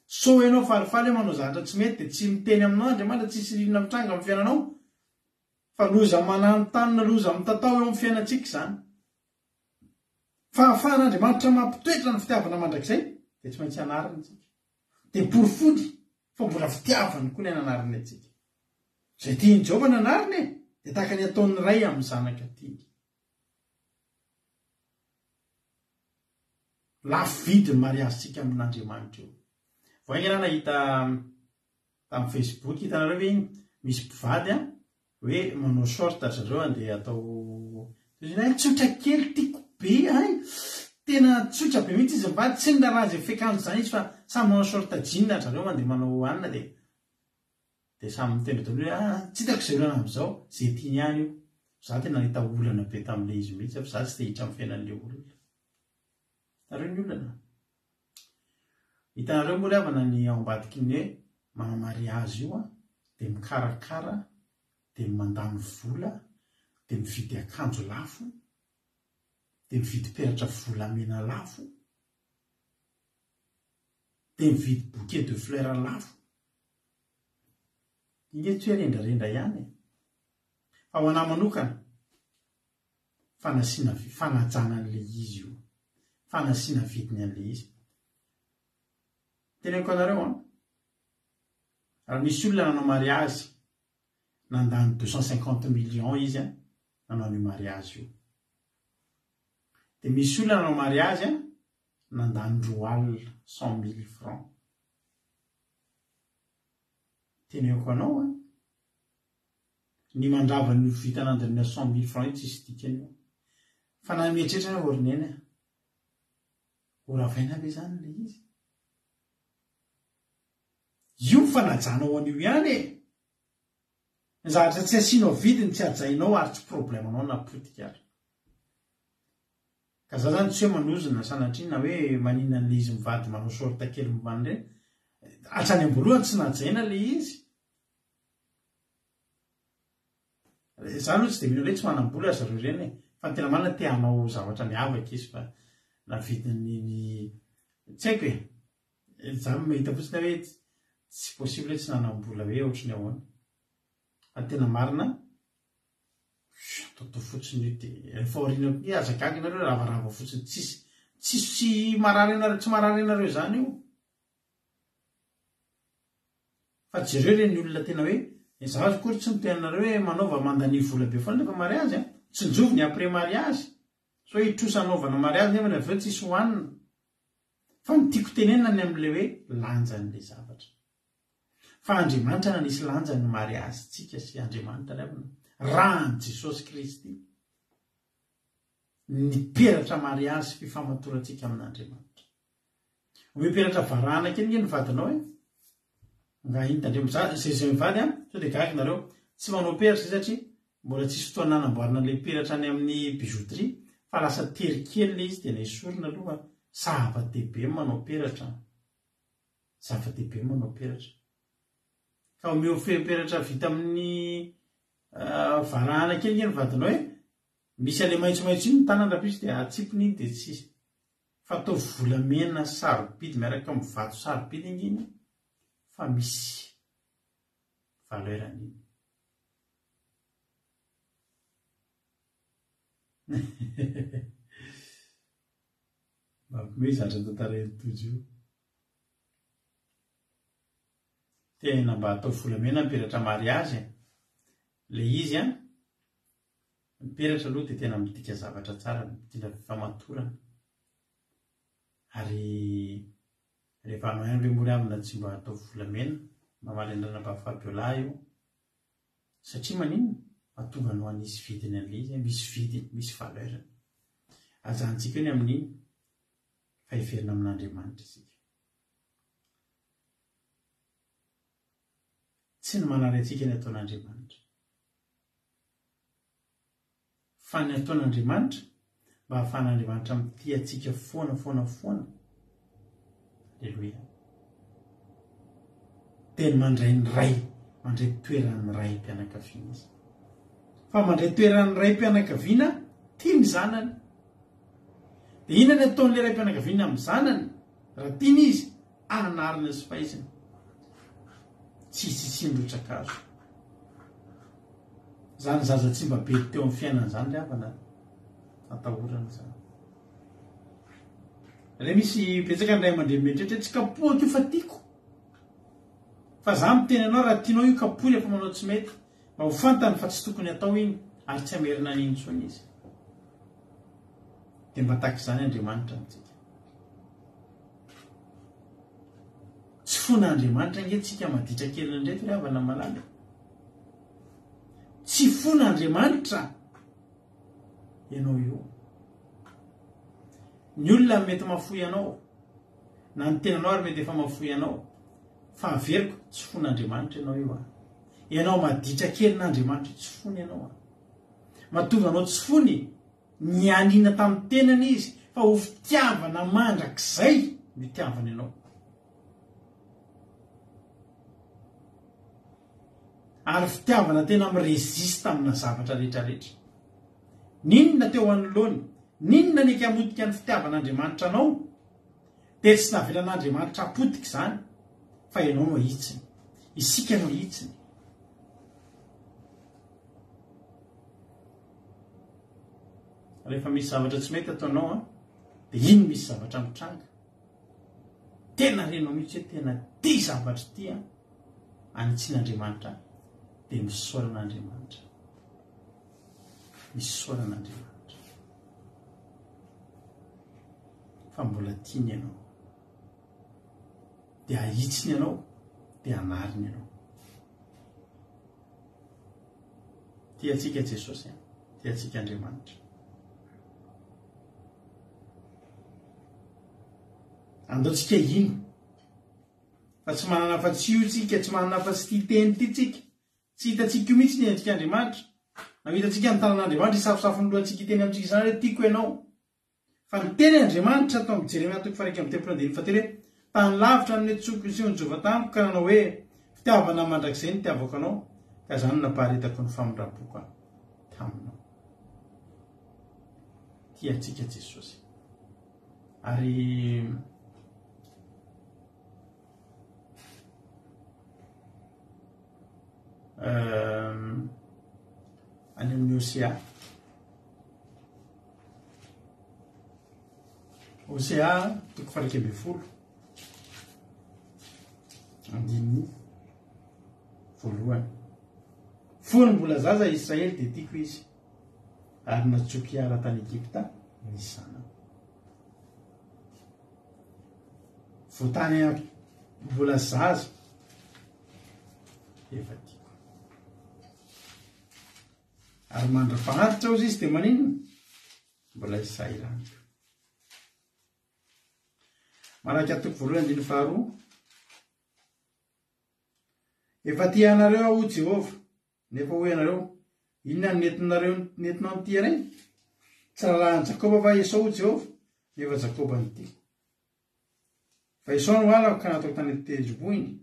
so ianao falifaly hoe manao zavatra tsy mety dia tsy miteny aminao Andriamanitra tsisy rinona mitranga amin'ny fiainanao fa loza mananontany loza mitatao eo amin'ny fiainantsika zany fa ahafahan'Andriamanitra mampitoetra ny fitiavana mandrakizay dia tsy maintsy anariny tsika dia porofody fa mbola fitiavany koa ny ananariny atsika izay tiany Jehova nanariny dia tahaka ny ataon'ny ray amin'ny zanaka tiany lafo vidy ny mariazyntsika amin'Andriamanitra io. Voaingana nahita tamin'ny Facebook hitanareo hoe misy mpivady hoe manao short zareo andeha atao tsotra kely tiako be tena tsotra be mihitsy izy mivady tsy nirazy efekanjo zany izy fa samy manao short jean zareo andeha manao anina de samy mitendry hoe tsy hitako zay olana am'izao zay tiany ihany io. Za tena nahita olana be tam'le izy mihitsy fa za tsy te hitra amin'ny fiainan'le olona. Nareo ny olana hitanareo moa ravana ny ao ambadiky ny hoe manao mariazy io de mikarakara de mandany vola de mividy akanjo lafo de mividy peratra volamena lafo de mividy bouquet de fleur lafo. Iny tsy hoe rendrarendra ihany fa ho anahy manokana fanasiana fanajana an'le izy io, fanasiana vidiny an'le izy. Teneniko anareo raha misy olona nanao mariazy nandany 250 millions izy nanao ny mariazy io. De misy olona nanao mariazy nandany roal 100 000 francs. Teneniko anao ny mandrava ny vita nandany 100 000 francs tsy isy dikany io. Fa na mieritreritra orineny oravaina be zany le izy. Io fanajanao an'io ihany ny zavatra tsy asianao vidiny tsy ajainao ary tsy problème anao na politika ary. Ka za zany tsy hoe manozona sanatria na hoe manina an'le izy mivady manao short kely mivany reny hatrany ambolohany tsy najaina le izy. Za aloha tsy de mino hoe tsy manam-bola zareo reny fa tena marina te hanao zavatra miavaka izy fa na vidiny tsy haiko za mahita fotsiny hoe tsy possible hoe tsy nanam-bola hoe ohatrany ahoana. Fa tena marina toto fotsiny io de rehefa aoriana azagaga nareo ravarava fotsiny tsisy marary anareo tsy marary anareo zany io. Fa jereo reny olona tena hoe za kory tsy mitenanareo hoe manaova mandany vola be foana nefa mariazy tsy njovony après mariazy so hitrosa anaovana mariazy nefa avy eo tsisy hohanina. Fa ny tiako tenenina ny am'le hoe lanjan'le zavatra. Fa Andriamanitra nanisy lanjany mariazy tsika sy Andriamanitra ravina rahan'i Jesosy Kristy ny peratra mariazy fifamatorantsika amin'Andriamanitra. Hoe peratra varahana kely ny vadinao nga intandremo zay mivady so de gaga nareo tsy manao peratra satria mbola tsisy fotoana nanamboarina le peratra any amin'ny bijouterie fa lasa terikely le izy de naesorina aloha zava-dehibe manao peratra. Zava-dehibe manao peratra. Ka omeo peratra vita amin'ny varahana kely ny vadinao misy ale maitsomaitso iny tanandrapisy de atsipiny iny de tsisy. Fa atao volamena sarobidy miaraka amin'ny vato sarobidy iny fa misy valeurany. Mampiome zatra tantarany tojo io. Tena mba atao volamena miperatra mariazy le izy miperatra aloha de tena midika zavatra tsara midina fifamatorana ary rehefa anao ihany hoe mory amina tsy mba atao volamena mamaly andrana mba Fabiola io satria manino mahatonga anao anisy vidiny an'le izy misy vidiny misy valeur. Ajantsika ny amin'iny fa hiverina amin'Andriamanitra isika. Tsy ny manary antsika ny ataon'Andriamanitra fa ny ataon'Andriamanitra mba hahafahan'Andriamanitra mity atsika foana. Alleluia. Tena mandray ny ray mandray toeran'ny ray mpianakaviana izy. Fa mandray toeran'ny ray mpianakaviana tia ny zanany. De inona ny ataon'le ray mpianakaviana amin'ny zanany raha tiany izy anarina sy fahaizana. Tsisy indrotsakazo. Zany zaza tsy mba be teo amin'ny fiainana zany le avana atahorana zany. Re misy betsaka ny ray aman-dreny mieritreritra tsy kapohako io fa tiako. Fa za miteny anao raha tianao io kapohy rehefa manao tsy mety mba ho fantany fa tsy tokony atao iny ary tsy amerina n'intsony izy. De mba tahaka izany Andriamanitra amintsika. fon'Andriamanitra nge tsika maditra kely indray ry havana malala. Tsy fon'Andriamanitra ianao io. Ny olona mety mafoy anao, na ny tenanao ary mety efa mafoy anao, fa averiko tsy fon'Andriamanitra ianao io. Ianao maditra kely n'Andriamanitra tsy fony ianao. Matovy anao tsy fony ny anina tamin'ny tenany izy, fa ho fitiavana mandrakizay mitiavana ianao. Ary fitiavana tena miresista amina zavatra rehetrarehetra. Ninona teo anoloany, ninona ny hamotika ny fitiavan'Andriamanitra anao, dia tsy navelan'Andriamanitra apotika izany, fa ianao no hitsiny, isika no hitsiny. Rehefa misy zavatra tsy mety ataonao, dia iny misy zavatra mitranga. Tena renao mihitsy hoe tena tia zavatra ity anitsian'Andriamanitra, dia misaoran'Andriamanitra. Misaoran'Andriamanitra. Fa mbola tiany ianao. Dia ahitsiny ianao, dia anariny ianao. Tiantsika Jesosy, tiantsika Andriamanitra. Andaontsika ino, fa tsy manana fa tsy io tsika, tsy manana fa tsy tia teny ity tsika, tsy hitatsika io mihitsy ny endrika Andriamanitra. Na hitatsika ny tanan'Andriamanitra isafosafony lohantsika iteny amintsika izany hoe tiako ianao. Fa ny teny Andriamanitra atao amin'ny Jeremia 1:7 tany lavitra ny tsoko sy ny Jehova tamiko ka nanao hoe fitiavana mandrakizay ny tiavako anao, ka izany napaharetako ny famindraboka taminao. Tiantsika Jesosy. Ary any amin'ny Hosea. Hosea 1:20. Andininy voalohany. Fony mbola zaza Israely dia tiako izy, ary natsoky hiara tany Egypta nisy zanany. Voatany mbola zaza efa tiako. Ary mandra-paharitra ozy izy dia maninona? Mbola isairana. Manaraka 1:2. Efa tia anareo aho Jehova, nefa hoe anareo, inona ny nentinao ny tia reny? Tsy rahalahin'i Jakoba va Esau Jehova, nefa Jakoba ny tiako. Fa Esau no alako ka nataoko tany tendrombohiny,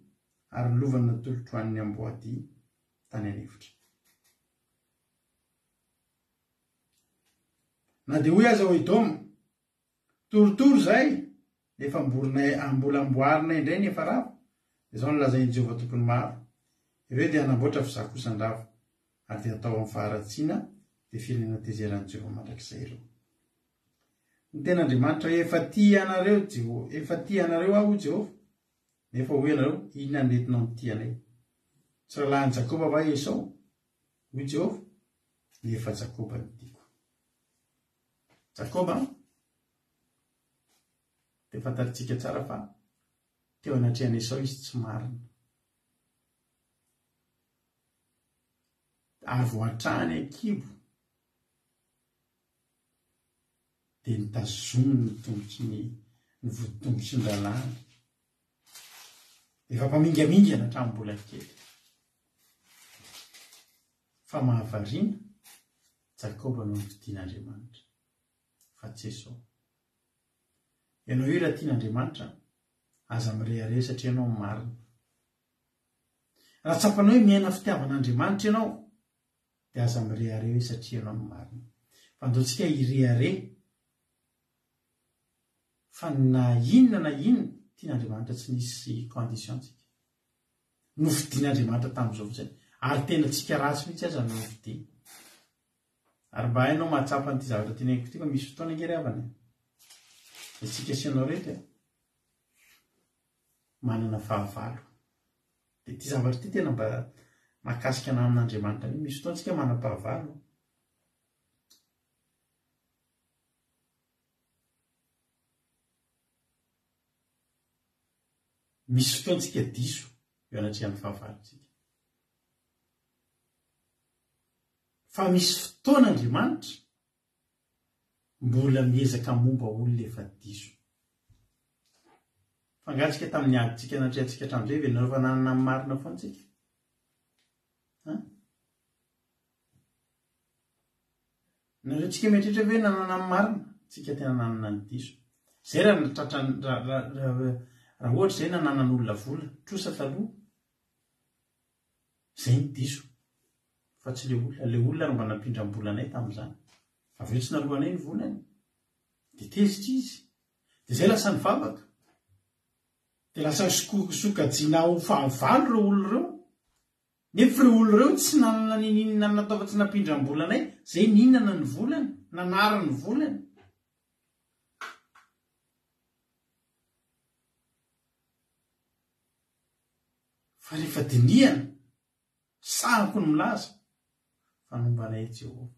ary lovany natolotro an'ny amboadia tany anefitra. Na dia hoy aza ho Edoma, torotoro zay, nefa mbola amboarina indray ny efa rava, izao no lazain'i Jehova tompony maro. Ireo dia hanamboatra fizakosan-drava, ary dia atao amin'ny faharatsiana, dia firenena tezeran'i Jehova mandrakizay ireo. Ny ten'Andriamanitra efa tia anareo aho Jehova, nefa hoe anareo, inona ny nentinao ny tianay? Tsy rahalahin'i Jakoba va Esau, hoy Jehova, nefa Jakoba ny tiako. Jakoba dia fantatritsika tsara fa teo anatrehan'i Esau izy tsy marina. Ary voatrany ankibo dia nitazominy ny tongotsy ny voditongotsy ny lalàna. Efa mpamingamingana hatramin'ny mbola kely. Fa mahavariana Jakoba no nividian'Andriamanitra, fa tsy Esau. Ianao io raha tian'Andriamanitra, aza mirehare satria ianao marina. Raha tsapanao hoe miaina fitiavan'Andriamanitra ianao, dia aza mirehare satria ianao marina. Fa andaontsika hirehare, fa na inona tian'Andriamanitra tsy nisy conditiontsika. Novidian'Andriamanitra tamin'izao fotsiny, ary tena tsika ratsy mihitsy aza no novidiana. Ary mba hainao mahatsapa n'ity zavatra teneniko ity, fa misy fotoana angery havana. Isika sy ianao rehetra manana fahavalo. Dia ity zavatra ity tena mba mahakasika ana amin'Andriamanitra. Misy fotoana tsika manam-pahavalo. misy fotoantsika diso eo anatrehany fahavaritsika. Fa misy fotoan'Andriamanitra mbola miezaka momba olona efa diso. Fangatsika tamin'ny aditsika natrehantsika hatramin'izay ve nareo fa nanana amin'ny marina foantsika? Nareo tsika mieritreritra hoe nanana amin'ny marina, tsika tena nanana ny diso. Zay raha ohatra izay nananan'olona vola, trosa taloha, zay ny diso. Fa tsy le olona no mba nampindram-bolanay tamin'izany. Avy eo tsy naroanay ny volany. Dia tezitra izy. Dia zay lasa nivavaka. Dia lasa sokajiana ho fahavalo ireo olona ireo. Nefa ireo olona ireo tsy nanana ninona nataova tsy nampindram-bolanay, zay ninana ny volany, nanara ny volany. Fa rehefa dinihana, sahako ny milaza, fanombanay Jehovah.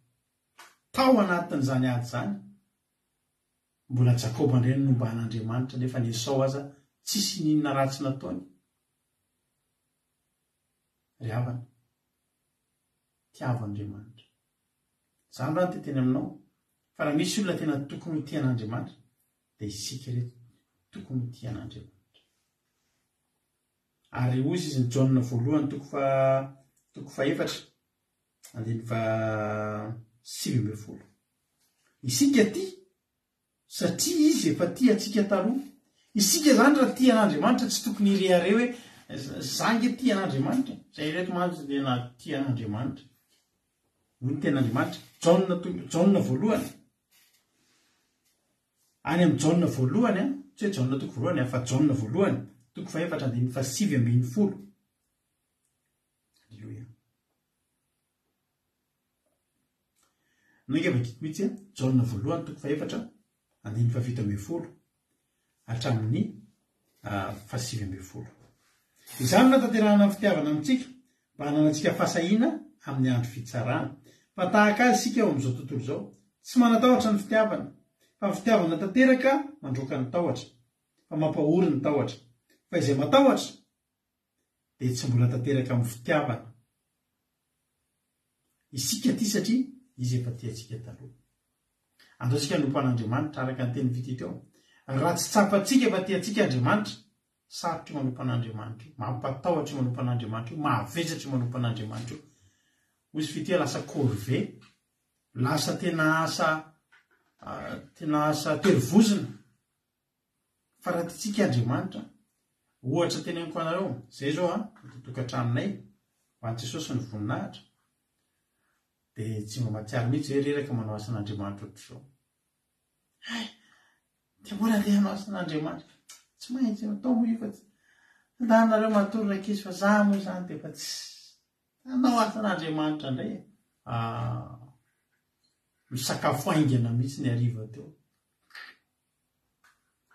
Tao anatin'izany ady zany, mbola Jakoba indray nomban'Andriamanitra, nefa ny Esau aza tsisy ninona ratsy nataony. Ry havana, tiavan'Andriamanitra. Izany raha teteny aminao, fa raha misy olona tena tokony ho tian'Andriamanitra, dia isika reto tokony ho tian'Andriamanitra. Ary ozy izy ny Jaona voalohany toko faefatra, andiny fa 7. Isika tia, satria izy efa tia antsika taloha. Isika zany raha tian'Andriamanitra tsy tokony irehare hoe zangy tian'Andriamanitra. Zay reto mantsy dia na tian'Andriamanitra. Hoy ny ten'Andriamanitra, Jaona voalohany. Any amin'ny Jaona voalohany, tsy hoe Jaona toko voalohany, fa Jaona voalohany, toko faefatra andiny fa 7. Halleluia. Noinga vakiko mitsy Jaona voalohany toko faefatra andiny fa 7 hatramin'ny fa 7. Izany na tanterahana fitiavana amintsika mba hananantsika fahasahiana amin'ny andro fitsarana. Fa tahaka azy sika eo amin'izao tontolo izao, tsy manatahotra ny fitiavana, fa ny fitiavana tanteraka mandroaka ny tahotra, fa mampahory ny tahotra. Fa izay matahotra dia tsy mbola tanteraka amin'ny fitiavana. Isika tia satria izy efa tia antsika taloha. Andaontsika nompan'Andriamanitra araka ny teny vity teo. Raha tsy tsapantsika efa tia antsika Andriamanitra, sarotra io manompan'Andriamanitra io, mampatahotra io manompan'Andriamanitra io, mahavesatra io manompan'Andriamanitra io. Ozy fitia lasa corvée, lasa tena asa terivozina. Fa raha tiantsika Andriamanitra, ohatra teneniko anareo, zay zao tokantranonay, ho an'i Jesosy ny voninahitra, dia tsy mba mahatsiaro mihitsy hoe reraka manao asan'Andriamanitra ohatr'izao. Dia mbola andeha hanao asan'Andriamanitra, tsy maintsy atao moa io fa tsy andanareo matory raik'izy fa za moa zany dia efa tsy hanao asan'Andriamanitra indray. Misakafo aingana mihitsy ny hariva teo.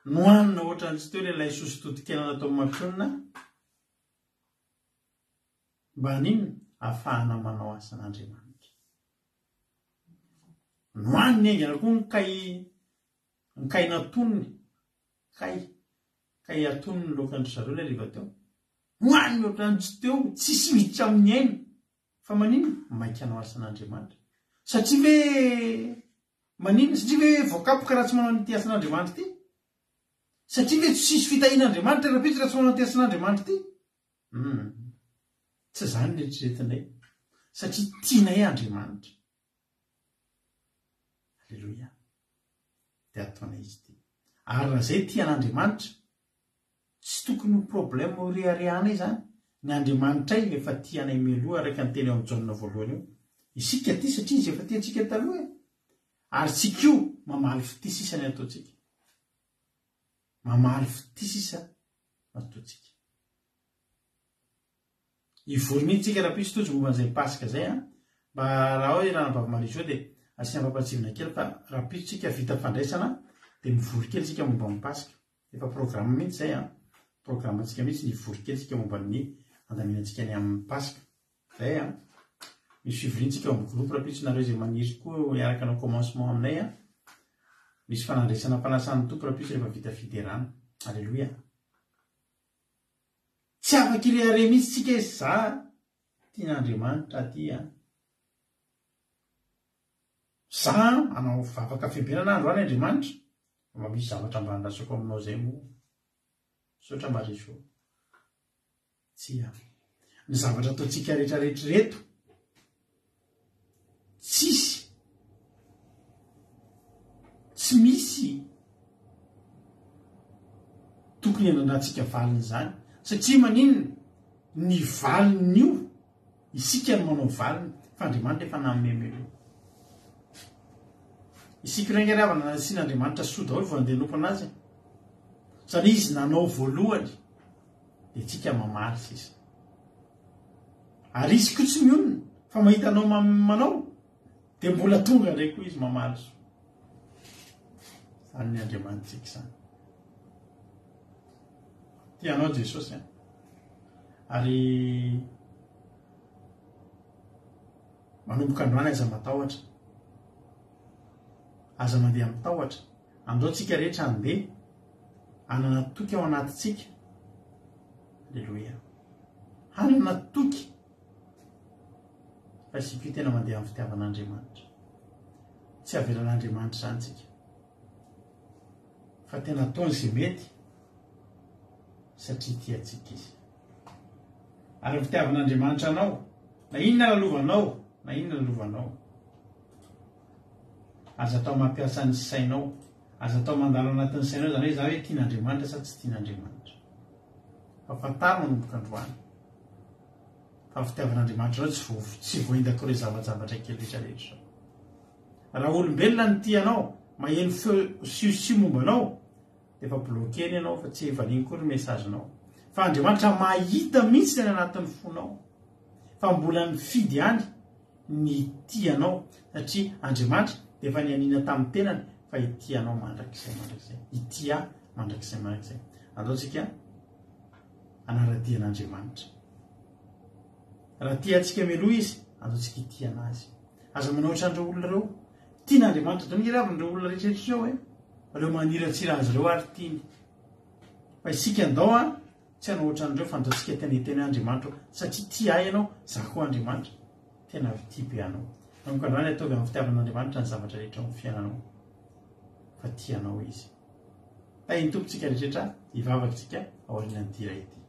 Nohanina ohatran'ny tsy teo ilay sosy totikena natao mampionina, mba ninona ahafahana manao asan'Andriamanitra. Nohaniny aingana koa ny kay natonony, kay atonony lokan'ry zareo ilay hariva teo. Nohaniny ohatran'ny tsy teo, tsisy miditra amin'ny aina, fa maninona maika hanao asan'Andriamanitra. Satria ve maninona, satria ve voakapoka raha tsy manao n'ity asan'Andriamanitra ity? Satria ve tsisy fitahian'Andriamanitra raha tsy manao n'ity asan'Andriamanitra ity? Tsy zany eritreretinay, satria tianay Andriamanitra. Halleluia. Dia ataonay izy ity. Ary raha izay tian'Andriamanitra, tsy tokony ho problème ho reharehanay zany. Ny Andriamanitra efa tianay mialoha araka ny teny ao amin'ny Jaona voalohany eo. Isika tia satria izy efa tiantsika taloha. Ary tsika io mamaly fitisisany ataontsika. Mamaly fitisisa ataontsika. Ivory mihitsy tsika raha pisy tojo momban'izay pasika zay mba raha hoe raha bavimary zao dia asiana pampatsivina kely, fa raha pisy tsika vita fandraisana dia mivory kely tsika momba amin'ny pasika. Efa programme mihitsy zay programme tsika mihitsy ny ivory kely tsika momba ny andaminantsika ny amin'ny pasika. Zay misy fivoriantsika eo amin'ny groupe raha pisy nareo izay maniry koa hiaraka ny commencement aminay misy fanandraisana mpanasany tompo raha pisy rehefa vita fiderana. Alléluia. tsy afaka irehare mihitsy tsika izy za tian'Andriamanitra aty a za anao vavaka fibenana andro any Andriamanitra mba misy zavatra mba andrasako aminao zay mo sotra mariso tsy a ny zavatra ataotsika rehetrarehetra reto tsy misy tokony anandratsika valiny zany satria maninona ny valiny io isika no manao valiny fa Andriamanitra efa namemelo isika regny ravana nasian'Andriamanitra soda ao voandeha anazy satria izy nanao voalohany dia tsika mamarsy izy ary izy ko tsy mionona fa mahita anao manao dia mbola tonga indray koa izy mamarsy zany ny Andriamanitsika zany tianao Jesosy ary manomboka androany aza matahotra aza mandeha mitahotra andao tsika rehetra andeha anana toky ao anatintsika alleloia hanana toky fa isika io tena mandeha amin'ny fitiavan'Andriamanitra tsy averan'Andriamanitra zany tsika fa tena ataony zay mety satria tiatsika izy ary ny fitiavan'Andriamanitra anao na inona lalovanao na inona lalovanao aza atao mampiasa ny sainao aza atao mandalo anatin'ny sainao zany hoe za hoe tian'Andriamanitra sa tsy tian'Andriamanitra fa fataro manomboka androany fa fitiavan'Andriamanitra nao tsy voaindako re zavajavatra kely rehetrarehetra raha olombelona ny tianao maheno feo siosio mombanao dia efa blokeny ianao fa tsy evaniny koa ny mesazinao fa Andriamanitra mahita mihitsy teny anatin'ny fonao fa mbola mifidy any ny tianao satria Andriamanitra dia efa nianina tamin'ny tenany fa itianao mandrakizay itia mandrakizay ataotsika anaradian'Andriamanitra raha tiantsika meloa izy ataotsika itiana azy aza manaotra andreo olona reo tian'Andriamanitra dao niravin'ireo olona rehetrarehetra reo reo maniratsira azy reo ary tiany fa isika andao tsy hanaotra andreo fa andaotsika teneteny Andriamanitra satria tia ay ianao za koa Andriamanitra tena tibe anao namokandroany ataovy amin'ny fitiavan'Andriamanitra ny zavatra rehetra amin'ny fiainanao fa tianao izy iny tompontsika rehetrarehetra hivavakantsika aorian'ny dira ity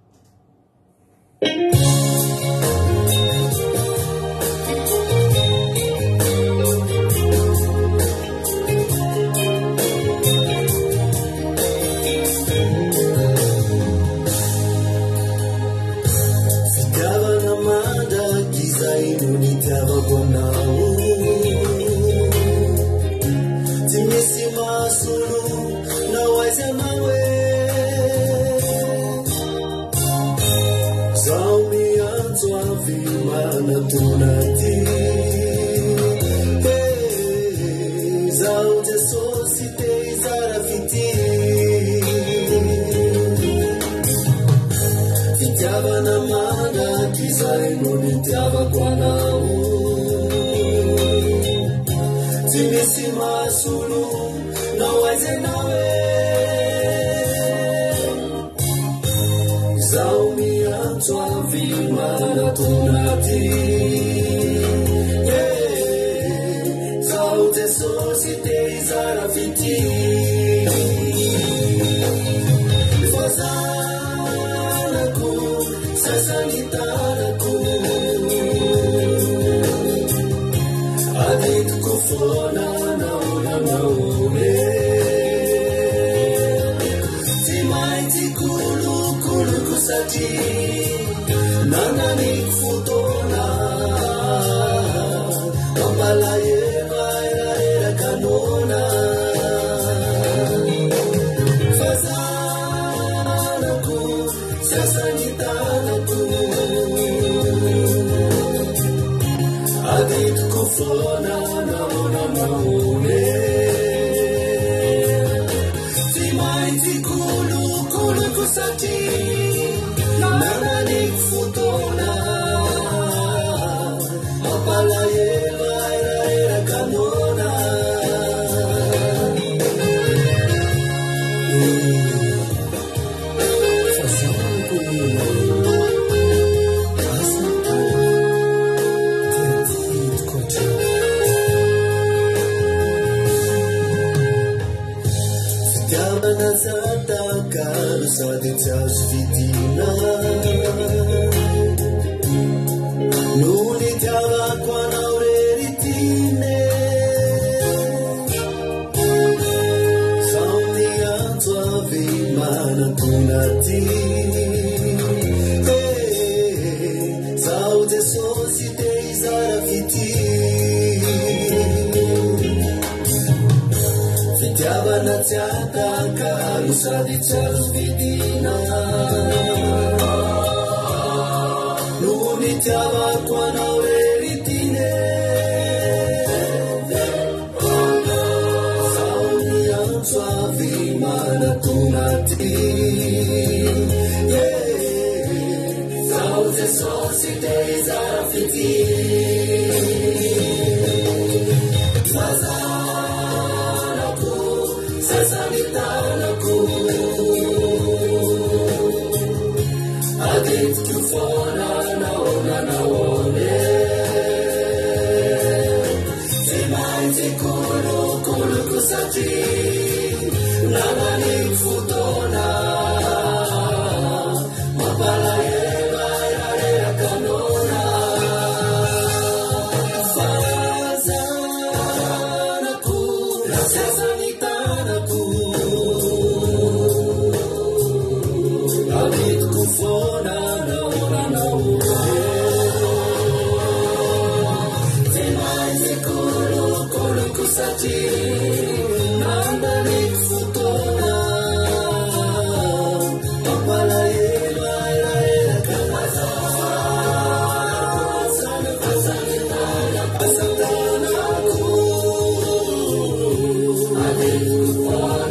sady tsy azo vidina no nitiavako anao eritine zao niantso avy manatonati zao jesosy te izara fity fazanako sasanitanako aditiko fona naonanaone tsy maintsy kolokoloko satria nananiko fotoana mampalahelo aerakanona fazanako sasanitanako aditiko fona nandanik futona mapalahelo aeraeraka fasatanako aditiko fona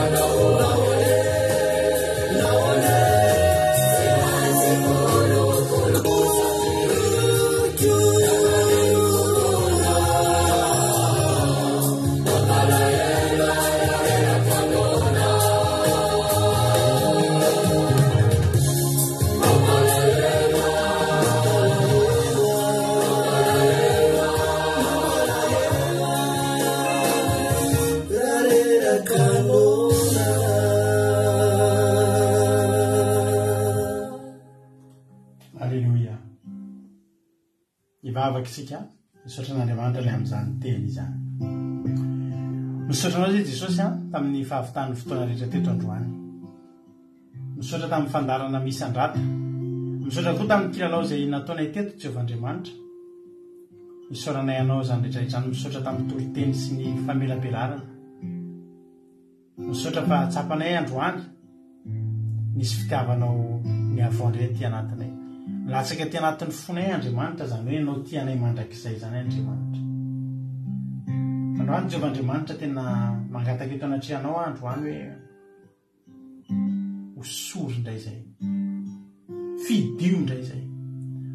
naone Alleluia. Ivavaka isika misaotra n'Andriamanitra ilay amin'izany teny izany. Misaotra anao zay Jesosy tamin'ny fahavitany fotoana rehetra teto androany. Misaotra tamin'ny fandarana misy andrata. Misaotra koa tamin'ny kilalao izay nataonay teto Jehovahandriamanitra. Isaoranay anao izany rehetrarehetra. Misaotra tamin'ny toriteny sy ny famelam-belarana. Misaotra fa tsapanay androany nisy fitiavanao ny avandray ty anatinay. Latsaka ty anatin'ny fonay Andriamanitra zany hoe nao tianay mandrakizay zany Andriamanitra. Androany Jehovahandriamanitra tena mangataka eto anatrehanao androany hoe osory indray zay, fidio indray zay,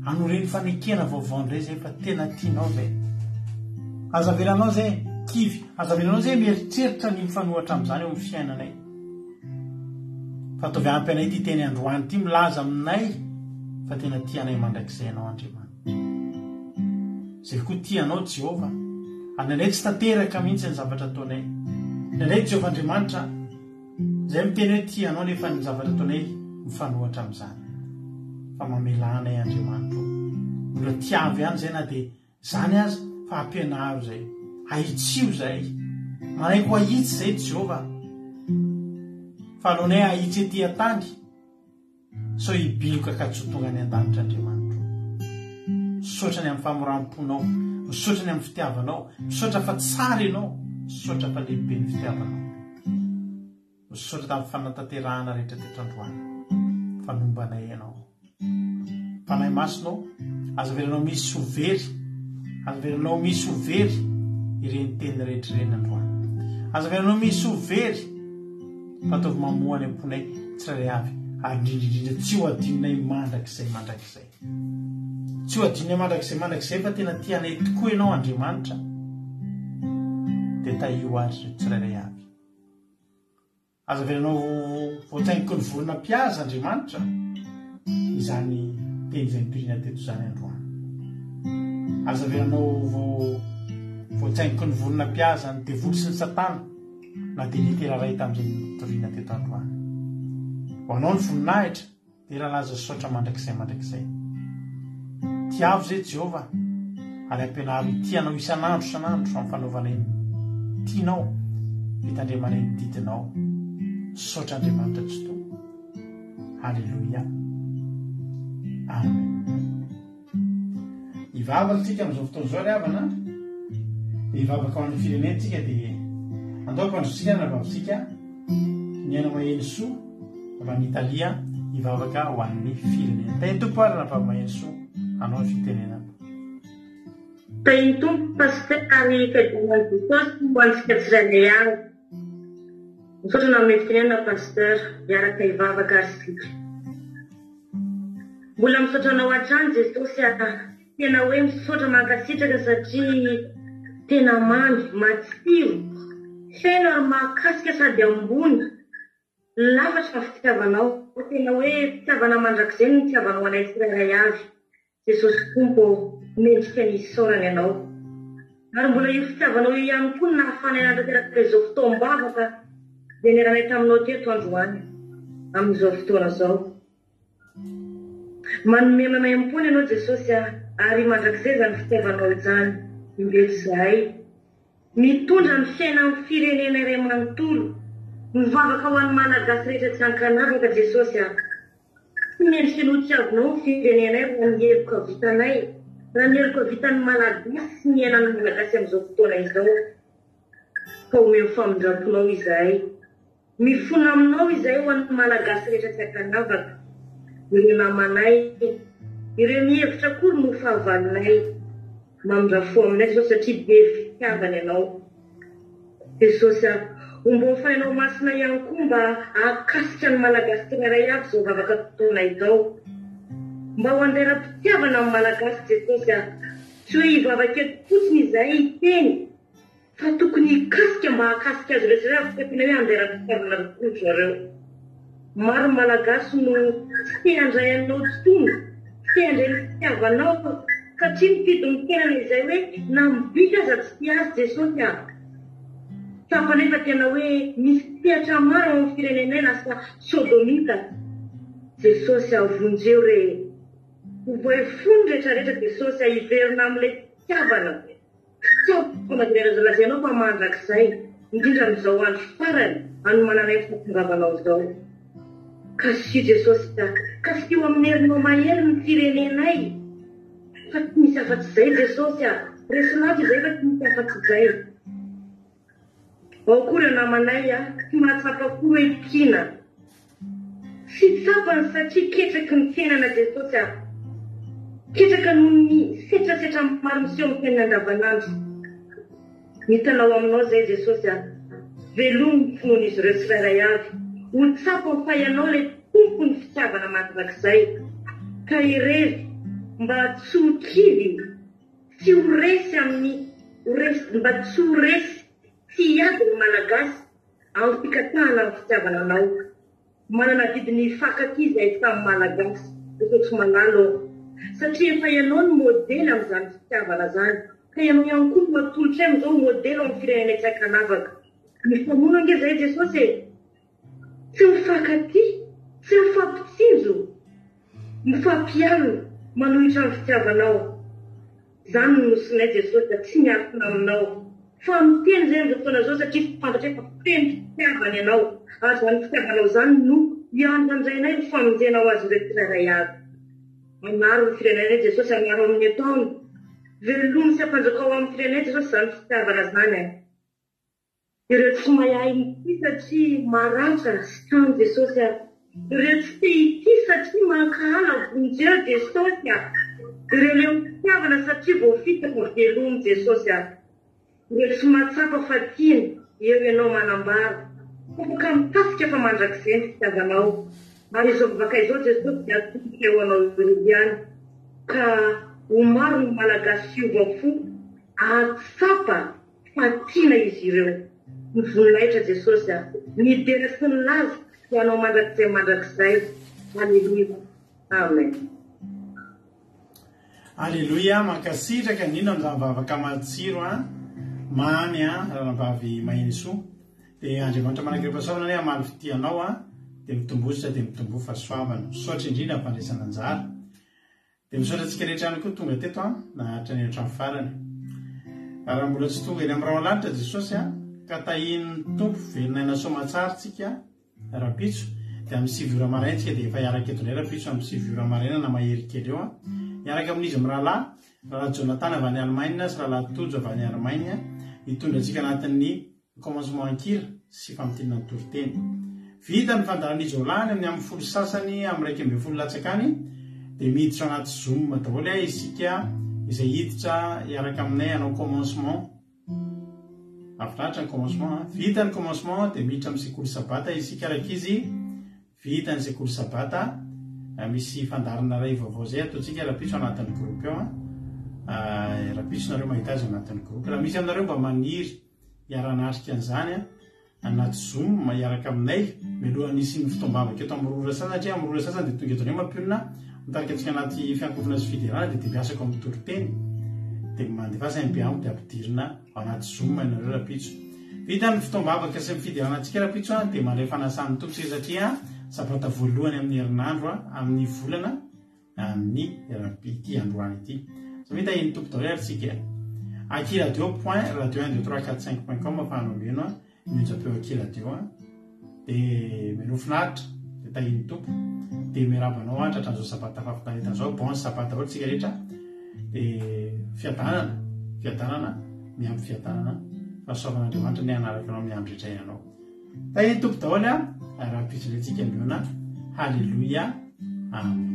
anoreny fanekena vaovao indray zay fa tena tianao zay. Azavelanao zay kivy, azavelanao zay mieritreritra ny mifanohatra amin'izany eo amin'ny fiainanay. Fa tovy ampy anay ty teny androany ty milaza aminay fa tena tianay mandrakizay anao Andriamanitra. Zay koa tianao Jehova, ananay tsy tanteraka mihitsy ny zavatra ataonay. Nanay Jehovahandriamanitra zay miteny hoe tianao nefa ny zavatra ataonay mifanohatra amin'izany. Fa mamelanay Andriamanitra. Mbola tiavy ihany zay na dia zany aza fa ampianaro zay. Ahitsio zay. Manaiky ho ahitsy zay Jehova. Fa alohanay ahitsy ety an-tany, so hibiloka katsotonga ny an-danitra Andriamanitra. Misaotra ny amin'ny famoram-ponao, misaotra ny amin'ny fitiavanao, misaotra fa tsara ianao, misaotra fa lehibe ny fitiavanao. Misaotra tamin'ny fanatanterahana rehetra teto androany, fanombanay ianao. Fanahy masonao, azavelanao misy overy, azavelanao misy overy ireny teny rehetra ireny androany. Azavelanao misy overy fataovy mamohany amponay tsirairay avy. Ary indrindrindrindra tsy ho adinonay mandrakizay. Tsy ho adinonay mandrakizay fa tena tianay tokoa ianao Andriamanitra. Dia tahio azy tsirairay avy. Azavelanao voatsaingo ny vorona mpihaza Andriamanitra. Izany teny izay nitorina teto izany androany. Azavelanao voatsaingo ny vorona mpihaza ny devoly sy ny Satana. Na dia literaray tamin'izay nitorina teto androany. Ho anao ny voninahitra dia rahalaza saotra mandrakizay. Tiavo zay Jehova, ary ampianaro tianao isanandro fa amin'ny fanaovanay tianao fitandremanay ny didinao. Saotra Andriamanitra tsy to. Halleluia. Amen. Hivavaka tsika amin'izao fotoana izao ry havana. Hivavaka ao amin'ny firenentsika dia andao mpandrotsika na vavitsika ny aina maheno soa raha ny Italia hivavaka ho an'ny firenena. Teny tompo ary raha maheno soa anao ny fitenenana. Teny tompo pasteur ary fedonany Jesosy ho antsika tsirairay avy. Misaotra na amin'ny fitenenana pasteur hiaraka hivavaka ary sika. Mbola misaotra anao hatrany Jesosy tena hoe misaotra mankasitraka satria tena mamy matsiro hena ary mahakasika sady ambony lavatra fitiavanao tena hoe fitiavana mandrakizay ny fitiavanao anay tsirairay avy. Jesosy tompo mendrika ny isaorany ianao ary mbola io fitiavanao io ihany koa nahafana nantanteraka izao fotoam-bavaka dia niranay taminao teto androany amin'izao fotoana zao. Manome maimaimpony ianao Jesosy ary mandrakizay zany fitiavanao izany imbetsy mitondra ny fiaina amin'ny firenena iray manontolo mivavaka ho an'ny malagasy rehetra tsy ankanavaka Jesosy tsy mendrika notiavinao ny firenenay raha ny heloka vitanay raha ny heloka vitan'ny malagasy sy ny ainan'ny malagasy amin'izao fotoana izao ka omeo famindramponao izahay mifona aminao izahay ho an'ny malagasy rehetra tsy ankanavaka ireo namanay ireo mihevitra kory no fahavalonay mamindrafo aminay Jesosy satria be fitiavana ianao Jesosy omba mifainao masina ihany koa mba ahakasika ny malagasy tsirairay avy izao vavaka fotoana izao mba ho andera-pitiavana amin'ny malagasy Jesosy tsy hoe hivavaka eto fotsiny izahay hiteny fa tokony hikasika mba ahakasika azy ireo tsirairay avy tena hoe andera-pitiavana tokoa zareo. Maro malagasy no tsy handray anao totono tsy handray ny fitiavanao satria mifidy ny tenana izay hoe na mibika aza tsy tia azy Jesosy fa nefa tena hoe misy tiatra maro amin'ny firenenay lasa sodomita Jesosy avonjeo re voefony rehetrarehetra Jesosy hiverina amin'ilay fitiavana tsy aonadiralazainao fa mandrakizay indrindra amin'izao andro farany anomananay fahatongavanao izao. Kasi Jesosy kasi eo amin'ny herinao mahery ny firenenay fa tsy misy afa-tsy izay Jesosy resinaty izay fa tsy misy afa-tsy izay. Ao koa ireo namanay tsy mahatsapa koa hoe kina sy tsapany satria ketraky ny fiainana Jesosy ketraka noho ny setrasetra maro miseho amin'ny fiainana andavanandro. Hitanao aminao izay Jesosy velomy finoan'izy ireo tsirairay avy ho tsapa fa ianao ilay tompo ny fitiavana mandrakizay ka irery mba tsy ho kivy tsy ho resy amin'ny mba tsy ho resy tsy hiady ny malagasy amin'ny fikatahana ny fitiavana anao manana didiny fakakizy ay tamin'ny malagasy Jesosy manalo satria efa ianao ny modely amin'izany fitiavana zany ka ianao ihany koa matolotra amin'izao modely amin'ny firenena tsy ankanavaka mifamono ange zay Jesosy tsy mifankaty tsy mifampitsinjo mifampiano manohitra ny fitiavanao zany no nosinay Jesosy tsy miarina aminao fa miteny zay amin'izao fotoana zao satria fantatra efa fiteny fitiavana ianao ary zany fitiavanao zany no iandrandrainay ny famonjenao azy ireo tsirairay avy. Maro ny firenenay Jesosy amaro amin'ny ataony velomy sy ampanjaka ao amin'ny firenenay Jesosy zany fitiavana zany ireo tsy mahay ity satria maratra sy trano Jesosy ireo tsy te ity satria mankahala vonjeo Jesosy ireo leo fitiavana satria voafitako velomy Jesosy ireo tsy mahatsapa fa tiany eo ianao manambara ka mikasika fa mandrakizay ny fitiavanao ary izao vavaka izao Jesosy atoko eo anao ireo ihany ka ho maro ny malagasy hiovafo ahatsapa fa tiana izy ireo ny voninahitra Jesosy midera sy ny laza ianao mandrakizay Alleluia. Amen. Alleluia. Mankasitraka nino amin'izany vavaka matsiro mamy ranavavy maheno soa dia Andriamanitra manankirepasaorana hoe hamaly fitianao dia mitombositra dia mitombo fahasoavana misaotra indrindra ampandraisana anjara dia misaotra antsika rehetra ihany koa tonga teto nahatra ny hatrany farany raha mbola tsy tonga eny amin'ny raolanitra Jesosy ka tahiny tompo velona soamatsara tsika rapitso dia amin'ny 7 ora maraintsika dia efa hiaraka eto indray rapitso amin'ny 7 ora maraina na mahery kely eo miaraka amin'izy amin'ny rahalahy Jonathan avy any Allemagne sy rahalahy Tojo avy any Allemagne hitondra antsika anatin'ny commencement ankira sy famontinana ny toriteny vita ny fandaran'ijolany amin'ny amin'ny folo sasany amin'ny raiky amby folo latsakany dia miditra anaty zoom daholo isika izay hiditra iaraka aminay anao commencement afinaritra ny commencement vita ny commencement dia miditra amin'ny sekoly sabata isika araka izy vita ny sekoly sabata misy fandarana ray vaovao zay ataontsika rahapiso anatin'ny groupe eo rahapisonareo mahita azy anatin'ny groupe raha misy aminareo mba maniry hiara-narika an'izany anaty zoom iaraka aminay mialohan'ny isy ny fotoam-bavaka eto amin'ny rora sasany satria amin'ny rora sasany dia tonga eto anio mampiolona mitarika antsika anaty fiankonana sy fiderana dia deviasako amin'ny toriteny dia mandevasa impiamo dia ampidirina anaty zoom ianareo rapitso vita ny fotoam-bavaka sy mifiderana antsika rapitso dia mandray fanasan'ny tompotsika satria sabata voalohany amin'ny herinandro amin'ny volana amin'ny ity androany ity so vita iny tompo daholo ary tsika aki radio point radio 1 2 3 4 5.com afahanao mionjapeo aki radio dia menofinaritra dia tahiny tompo dia mirabanao antratra an'izao sabata fafitaneta an'izao bon sabata daholo tsika rehetra dia fiadanana miampy fiadanana fahasoavan'andriamanitra ny anaraka anao amin'ny andro rehetra ianao tahiny tompo daholo raha pitso iletsika miona halleluia amen